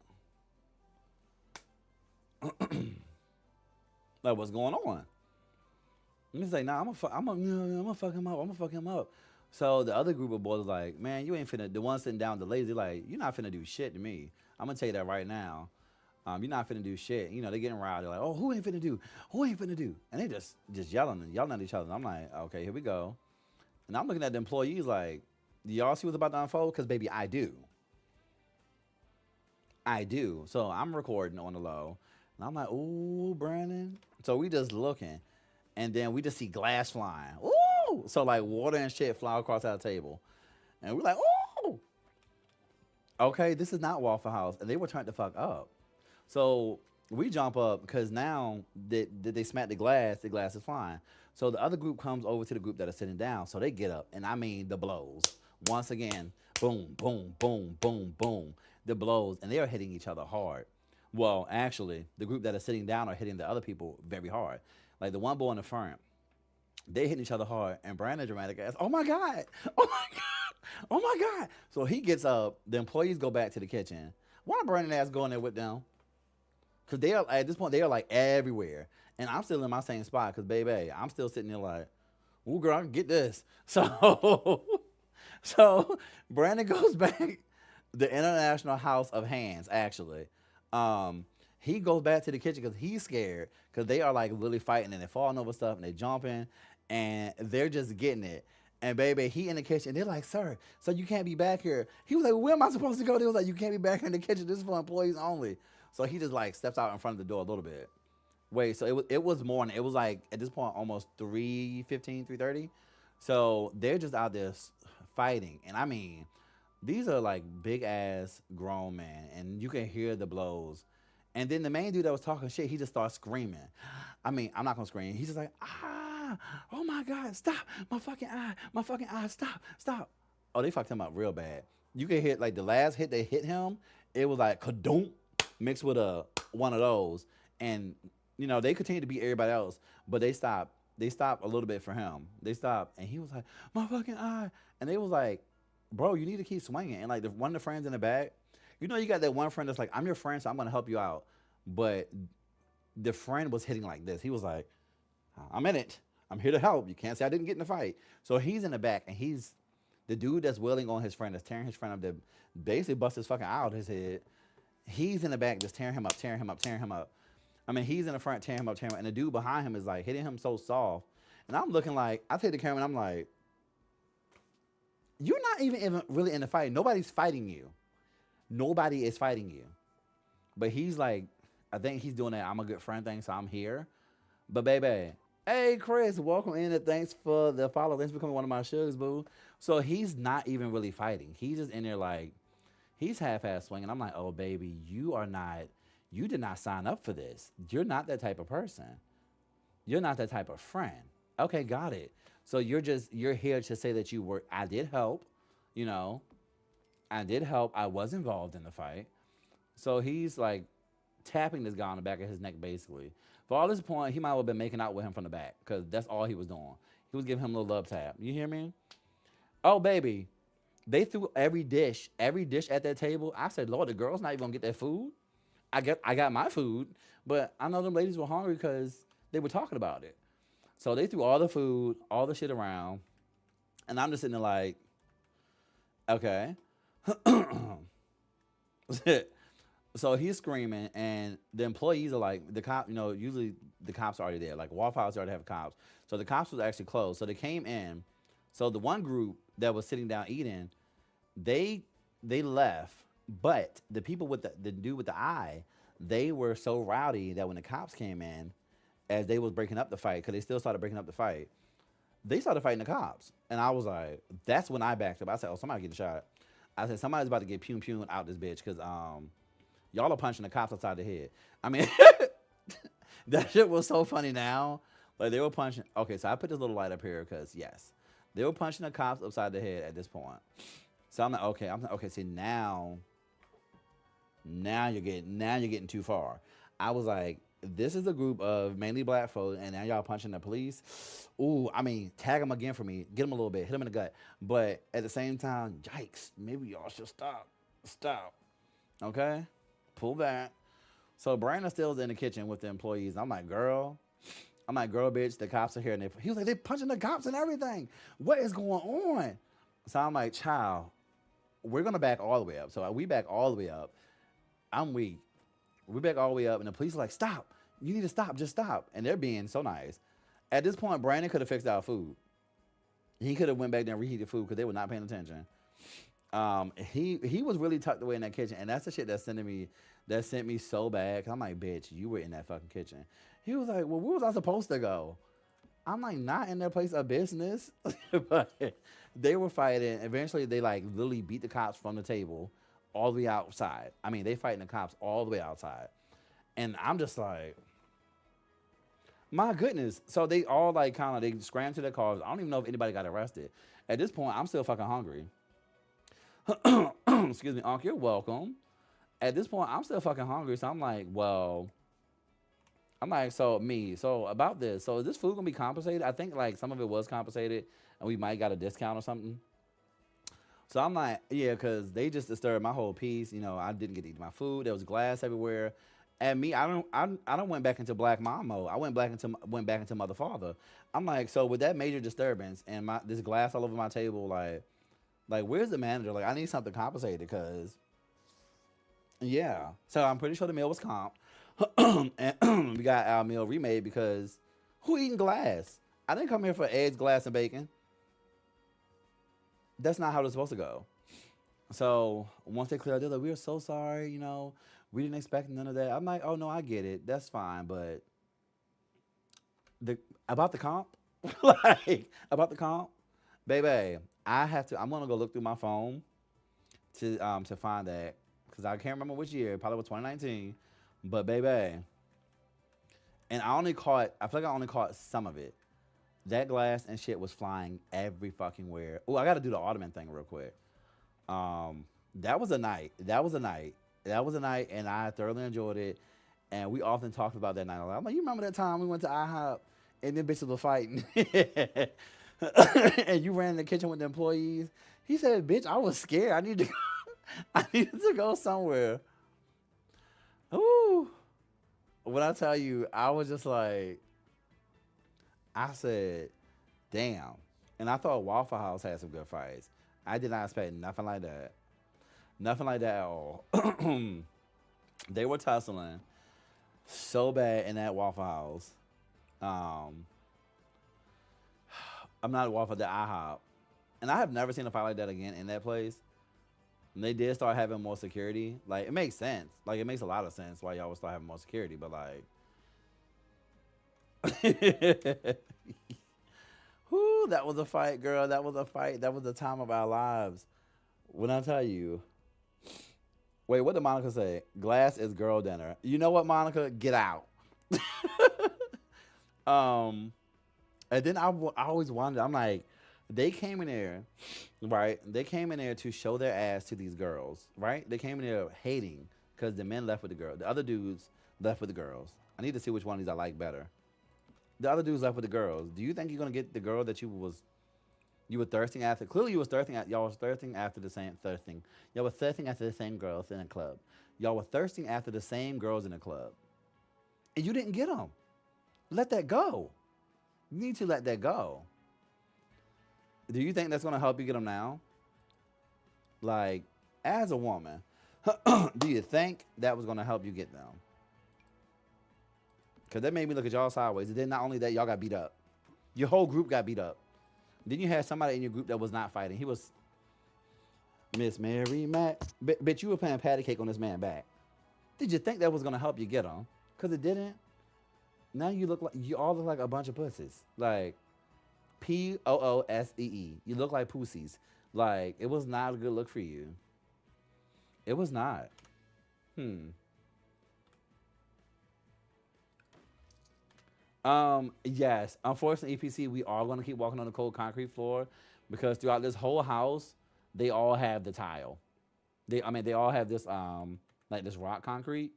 like, what's going on? And he's like, nah, I'm gonna fuck him up. I'm gonna fuck him up. So the other group of boys was like, man, you ain't finna, the ones sitting down, the ladies, they're like, you're not finna do shit to me. I'm gonna tell you that right now. You're not finna do shit. You know, they getting riled. They're like, oh, who ain't finna do? Who ain't finna do? And they just yelling at each other. And I'm like, okay, here we go. And I'm looking at the employees like, do y'all see what's about to unfold? Because, baby, I do. I do. So I'm recording on the low. And I'm like, ooh, Brandon. So we just looking. And then we just see glass flying. Ooh! So, like, water and shit fly across our table. And we're like, ooh! Okay, this is not Waffle House. And they were trying to fuck up. So we jump up because now that they smack the glass is flying. So the other group comes over to the group that are sitting down. So they get up. And I mean the blows. Once again, boom, boom, boom, boom, boom. The blows. And they are hitting each other hard. Well, actually, the group that are sitting down are hitting the other people very hard. Like the one boy in the front, they hitting each other hard. And Brandon dramatic ass, oh my God. Oh my God. Oh my God. So he gets up. The employees go back to the kitchen. Why Brandon ass go in there with them? Because they are, at this point, they are like everywhere. And I'm still in my same spot because, baby, I'm still sitting there like, ooh, girl, I can get this. So Brandon goes back, the International House of Hands, actually. He goes back to the kitchen because he's scared because they are like literally fighting and they're falling over stuff and they're jumping and they're just getting it. And baby, he in the kitchen. They're like, sir, so you can't be back here. He was like, where am I supposed to go? They was like, you can't be back here in the kitchen. This is for employees only. So he just like steps out in front of the door a little bit. Wait, so it was morning. It was like at this point almost 3:15, 3:30. So they're just out there fighting. And I mean, these are like big ass grown men and you can hear the blows. And then the main dude that was talking shit, he just starts screaming. I mean, I'm not gonna scream. He's just like, oh my God, stop, my fucking eye, stop. Oh, they fucked him up real bad. You can hit like the last hit they hit him, it was like kadunk mixed with one of those. And you know, they continue to beat everybody else, but they stopped a little bit for him. They stopped and he was like, my fucking eye. And they was like, bro, you need to keep swinging. And like one of the friends in the back, you know, you got that one friend that's like, I'm your friend, so I'm going to help you out. But the friend was hitting like this. He was like, I'm in it. I'm here to help. You can't say I didn't get in the fight. So he's in the back, and he's the dude that's wailing on his friend, that's tearing his friend up, that basically bust his fucking eye out of his head. He's in the back just tearing him up. I mean, he's in the front tearing him up. And the dude behind him is like hitting him so soft. And I'm looking like, I take the camera and I'm like, you're not even really in the fight. Nobody's fighting you. Nobody is fighting you. But he's like, I think he's doing that I'm a good friend thing, so I'm here. But baby, hey Chris, welcome in and thanks for the follow. Thanks for becoming one of my shugs, boo. So he's not even really fighting. He's just in there like, he's half-ass swinging. I'm like, oh baby, you did not sign up for this. You're not that type of person. You're not that type of friend. Okay, got it. So you're here to say that I did help, you know. I did help. I was involved in the fight. So he's like tapping this guy on the back of his neck, basically. For all this point, he might have been making out with him from the back because that's all he was doing. He was giving him a little love tap. You hear me? Oh, baby. They threw every dish at that table. I said, Lord, the girl's not even gonna get their food. I got my food, but I know them ladies were hungry because they were talking about it. So they threw all the food, all the shit around, and I'm just sitting there like, okay. So he's screaming, and the employees are like, the cop, usually the cops are already there. Like Waffle House already have cops. So the cops was actually closed. So they came in. So the one group that was sitting down eating, they left, but the people with the dude with the eye, they were so rowdy that when the cops came in, as they was breaking up the fight, because they still started breaking up the fight, they started fighting the cops. And I was like, that's when I backed up. I said, oh, somebody getting shot. I said, somebody's about to get pew out this bitch, because y'all are punching the cops outside the head. I mean, that shit was so funny now. Like, they were punching. Okay, so I put this little light up here because, yes, they were punching the cops upside the head at this point. So I'm like, okay, see, now you're getting too far. I was like, this is a group of mainly black folks, and now y'all punching the police. Ooh, I mean, tag them again for me. Get them a little bit. Hit them in the gut. But at the same time, yikes, maybe y'all should stop. Stop. Okay? Pull back. So Brandon still's in the kitchen with the employees. I'm like, girl, bitch, the cops are here. And he was like, they punching the cops and everything. What is going on? So I'm like, child, we're going to back all the way up. So we back all the way up. I'm weak. We back all the way up, and the police are like, stop. You need to stop. Just stop. And they're being so nice. At this point, Brandon could have fixed our food. He could have went back there and reheated food because they were not paying attention. He was really tucked away in that kitchen, and that's the shit that sent me so bad. Cause I'm like, bitch, you were in that fucking kitchen. He was like, well, where was I supposed to go? I'm like, not in their place of business. But they were fighting. Eventually, they like literally beat the cops from the table all the way outside. I mean, they fighting the cops all the way outside. And I'm just like, my goodness. So they all like kind of, they scrambled to their cars. I don't even know if anybody got arrested. At this point, I'm still fucking hungry. Excuse me, Unc, you're welcome. At this point, I'm still fucking hungry. So I'm like, so about this. So is this food gonna be compensated? I think like some of it was compensated and we might got a discount or something. So I'm like, yeah, because they just disturbed my whole piece. I didn't get to eat my food. There was glass everywhere. And me, I don't went back into black mom mode. I went back into mother father. I'm like, so with that major disturbance and this glass all over my table, like where's the manager? Like, I need something compensated because, yeah. So I'm pretty sure the meal was comp. And we got our meal remade because who eating glass? I didn't come here for eggs, glass, and bacon. That's not how it's supposed to go. So once they cleared, they're like, we are so sorry, we didn't expect none of that. I'm like, oh no, I get it. That's fine. But about the comp, about the comp, baby, I'm gonna go look through my phone to find that. Because I can't remember which year, probably was 2019. But baby, and I feel like I only caught some of it. That glass and shit was flying every fucking where. Oh, I got to do the ottoman thing real quick. That was a night, and I thoroughly enjoyed it. And we often talked about that night. I'm like, you remember that time we went to IHOP and them bitches were fighting, and you ran in the kitchen with the employees? He said, "Bitch, I was scared. I needed to go somewhere." Ooh, when I tell you, I was just like. I said, damn. And I thought Waffle House had some good fights. I did not expect nothing like that. Nothing like that at all. They were tussling so bad in that Waffle House. I'm not Waffle, the IHOP. And I have never seen a fight like that again in that place. And they did start having more security. Like, it makes sense. Like, it makes a lot of sense why y'all would start having more security. But, like, whoo, that was a fight, girl. That was a fight. That was the time of our lives. When I tell you, wait, what did Monica say? Glass is girl dinner. You know what, Monica? Get out. And then I always wondered. I'm like, they came in there, right? They came in there to show their ass to these girls, right? They came in there hating because the men left with the girl. The other dudes left with the girls. I need to see which one of these I like better. The other dude's left with the girls. Do you think you're gonna get the girl that you were thirsting after? Clearly, you was thirsting at y'all was thirsting after the same thirsting. Y'all were thirsting after the same girls in a club. Y'all were thirsting after the same girls in a club, and you didn't get them. Let that go. You need to let that go. Do you think that's gonna help you get them now? Like, as a woman, do you think that was gonna help you get them? Because that made me look at y'all sideways. And then not only that, y'all got beat up. Your whole group got beat up. Then you had somebody in your group that was not fighting. He was Miss Mary Mac. Bitch, you were playing patty cake on this man back. Did you think that was gonna help you get him? Because it didn't. Now you all look like a bunch of pussies. Like Poosee. You look like pussies. Like, it was not a good look for you. It was not. Yes. Unfortunately, EPC, we are going to keep walking on the cold concrete floor because throughout this whole house, they all have the tile. They all have this like this rock concrete.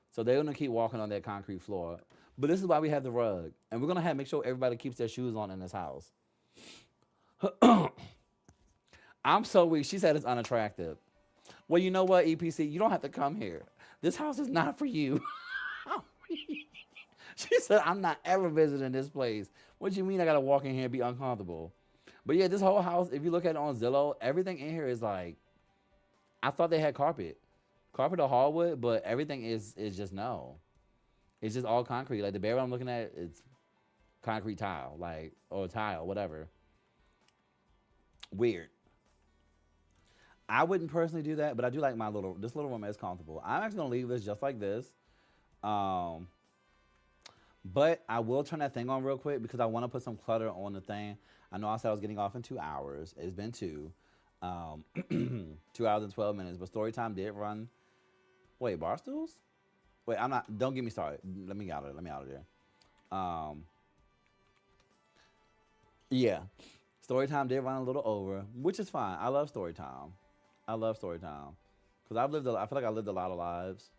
So they're going to keep walking on that concrete floor. But this is why we have the rug. And we're going to make sure everybody keeps their shoes on in this house. I'm so weak. She said it's unattractive. Well, you know what, EPC? You don't have to come here. This house is not for you. She said, I'm not ever visiting this place. What do you mean I got to walk in here and be uncomfortable? But yeah, this whole house, if you look at it on Zillow, everything in here is like, I thought they had carpet. Carpet or hardwood, but everything is just no. It's just all concrete. Like the bedroom I'm looking at, it's concrete tile, like, or tile, whatever. Weird. I wouldn't personally do that, but I do like this little room is comfortable. I'm actually gonna leave this just like this. But I will turn that thing on real quick because I want to put some clutter on the thing. I know I said I was getting off in 2 hours. It's been 2. 2 hours and 12 minutes. But story time did run. Wait, bar stools? Wait, I'm not. Don't get me started. Let me out of there. Yeah. Story time did run a little over, which is fine. I love story time. Because I feel like I lived a lot of lives.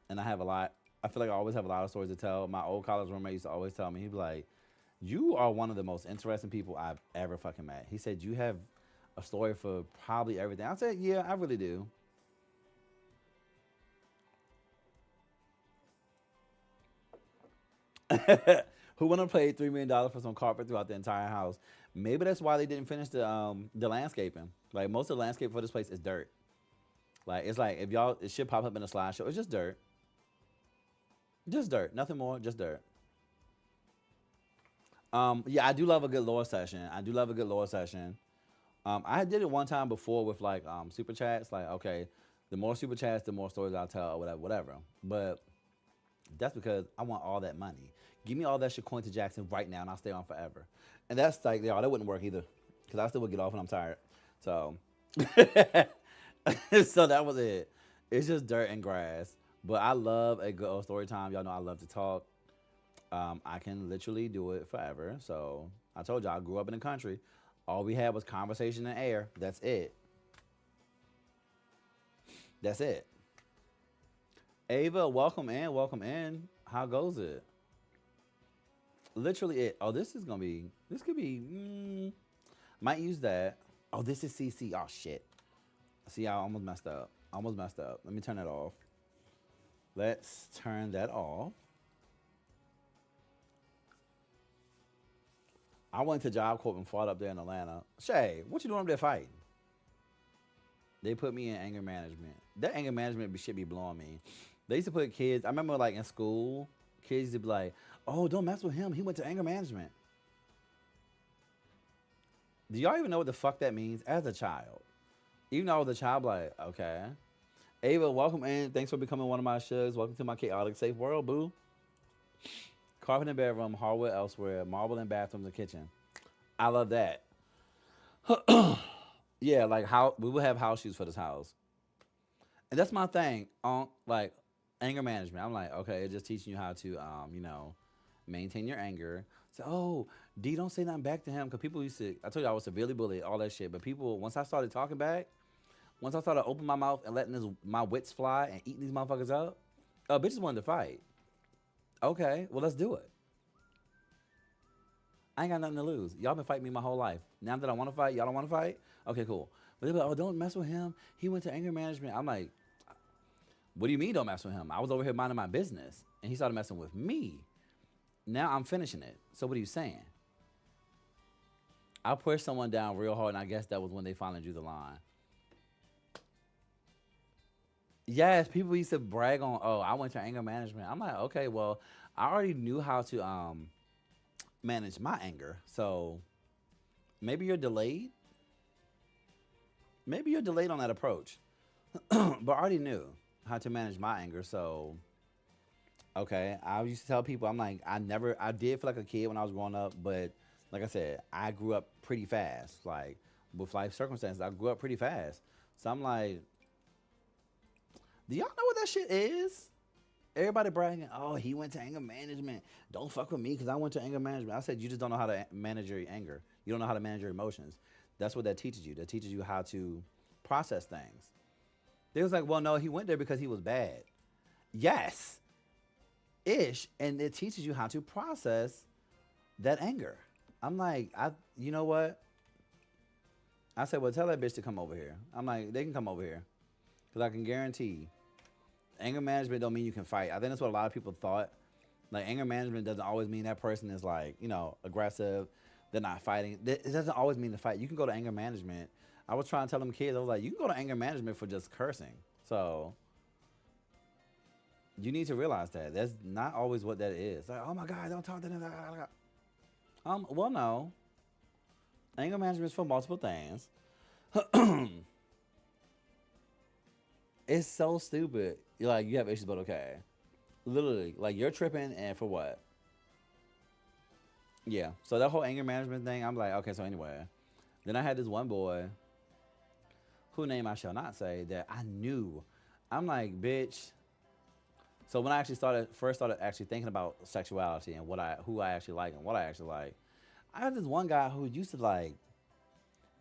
And I feel like I always have a lot of stories to tell. My old college roommate used to always tell me, he'd be like, you are one of the most interesting people I've ever fucking met. He said, you have a story for probably everything. I said, yeah, I really do. Who wouldn't have paid $3 million for some carpet throughout the entire house? Maybe that's why they didn't finish the landscaping. Like, most of the landscape for this place is dirt. Like, it's like, it should pop up in a slideshow. It's just dirt. Just dirt. Nothing more. Just dirt. Yeah, I do love a good lore session. I did it one time before with like super chats. Like, okay, the more super chats, the more stories I'll tell or whatever. But that's because I want all that money. Give me all that shit to Jackson right now and I'll stay on forever. And that's like, that wouldn't work either. Because I still would get off when I'm tired. So so that was it. It's just dirt and grass. But I love a good old story time. Y'all know I love to talk. I can literally do it forever. So I told y'all I grew up in the country. All we had was conversation and air. That's it. Ava, welcome in. How goes it? Literally it. Oh, this could be, might use that. Oh, this is CC. Oh, shit. See, I almost messed up. Let me turn that off. Let's turn that off. I went to Job Corp and fought up there in Atlanta. Shay, what you doing up there fighting? They put me in anger management. That anger management should be blowing me. They used to put kids, I remember like in school, kids used to be like, oh, don't mess with him. He went to anger management. Do y'all even know what the fuck that means as a child? Even though I was a child, like, okay. Ava, welcome in. Thanks for becoming one of my shugs. Welcome to my chaotic safe world, boo. Carpet in bedroom, hardwood elsewhere, marble in bathrooms and kitchen. I love that. Yeah, like how we will have house shoes for this house. And that's my thing on like anger management. I'm like, okay, it's just teaching you how to maintain your anger. So, oh, D, don't say nothing back to him because people used to. I told you I was severely bullied, all that shit. But people, once I started talking back, once I started opening my mouth and letting my wits fly and eating these motherfuckers up, bitches wanted to fight. Okay, well, let's do it. I ain't got nothing to lose. Y'all been fighting me my whole life. Now that I want to fight, y'all don't want to fight? Okay, cool. But they're like, oh, don't mess with him. He went to anger management. I'm like, what do you mean don't mess with him? I was over here minding my business, and he started messing with me. Now I'm finishing it. So what are you saying? I pushed someone down real hard, and I guess that was when they finally drew the line. Yes, people used to brag on, oh, I went to anger management. I'm like, okay, well, I already knew how to manage my anger. So maybe you're delayed. Maybe you're delayed on that approach. But I already knew how to manage my anger. So okay, I used to tell people, I'm like, I did feel like a kid when I was growing up, but like I said, I grew up pretty fast. Like with life circumstances, I grew up pretty fast. So I'm like, do y'all know what that shit is? Everybody bragging, oh, he went to anger management. Don't fuck with me because I went to anger management. I said, you just don't know how to manage your anger. You don't know how to manage your emotions. That's what that teaches you. That teaches you how to process things. They was like, well, no, he went there because he was bad. Yes, ish. And it teaches you how to process that anger. I'm like, you know what? I said, well, tell that bitch to come over here. I'm like, they can come over here. Because I can guarantee anger management don't mean you can fight. I think that's what a lot of people thought. Like anger management doesn't always mean that person is like, aggressive. They're not fighting. It doesn't always mean to fight. You can go to anger management. I was trying to tell them kids, I was like, you can go to anger management for just cursing. So you need to realize that. That's not always what that is. Like, oh my God, don't talk to them. Well, no. Anger management is for multiple things. It's so stupid. You're like, you have issues, but okay. Literally, like you're tripping, and for what? Yeah. So that whole anger management thing, I'm like, okay. So anyway, then I had this one boy, whose name I shall not say, that I knew. I'm like, bitch. So when I actually first started actually thinking about sexuality and who I actually like and what I actually like, I had this one guy who used to like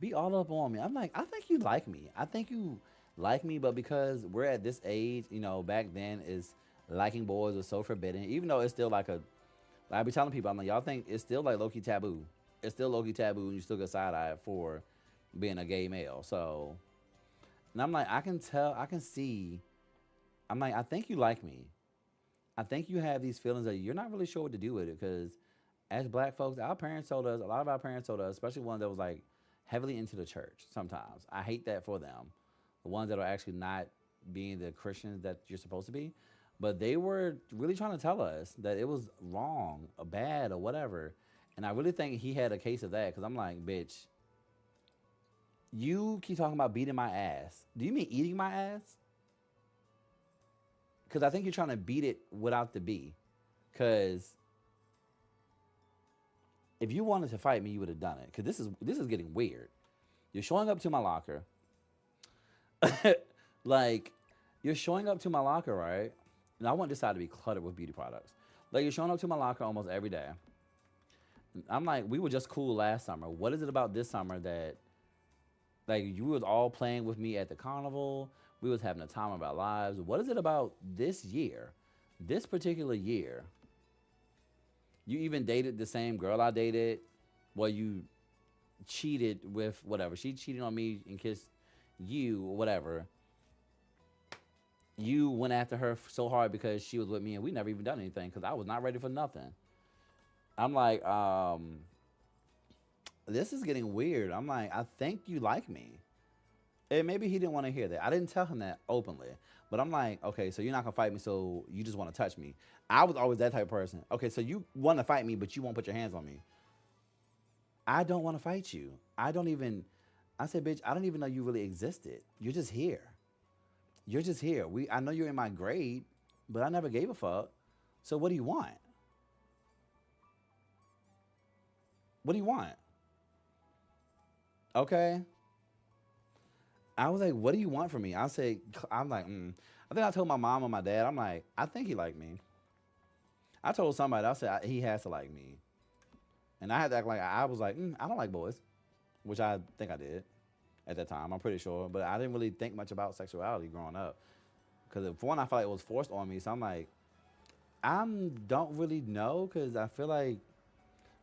be all up on me. I'm like, I think you like me. I think you like me, but because we're at this age, back then is liking boys was so forbidden. Even though it's still like I be telling people, I'm like, y'all think it's still like low key taboo. It's still low key taboo, and you still get side eyed for being a gay male. So, and I'm like, I can tell, I can see. I'm like, I think you like me. I think you have these feelings that you're not really sure what to do with it because as black folks, our parents told us, a lot of our parents told us, especially one that was like heavily into the church sometimes. I hate that for them. The ones that are actually not being the Christians that you're supposed to be. But they were really trying to tell us that it was wrong or bad or whatever. And I really think he had a case of that because I'm like, bitch, you keep talking about beating my ass. Do you mean eating my ass? Because I think you're trying to beat it without the B. Because if you wanted to fight me, you would have done it. Because this is getting weird. You're showing up to my locker. Like, you're showing up to my locker, right? And I want this side to be cluttered with beauty products. Like, you're showing up to my locker almost every day. I'm like, we were just cool last summer. What is it about this summer that, like, you was all playing with me at the carnival? We was having a time of our lives. What is it about this year, this particular year? You even dated the same girl I dated. Well, you cheated with whatever. She cheated on me and kissed you or whatever. You went after her so hard because she was with me and we never even done anything because I was not ready for nothing. I'm like, this is getting weird. I'm like, I think you like me. And maybe he didn't want to hear that. I didn't tell him that openly. But I'm like, okay, so you're not going to fight me, so you just want to touch me. I was always that type of person. Okay, so you want to fight me, but you won't put your hands on me. I don't want to fight you. I said, bitch, I don't even know you really existed. You're just here. You're just here. I know you're in my grade, but I never gave a fuck. So what do you want? What do you want? Okay. I was like, what do you want from me? I'm like, I think I told my mom and my dad, I'm like, I think he liked me. I told somebody, I said, he has to like me. And I had to act like, I was like, I don't like boys, which I think I did at that time. I'm pretty sure. But I didn't really think much about sexuality growing up. Because for one, I felt like it was forced on me. So I'm like, I don't really know because I feel like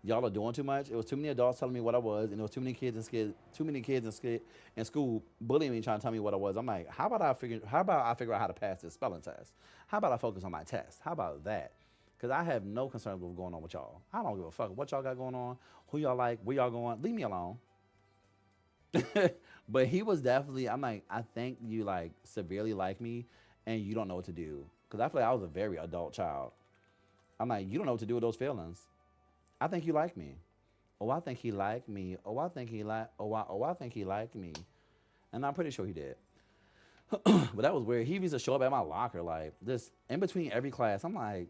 y'all are doing too much. It was too many adults telling me what I was, and there was too many kids in skit, too many kids in skit in school bullying me, trying to tell me what I was. I'm like, how about I figure out how to pass this spelling test? How about I focus on my test? How about that? Because I have no concern with what's going on with y'all. I don't give a fuck what y'all got going on, who y'all like, where y'all going. Leave me alone. But he was definitely. I'm like, I think you like severely like me, and you don't know what to do. Because I feel like I was a very adult child. I'm like, you don't know what to do with those feelings. I think you like me. Oh, I think he liked me. Oh, I think he like. I think he liked me. And I'm pretty sure he did. But that was weird. He used to show up at my locker like this in between every class. I'm like,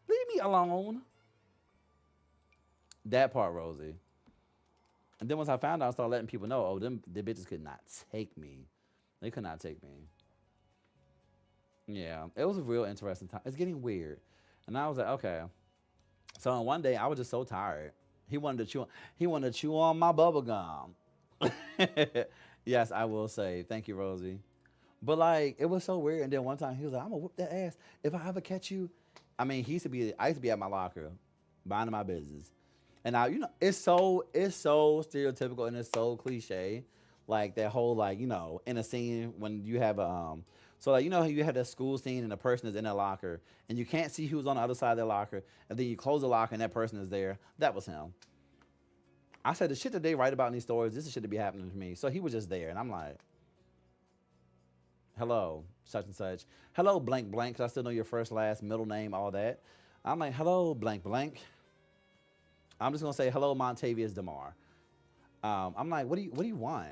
leave me alone. That part, Rosie. And then once I found out, I started letting people know. Oh, them the bitches could not take me. They could not take me. Yeah, it was a real interesting time. It's getting weird, and I was like, okay. So one day I was just so tired. He wanted to chew. He wanted to chew on my bubble gum. Yes, I will say thank you, Rosie. But like, it was so weird. And then one time he was like, "I'm gonna whoop that ass if I ever catch you." I mean, he used to be. I used to be at my locker, minding my business. And now it's so stereotypical and it's so cliche, like that whole like in a scene when you have a so like how you have that school scene and the person is in their locker and you can't see who's on the other side of their locker and then you close the locker and that person is there. That was him. I said the shit that they write about in these stories, this is shit to be happening to me. So he was just there and I'm like, hello, such and such. Hello, blank blank, 'cause I still know your first, last, middle name, all that. I'm like, hello, blank blank. I'm just gonna say hello, Montavious Demar. I'm like, what do you want?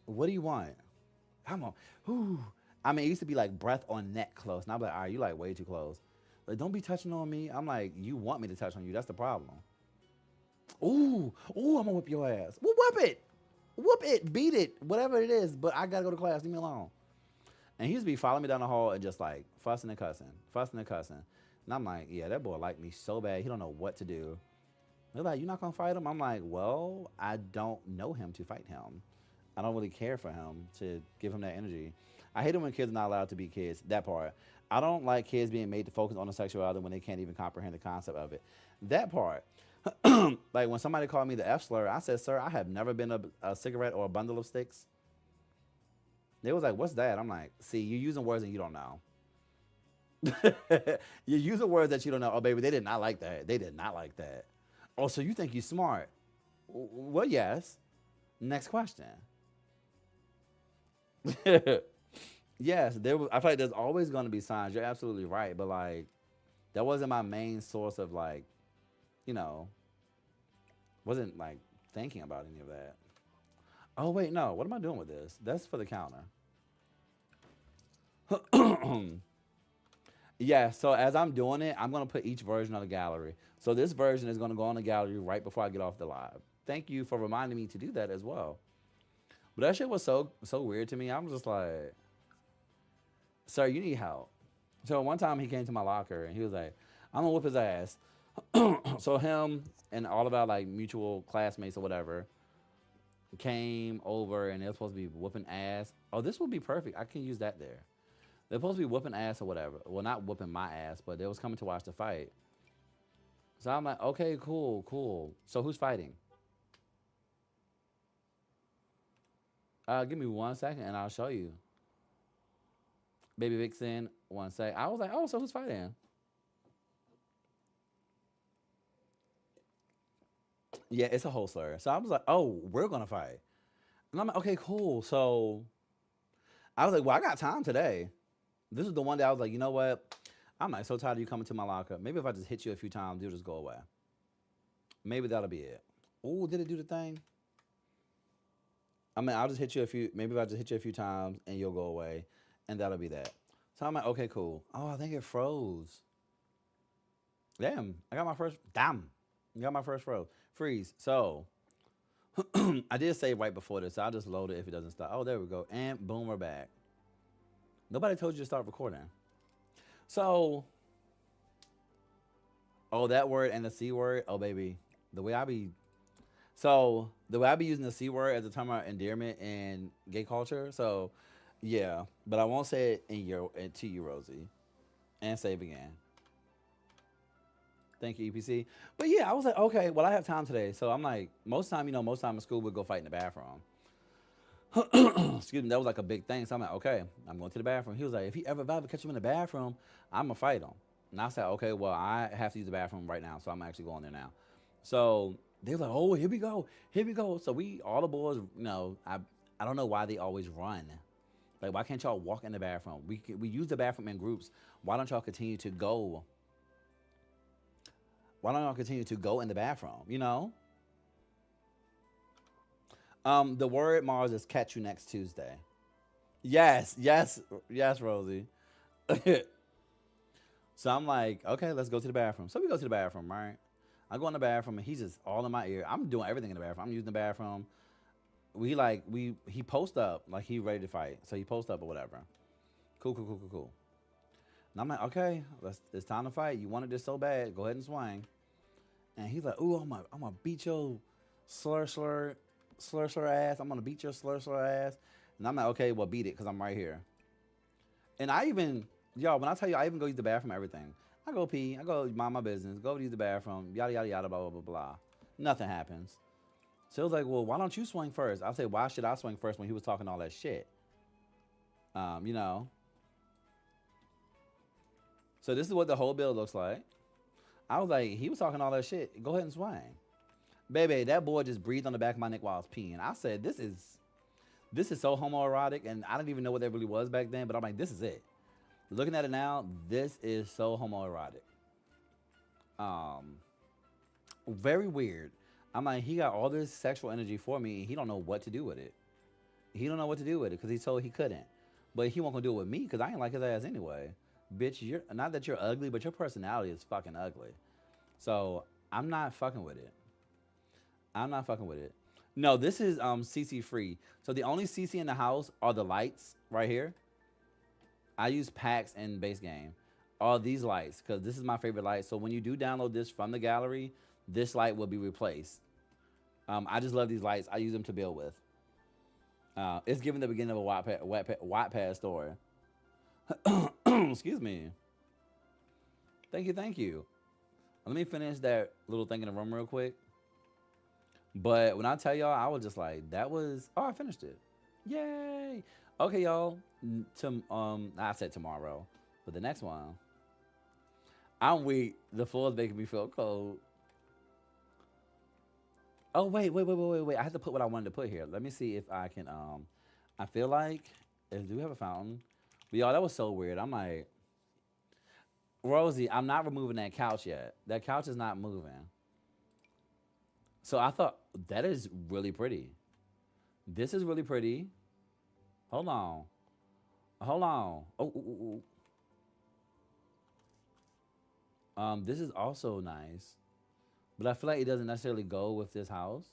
What do you want? I'm on. Whew. I mean, it used to be like breath on neck close, and I'm like, all right, you like way too close. Like, don't be touching on me. I'm like, you want me to touch on you? That's the problem. Ooh, I'm gonna whip your ass. Well, whoop it, beat it, whatever it is. But I gotta go to class. Leave me alone. And he used to be following me down the hall and just like fussing and cussing, fussing and cussing. And I'm like, yeah, that boy liked me so bad. He don't know what to do. They're like, you're not gonna fight him? I'm like, well, I don't know him to fight him. I don't really care for him to give him that energy. I hate it when kids are not allowed to be kids. That part. I don't like kids being made to focus on the sexuality when they can't even comprehend the concept of it. That part. Like when somebody called me the F slur, I said, sir, I have never been a cigarette or a bundle of sticks. They was like, what's that? I'm like, see, you're using words that you don't know. You're using words that you don't know. Oh, baby, they did not like that. They did not like that. Oh, so you think you're smart? Well, yes. Next question. Yes, I feel like there's always going to be signs. You're absolutely right, but like that wasn't my main source of like, you know, wasn't like thinking about any of that. Oh wait, no. What am I doing with this? That's for the counter. Yeah, so as I'm doing it, I'm gonna put each version on the gallery. So this version is gonna go on the gallery right before I get off the live. Thank you for reminding me to do that as well. But that shit was so weird to me. I'm just like, sir, you need help. So one time he came to my locker and he was like, I'm gonna whoop his ass. So him and all of our like mutual classmates or whatever came over and they're supposed to be whooping ass. Oh, this would be perfect. I can use that there. They're supposed to be whooping ass or whatever. Well, not whooping my ass, but they was coming to watch the fight. So I'm like, okay, cool, cool. So who's fighting? Give me 1 second and I'll show you. Baby Vixen, 1 sec. I was like, oh, so who's fighting? Yeah, it's a whole slur. So I was like, oh, we're gonna fight. And I'm like, okay, cool. So I was like, well, I got time today. This is the one day I was like, you know what? I'm like so tired of you coming to my locker. Maybe if I just hit you a few times, you'll just go away. Maybe that'll be it. Oh, did it do the thing? I mean, I'll just hit you a few. Maybe if I just hit you a few times and you'll go away, and that'll be that. So I'm like, okay, cool. Oh, I think it froze. Damn, I got my first. Damn, I got my first freeze. So I did save right before this. So I'll just load it if it doesn't stop. Oh, there we go. And boom, we're back. Nobody told you to start recording. So, oh, that word and the C word. Oh, baby, the way I be. So the way I be using the C word as a term of endearment in gay culture. So Yeah, but I won't say it in your to you, Rosie. And save again. Thank you, EPC. But yeah, I was like, okay, well, I have time today. So I'm like, most time in school we'd go fight in the bathroom. Excuse me, that was like a big thing. So I'm like, okay, I'm going to the bathroom. He was like, if I ever catch him in the bathroom, I'm gonna fight him. And I said, okay, well, I have to use the bathroom right now, so I'm actually going there now. So they were like, oh, here we go. So we, all the boys, I don't know why they always run. Like, why can't y'all walk in the bathroom? We use the bathroom in groups. Why don't y'all continue to go? Why don't y'all continue to go in the bathroom? The word Mars is catch you next Tuesday. Yes, yes, yes, Rosie. So I'm like, okay, let's go to the bathroom. So we go to the bathroom, right? I go in the bathroom and he's just all in my ear. I'm doing everything in the bathroom. I'm using the bathroom. He post up like he ready to fight. So he post up or whatever. Cool, cool, cool, cool, cool. And I'm like, okay, it's time to fight. You wanted this so bad. Go ahead and swing. And he's like, ooh, I'm gonna beat your slur ass. I'm gonna beat your slur ass. And I'm like, okay, well, beat it, because I'm right here. And y'all, when I tell you, I even go use the bathroom, everything. I go pee, I go mind my business, go use the bathroom, yada, yada, yada, blah, blah, blah, blah. Nothing happens. So it was like, well, why don't you swing first? I say, why should I swing first when he was talking all that shit? You know. So this is what the whole bill looks like. I was like, he was talking all that shit. Go ahead and swing. Baby, that boy just breathed on the back of my neck while I was peeing. I said, this is so homoerotic, and I didn't even know what that really was back then, but I'm like, this is it. Looking at it now, this is so homoerotic. Very weird. I'm like, he got all this sexual energy for me, and he don't know what to do with it. He don't know what to do with it because he told he couldn't. But he won't gonna do it with me because I ain't like his ass anyway. Bitch, you're not that you're ugly, but your personality is fucking ugly. So I'm not fucking with it. I'm not fucking with it. No, this is CC free. So the only CC in the house are the lights right here. I use packs in base game. All these lights, because this is my favorite light. So when you do download this from the gallery, this light will be replaced. I just love these lights. I use them to build with. It's giving the beginning of a Wattpad story. Excuse me. Thank you, thank you. Let me finish that little thing in the room real quick. But when I tell y'all, I was just like, I finished it. Yay. Okay, y'all. I said tomorrow. But the next one, I'm weak. The floor is making me feel cold. Oh, wait. I have to put what I wanted to put here. Let me see if I can, I feel like, do we have a fountain? But y'all, that was so weird. I'm like, Rosie, I'm not removing that couch yet. That couch is not moving. So I thought, that is really pretty. This is really pretty. Hold on. Oh. This is also nice. But I feel like it doesn't necessarily go with this house.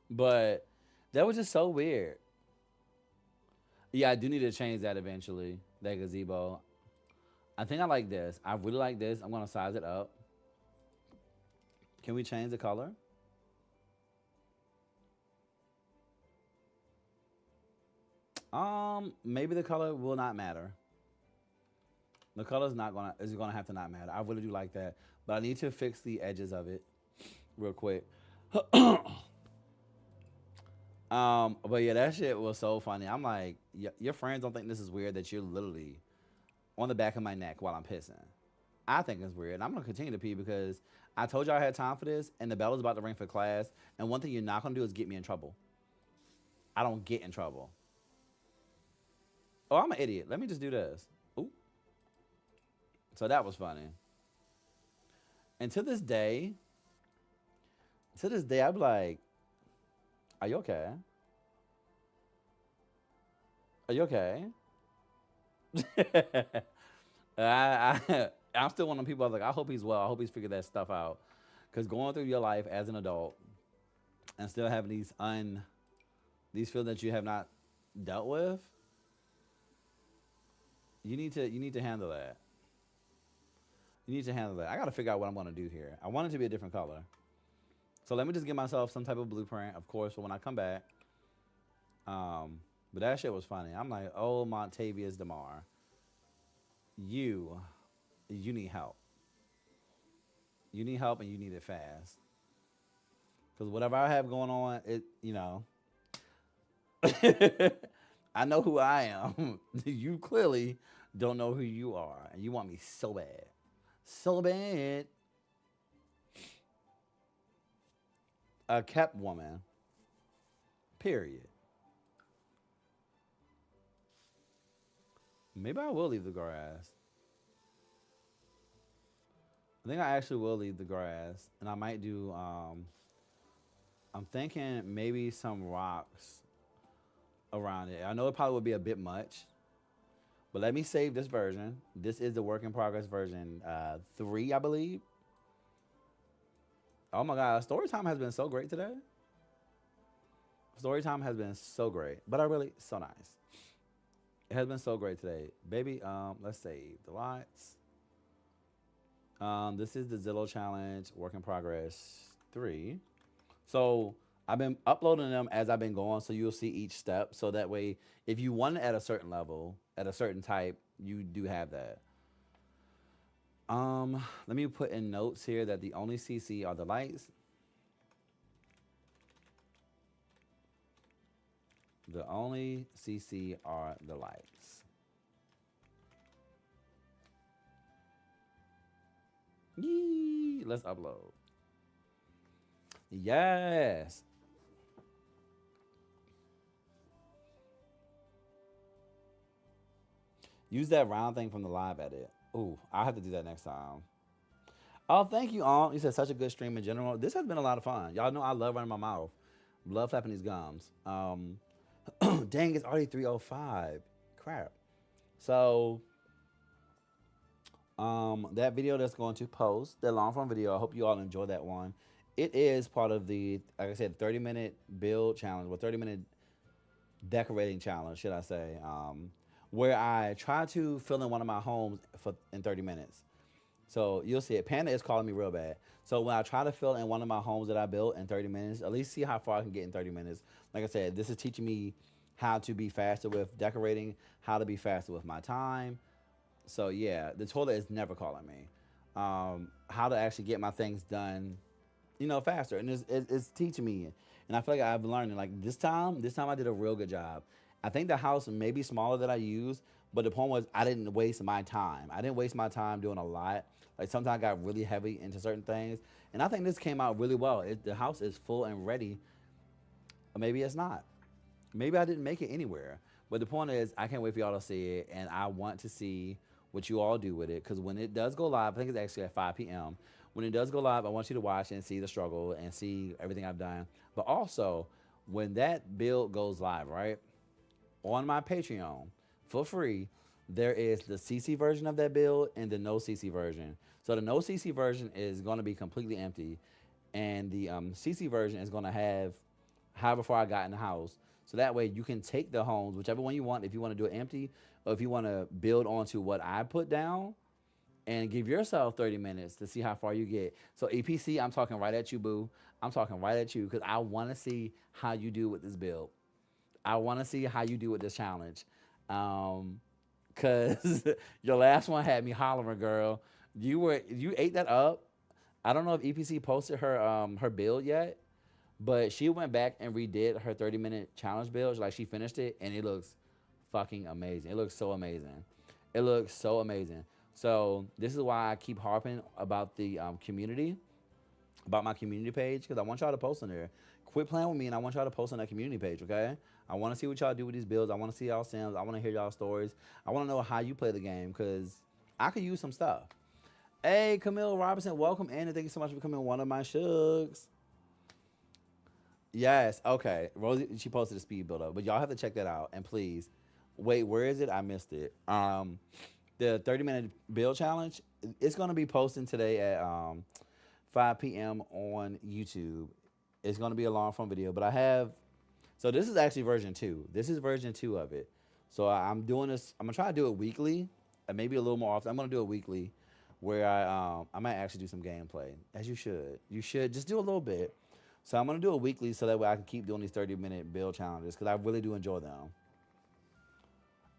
But that was just so weird. Yeah, I do need to change that eventually. That gazebo. I think I like this. I really like this. I'm gonna size it up. Can we change the color? Maybe the color will not matter. The color is gonna have to not matter. I really do like that, but I need to fix the edges of it real quick. But yeah, that shit was so funny. I'm like, your friends don't think this is weird that you're literally on the back of my neck while I'm pissing. I think it's weird. I'm gonna continue to pee because I told y'all I had time for this, and the bell is about to ring for class. And one thing you're not gonna do is get me in trouble. I don't get in trouble. Oh, I'm an idiot. Let me just do this. Ooh. So that was funny. And to this day, I'm like, are you okay? Are you okay? I'm still one of the people I was like, I hope he's well. I hope he's figured that stuff out. Because going through your life as an adult and still having these feelings that you have not dealt with, you need to handle that. You need to handle that. I got to figure out what I'm going to do here. I want it to be a different color. So let me just give myself some type of blueprint, of course, for when I come back. But that shit was funny. I'm like, oh, Montavious DeMar, you, you need help. You need help and you need it fast. Because whatever I have going on, I know who I am. You clearly don't know who you are. And you want me so bad. So bad. A kept woman. Period. Maybe I will leave the grass. I think I actually will leave the grass. And I might do, I'm thinking maybe some rocks around it. I know it probably would be a bit much. But let me save this version. This is the work in progress version 3, I believe. Oh my God, story time has been so great today. Story time has been so great, but so nice. It has been so great today, baby. Let's save the lights. This is the Zillow challenge, work in progress 3. So I've been uploading them as I've been going, so you'll see each step. So that way, if you want it at a certain level, at a certain type, you do have that. Let me put in notes here that the only CC are the lights. The only CC are the lights. Yee, let's upload. Yes. Use that round thing from the live edit. Ooh, I'll have to do that next time. Oh, thank you, all. You said such a good stream in general. This has been a lot of fun. Y'all know I love running my mouth. Love flapping these gums. Dang, it's already 3:05. Crap. So, that video that's going to post, that long form video, I hope you all enjoy that one. It is part of the, like I said, 30-minute build challenge, or 30-minute decorating challenge, should I say, where I try to fill in one of my homes in 30 minutes. So you'll see it. Panda is calling me real bad. So when I try to fill in one of my homes that I built in 30 minutes, at least see how far I can get in 30 minutes. Like I said, this is teaching me how to be faster with decorating, how to be faster with my time. So yeah, the toilet is never calling me. How to actually get my things done, faster. And it's teaching me. And I feel like I've been learning. Like this time I did a real good job. I think the house may be smaller than I used, but the point was I didn't waste my time. I didn't waste my time doing a lot. Like sometimes I got really heavy into certain things. And I think this came out really well. The house is full and ready. Or maybe it's not. Maybe I didn't make it anywhere. But the point is, I can't wait for y'all to see it. And I want to see what you all do with it. Because when it does go live, I think it's actually at 5 p.m. When it does go live, I want you to watch and see the struggle and see everything I've done. But also, when that build goes live, right? On my Patreon, for free, there is the CC version of that build and the no CC version. So the no CC version is going to be completely empty. And the CC version is going to have however far I got in the house. So that way you can take the homes, whichever one you want, if you want to do it empty, or if you want to build onto what I put down, and give yourself 30 minutes to see how far you get. So EPC, I'm talking right at you, boo. I'm talking right at you because I want to see how you do with this build. I want to see how you do with this challenge. Because your last one had me hollering, girl. You ate that up. I don't know if EPC posted her build yet, but she went back and redid her 30-minute challenge build. Like she finished it, and it looks fucking amazing. It looks so amazing. It looks so amazing. So this is why I keep harping about the community, about my community page, because I want y'all to post on there. Quit playing with me, and I want y'all to post on that community page, okay? I want to see what y'all do with these builds. I want to see y'all sims. I want to hear y'all stories. I want to know how you play the game, because I could use some stuff. Hey, Camille Robinson, welcome in, and thank you so much for becoming one of my shugs. Yes, okay. Rosie, she posted a speed build up, but y'all have to check that out. And please, wait, where is it? I missed it. The 30-minute build challenge, it's going to be posting today at 5 p.m. on YouTube. It's going to be a long form video, but I have, so this is actually version 2. This is version 2 of it. So I'm doing this, I'm going to try to do it weekly, and maybe a little more often. I'm going to do it weekly, where I might actually do some gameplay, as you should. You should just do a little bit. So I'm gonna do it weekly so that way I can keep doing these 30-minute build challenges because I really do enjoy them.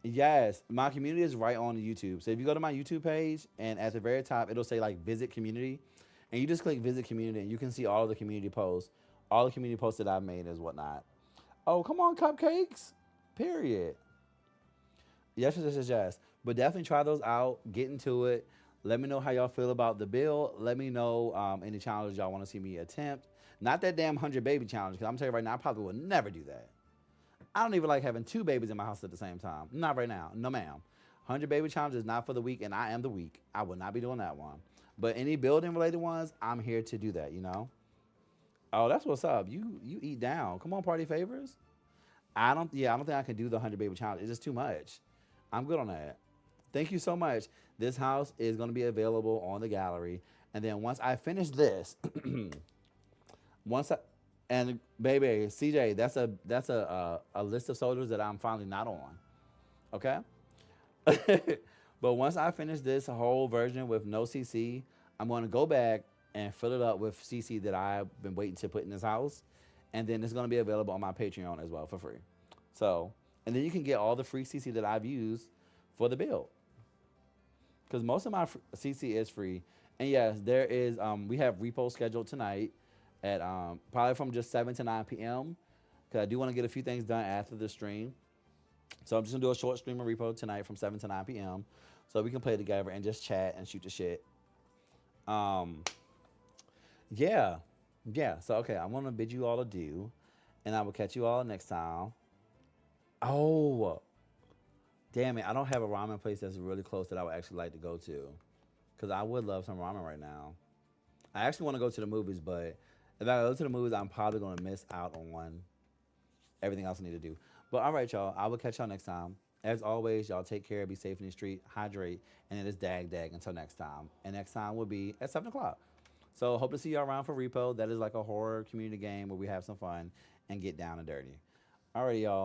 Yes, my community is right on the YouTube. So if you go to my YouTube page and at the very top it'll say like visit community, and you just click visit community and you can see all of the community posts, all the community posts that I've made as whatnot. Oh, come on, cupcakes. Period. Yes, yes, yes, yes. But definitely try those out. Get into it. Let me know how y'all feel about the bill. Let me know any challenges y'all want to see me attempt. Not that damn 100 baby challenge, because I'm telling you right now, I probably would never do that. I don't even like having two babies in my house at the same time. Not right now. No, ma'am. 100 baby challenge is not for the weak, and I am the weak. I will not be doing that one. But any building related ones, I'm here to do that, you know? Oh, that's what's up. You eat down. Come on, party favors. I don't think I can do the 100 baby challenge. It's just too much. I'm good on that. Thank you so much. This house is going to be available on the gallery. And then once I finish this, once I, and baby, CJ, that's a list of soldiers that I'm finally not on. Okay? But once I finish this whole version with no CC, I'm going to go back and fill it up with CC that I've been waiting to put in this house. And then it's going to be available on my Patreon as well for free. So, and then you can get all the free CC that I've used for the build. Because most of my CC is free. And yes, there is, we have repo scheduled tonight at probably from just 7 to 9 p.m. Because I do want to get a few things done after the stream. So I'm just going to do a short stream of repo tonight from 7 to 9 p.m. So we can play together and just chat and shoot the shit. Yeah. Yeah. So, okay, I'm going to bid you all adieu. And I will catch you all next time. Oh, damn it. I don't have a ramen place that's really close that I would actually like to go to. Because I would love some ramen right now. I actually want to go to the movies, but if I go to the movies, I'm probably going to miss out on everything else I need to do. But all right, y'all. I will catch y'all next time. As always, y'all take care, be safe in the street, hydrate, and it is dag dag until next time. And next time will be at 7 o'clock. So hope to see y'all around for Repo. That is like a horror community game where we have some fun and get down and dirty. All right, y'all.